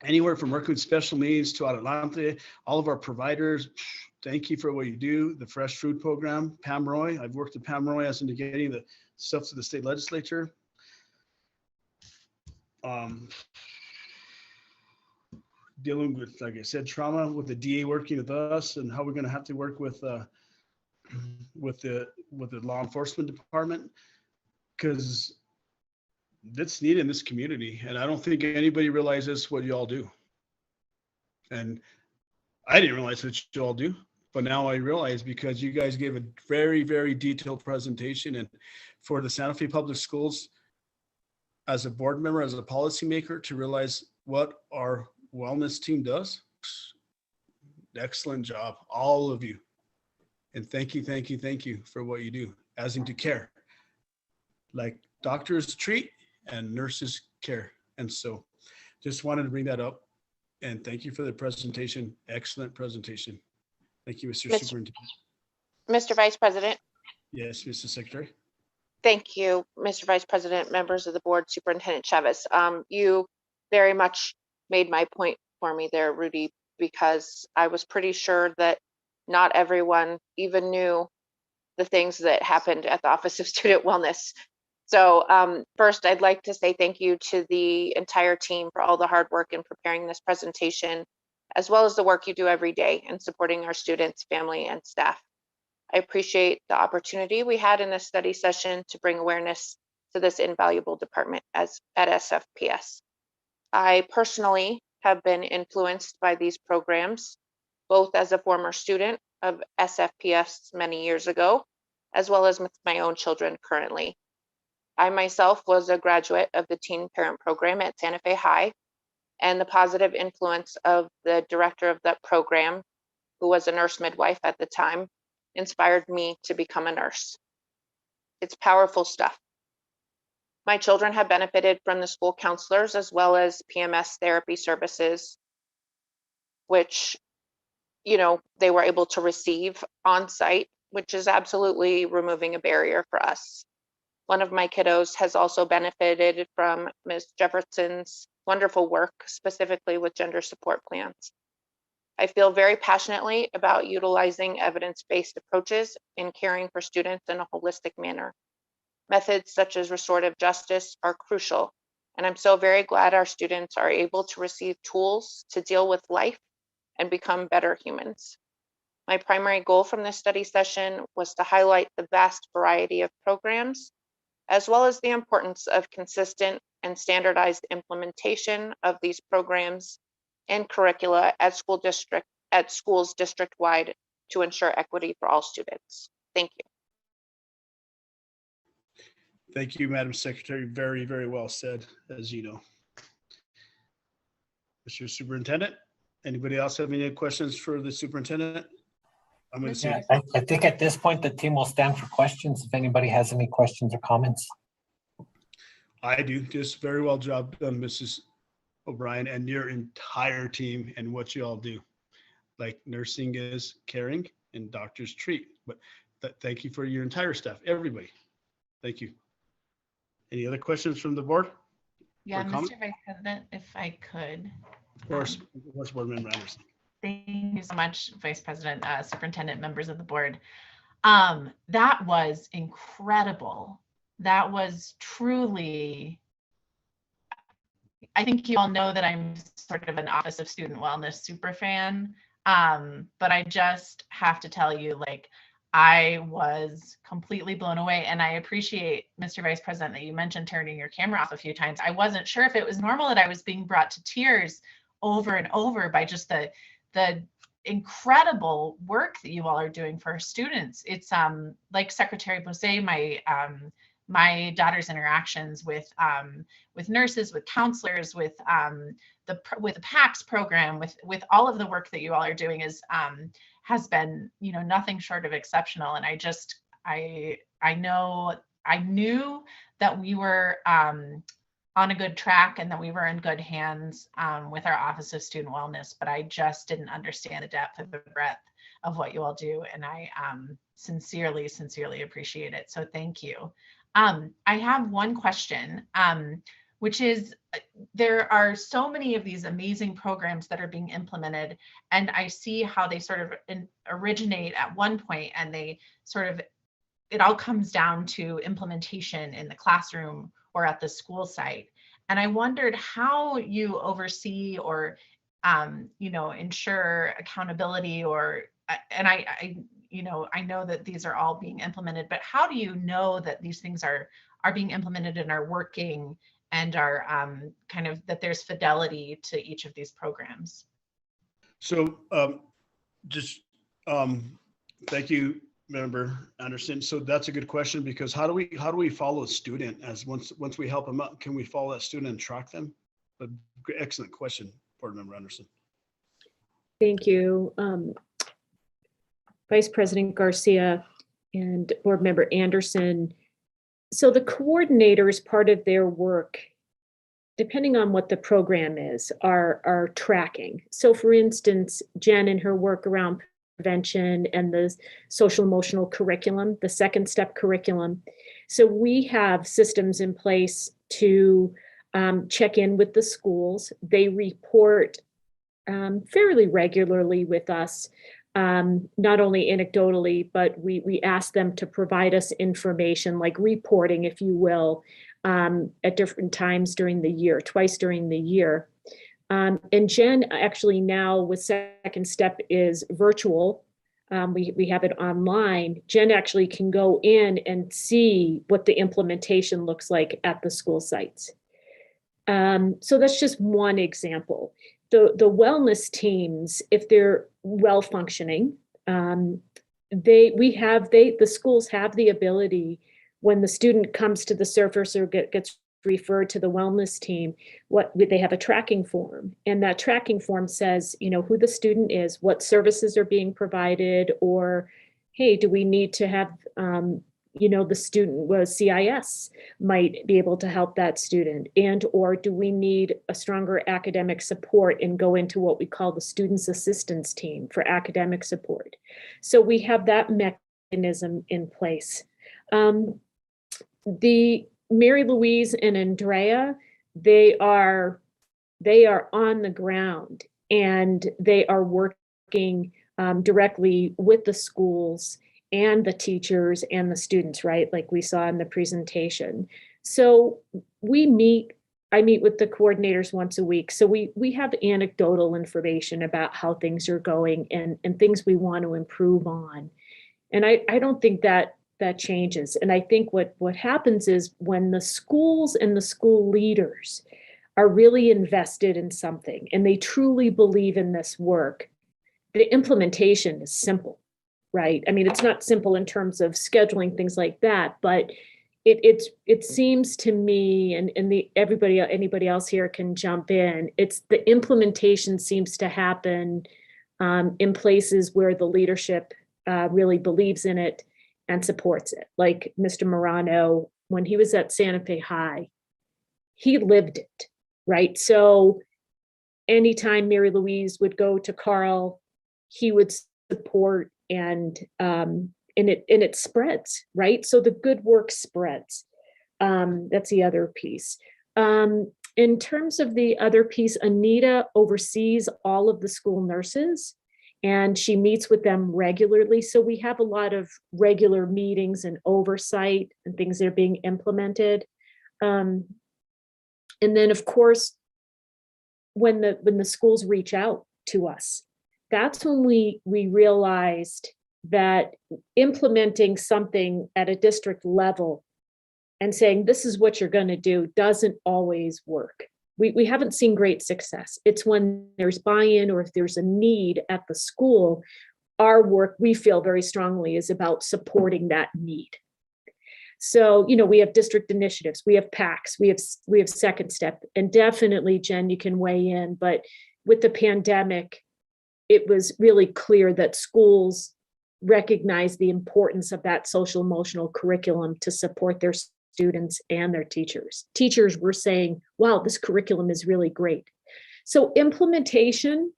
Anywhere from working with special needs to Adelante, all of our providers, thank you for what you do. The Fresh Food Program, Pam Roy. I've worked with Pam Roy as in getting the stuff to the state legislature. Dealing with, like I said, trauma with the DA working with us, and how we're going to have to work with the law enforcement department, because that's needed in this community. And I don't think anybody realizes what you all do. And I didn't realize what you all do, but now I realize, because you guys gave a very, very detailed presentation. And for the Santa Fe Public Schools, as a board member, as a policymaker, to realize what our wellness team does, excellent job, all of you. And thank you for what you do, as into care. Like doctors treat and nurses care. And so just wanted to bring that up. And thank you for the presentation. Excellent presentation. Thank you, Mr. Superintendent. Mr. Vice President. Yes, Mr. Secretary. Thank you, Mr. Vice President, members of the board, Superintendent Chavez. You very much made my point for me there, Rudy, because I was pretty sure that not everyone even knew the things that happened at the Office of Student Wellness. So first, I'd like to say thank you to the entire team for all the hard work in preparing this presentation, as well as the work you do every day in supporting our students, family, and staff. I appreciate the opportunity we had in this study session to bring awareness to this invaluable department at SFPS. I personally have been influenced by these programs, both as a former student of SFPS many years ago, as well as with my own children currently. I myself was a graduate of the Teen Parent Program at Santa Fe High, and the positive influence of the director of that program, who was a nurse midwife at the time, inspired me to become a nurse. It's powerful stuff. My children have benefited from the school counselors as well as PMS therapy services, which, they were able to receive on site, which is absolutely removing a barrier for us. One of my kiddos has also benefited from Ms. Jefferson's wonderful work, specifically with gender support plans. I feel very passionately about utilizing evidence-based approaches in caring for students in a holistic manner. Methods such as restorative justice are crucial, and I'm so very glad our students are able to receive tools to deal with life and become better humans. My primary goal from this study session was to highlight the vast variety of programs, as well as the importance of consistent and standardized implementation of these programs and curricula at schools district-wide to ensure equity for all students. Thank you. Thank you, Madam Secretary. Very, very well said, as you know. Mr. Superintendent, anybody else have any questions for the superintendent? I'm going to say. I think at this point, the team will stand for questions if anybody has any questions or comments. I do. Just very well job done, Mrs. O'Brien, and your entire team and what you all do. Like nursing is caring and doctors treat. But thank you for your entire staff, everybody. Thank you. Any other questions from the board? Yeah, Mr. Vice President, if I could. Of course, Board Member Anderson. Thank you so much, Vice President, Superintendent, members of the board. That was incredible. That was truly, I think you all know that I'm sort of an Office of Student Wellness super fan, but I just have to tell you, like, I was completely blown away, and I appreciate, Mr. Vice President, that you mentioned turning your camera off a few times. I wasn't sure if it was normal that I was being brought to tears over and over by just the incredible work that you all are doing for our students. It's like Secretary Bose, my daughter's interactions with nurses, with counselors, with the PACS program, with all of the work that you all are doing has been, nothing short of exceptional. And I knew that we were on a good track and that we were in good hands with our Office of Student Wellness, but I just didn't understand the depth of the breadth what you all do. And I sincerely appreciate it. So thank you. I have one question, which is, there are so many of these amazing programs that are being implemented, and I see how they sort of originate at one point, and they sort of, it all comes down to implementation in the classroom or at the school site. And I wondered how you oversee or, ensure accountability, or, and I know that these are all being implemented, but how do you know that these things are being implemented and are working, and are kind of, that there's fidelity to each of these programs? So thank you, Member Anderson. So that's a good question, because how do we follow a student as once we help them out? Can we follow that student and track them? But excellent question, Board Member Anderson. Thank you, Vice President Garcia and Board Member Anderson. So the coordinators, part of their work, depending on what the program is, are tracking. So for instance, Jen in her work around prevention and the social emotional curriculum, the second step curriculum. So we have systems in place to check in with the schools. They report fairly regularly with us, not only anecdotally, but we ask them to provide us information, like reporting, if you will, at different times during the year, twice during the year. And Jen actually now with Second Step is virtual. We have it online. Jen actually can go in and see what the implementation looks like at the school sites. So that's just one example. The wellness teams, if they're well functioning, the schools have the ability, when the student comes to the surface or gets referred to the wellness team, they have a tracking form, and that tracking form says, who the student is, what services are being provided, or, hey, do we need to have, the student was CIS might be able to help that student, and or do we need a stronger academic support and go into what we call the students assistance team for academic support. So we have that mechanism in place. The Mary Louise and Andrea, they are on the ground, and they are working directly with the schools and the teachers and the students, right? Like we saw in the presentation. So I meet with the coordinators once a week. So we have anecdotal information about how things are going and things we want to improve on. And I don't think that changes. And I think what happens is when the schools and the school leaders are really invested in something and they truly believe in this work, the implementation is simple, right? I mean, it's not simple in terms of scheduling, things like that, but it seems to me, and anybody else here can jump in, it's the implementation seems to happen in places where the leadership really believes in it and supports it. Like Mr. Morano, when he was at Santa Fe High, he lived it, right? So anytime Mary Louise would go to Carl, he would support, and it spreads, right? So the good work spreads. That's the other piece. In terms of the other piece, Anita oversees all of the school nurses, and she meets with them regularly. So we have a lot of regular meetings and oversight and things that are being implemented. And then of course, when the schools reach out to us, that's when we realized that implementing something at a district level and saying, this is what you're going to do, doesn't always work. We haven't seen great success. It's when there's buy-in or if there's a need at the school, our work, we feel very strongly, is about supporting that need. So, we have district initiatives, we have PACs, we have Second Step, and definitely, Jen, you can weigh in, but with the pandemic, it was really clear that schools recognize the importance of that social emotional curriculum to support their students and their teachers. Teachers were saying, wow, this curriculum is really great. So implementation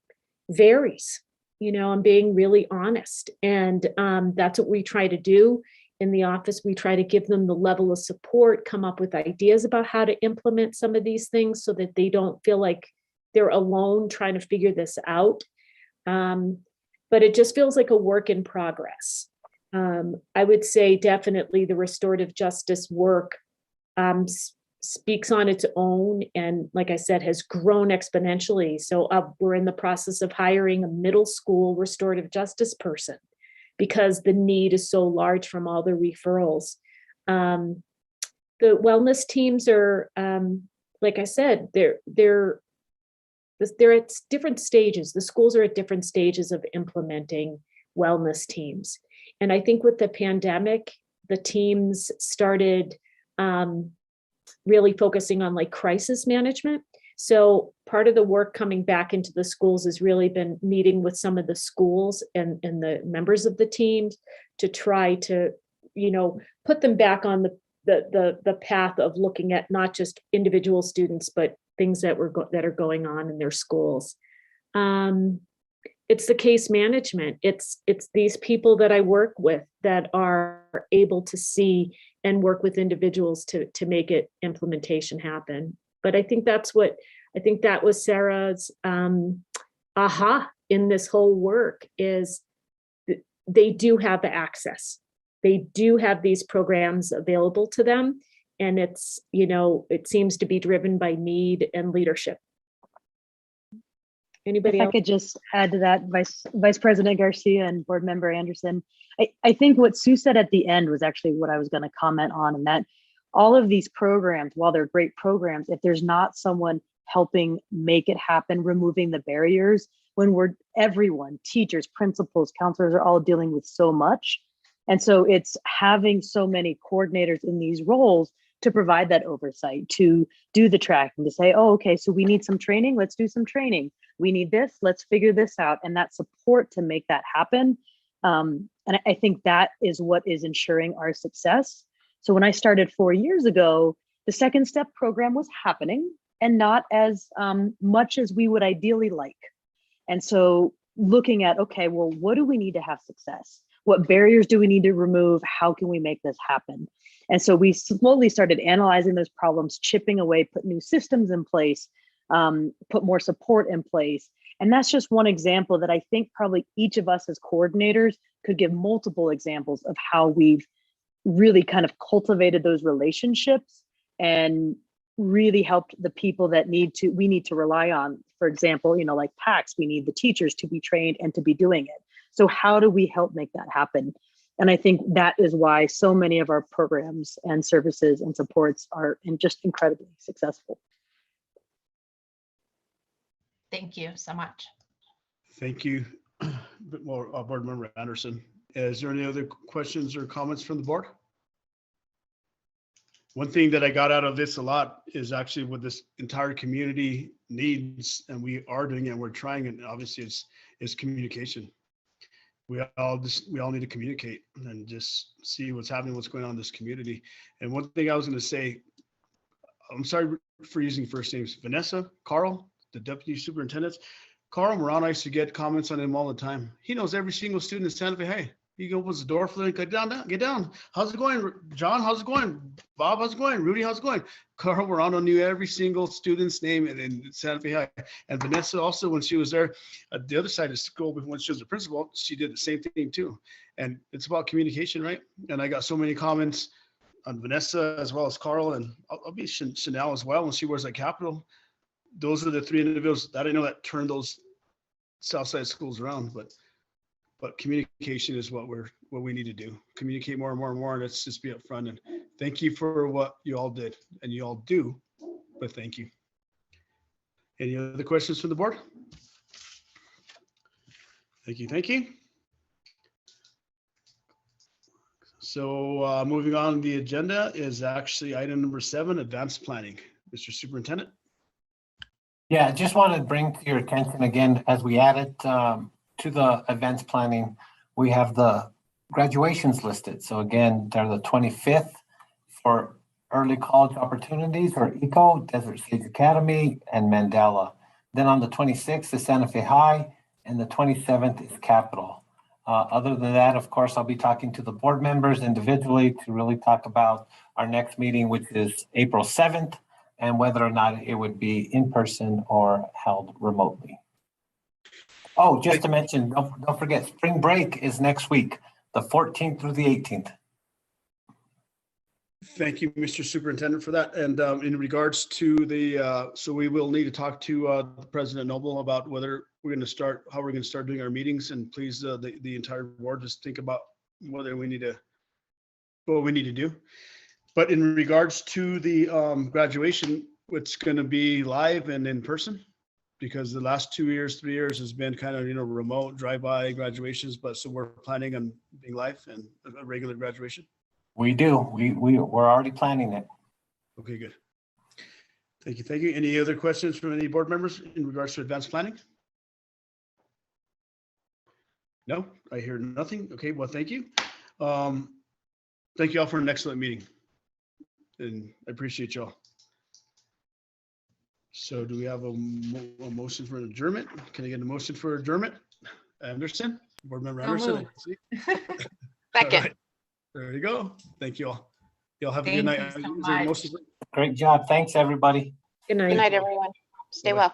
varies. I'm being really honest. And that's what we try to do in the office. We try to give them the level of support, come up with ideas about how to implement some of these things so that they don't feel like they're alone trying to figure this out. But it just feels like a work in progress. I would say definitely the restorative justice work speaks on its own, and like I said, has grown exponentially. So we're in the process of hiring a middle school restorative justice person because the need is so large from all the referrals. The wellness teams are, like I said, they're at different stages. The schools are at different stages of implementing wellness teams. And I think with the pandemic, the teams started really focusing on like crisis management. So part of the work coming back into the schools has really been meeting with some of the schools and the members of the teams to try to, put them back on the path of looking at not just individual students, but things that are going on in their schools. It's the case management. It's these people that I work with that are able to see and work with individuals to make implementation happen. But I think that was Sarah's aha in this whole work is they do have the access. They do have these programs available to them. And it's, it seems to be driven by need and leadership. Anybody else? I could just add to that, Vice President Garcia and Board Member Anderson. I think what Sue said at the end was actually what I was going to comment on, and that all of these programs, while they're great programs, if there's not someone helping make it happen, removing the barriers, when everyone, teachers, principals, counselors are all dealing with so much. And so it's having so many coordinators in these roles to provide that oversight, to do the tracking, to say, oh, okay, so we need some training, let's do some training. We need this, let's figure this out. And that support to make that happen. And I think that is what is ensuring our success. So when I started 4 years ago, the second step program was happening and not as much as we would ideally like. And so looking at, okay, well, what do we need to have success? What barriers do we need to remove? How can we make this happen? And so we slowly started analyzing those problems, chipping away, put new systems in place, put more support in place. And that's just one example that I think probably each of us as coordinators could give multiple examples of how we've really kind of cultivated those relationships and really helped the people that we need to rely on. For example, like PACS, we need the teachers to be trained and to be doing it. So how do we help make that happen? And I think that is why so many of our programs and services and supports are just incredibly successful. Thank you so much. Thank you, Board Member Anderson. Is there any other questions or comments from the board? One thing that I got out of this a lot is actually what this entire community needs, and we are doing it, and we're trying, and obviously it's communication. We all need to communicate and just see what's happening, what's going on in this community. And one thing I was going to say, I'm sorry for using first names, Vanessa, Carl, the deputy superintendents. Carl Moran, I used to get comments on him all the time. He knows every single student in Santa Fe. Hey, he opens the door for them, get down. How's it going, John? How's it going? Bob, how's it going? Rudy, how's it going? Carl Morano knew every single student's name in Santa Fe High. And Vanessa also, when she was there at the other side of school, when she was a principal, she did the same thing too. And it's about communication, right? And I got so many comments on Vanessa as well as Carl, and I'll be Chanel as well when she wears that Capitol. Those are the three individuals that I know that turned those Southside schools around, but communication is what we need to do. Communicate more and more and more, and let's just be upfront. And thank you for what you all did, and you all do, but thank you. Any other questions from the board? Thank you. So moving on, the agenda is actually item number 7, advanced planning. Mr. Superintendent. Yeah, I just want to bring to your attention again, as we added to the events planning, we have the graduations listed. So again, they're the 25th for early college opportunities or ECO, Desert State Academy, and Mandela. Then on the 26th is Santa Fe High, and the 27th is capital. Other than that, of course, I'll be talking to the board members individually to really talk about our next meeting, which is April 7th, and whether or not it would be in person or held remotely. Oh, just to mention, don't forget, spring break is next week, the 14th through the 18th. Thank you, Mr. Superintendent, for that. And in regards to the, so we will need to talk to President Noble about whether we're going to start, how we're going to start doing our meetings. And please, the entire board, just think about whether we need to, what we need to do. But in regards to the graduation, it's going to be live and in person, because the last 2 years, 3 years has been kind of, remote drive-by graduations. But so we're planning on being live and a regular graduation. We do. We're already planning it. Okay, good. Thank you. Thank you. Any other questions from any board members in regards to advanced planning? No, I hear nothing. Okay, well, thank you. Thank you all for an excellent meeting. And I appreciate y'all. So do we have a motion for adjournment? Can I get a motion for adjournment? Anderson, board member Anderson. Second. Right. There you go. Thank you all. Y'all have a good night. Thank you so much. Great job. Thanks, everybody. Good night. Good night, everyone. Stay well.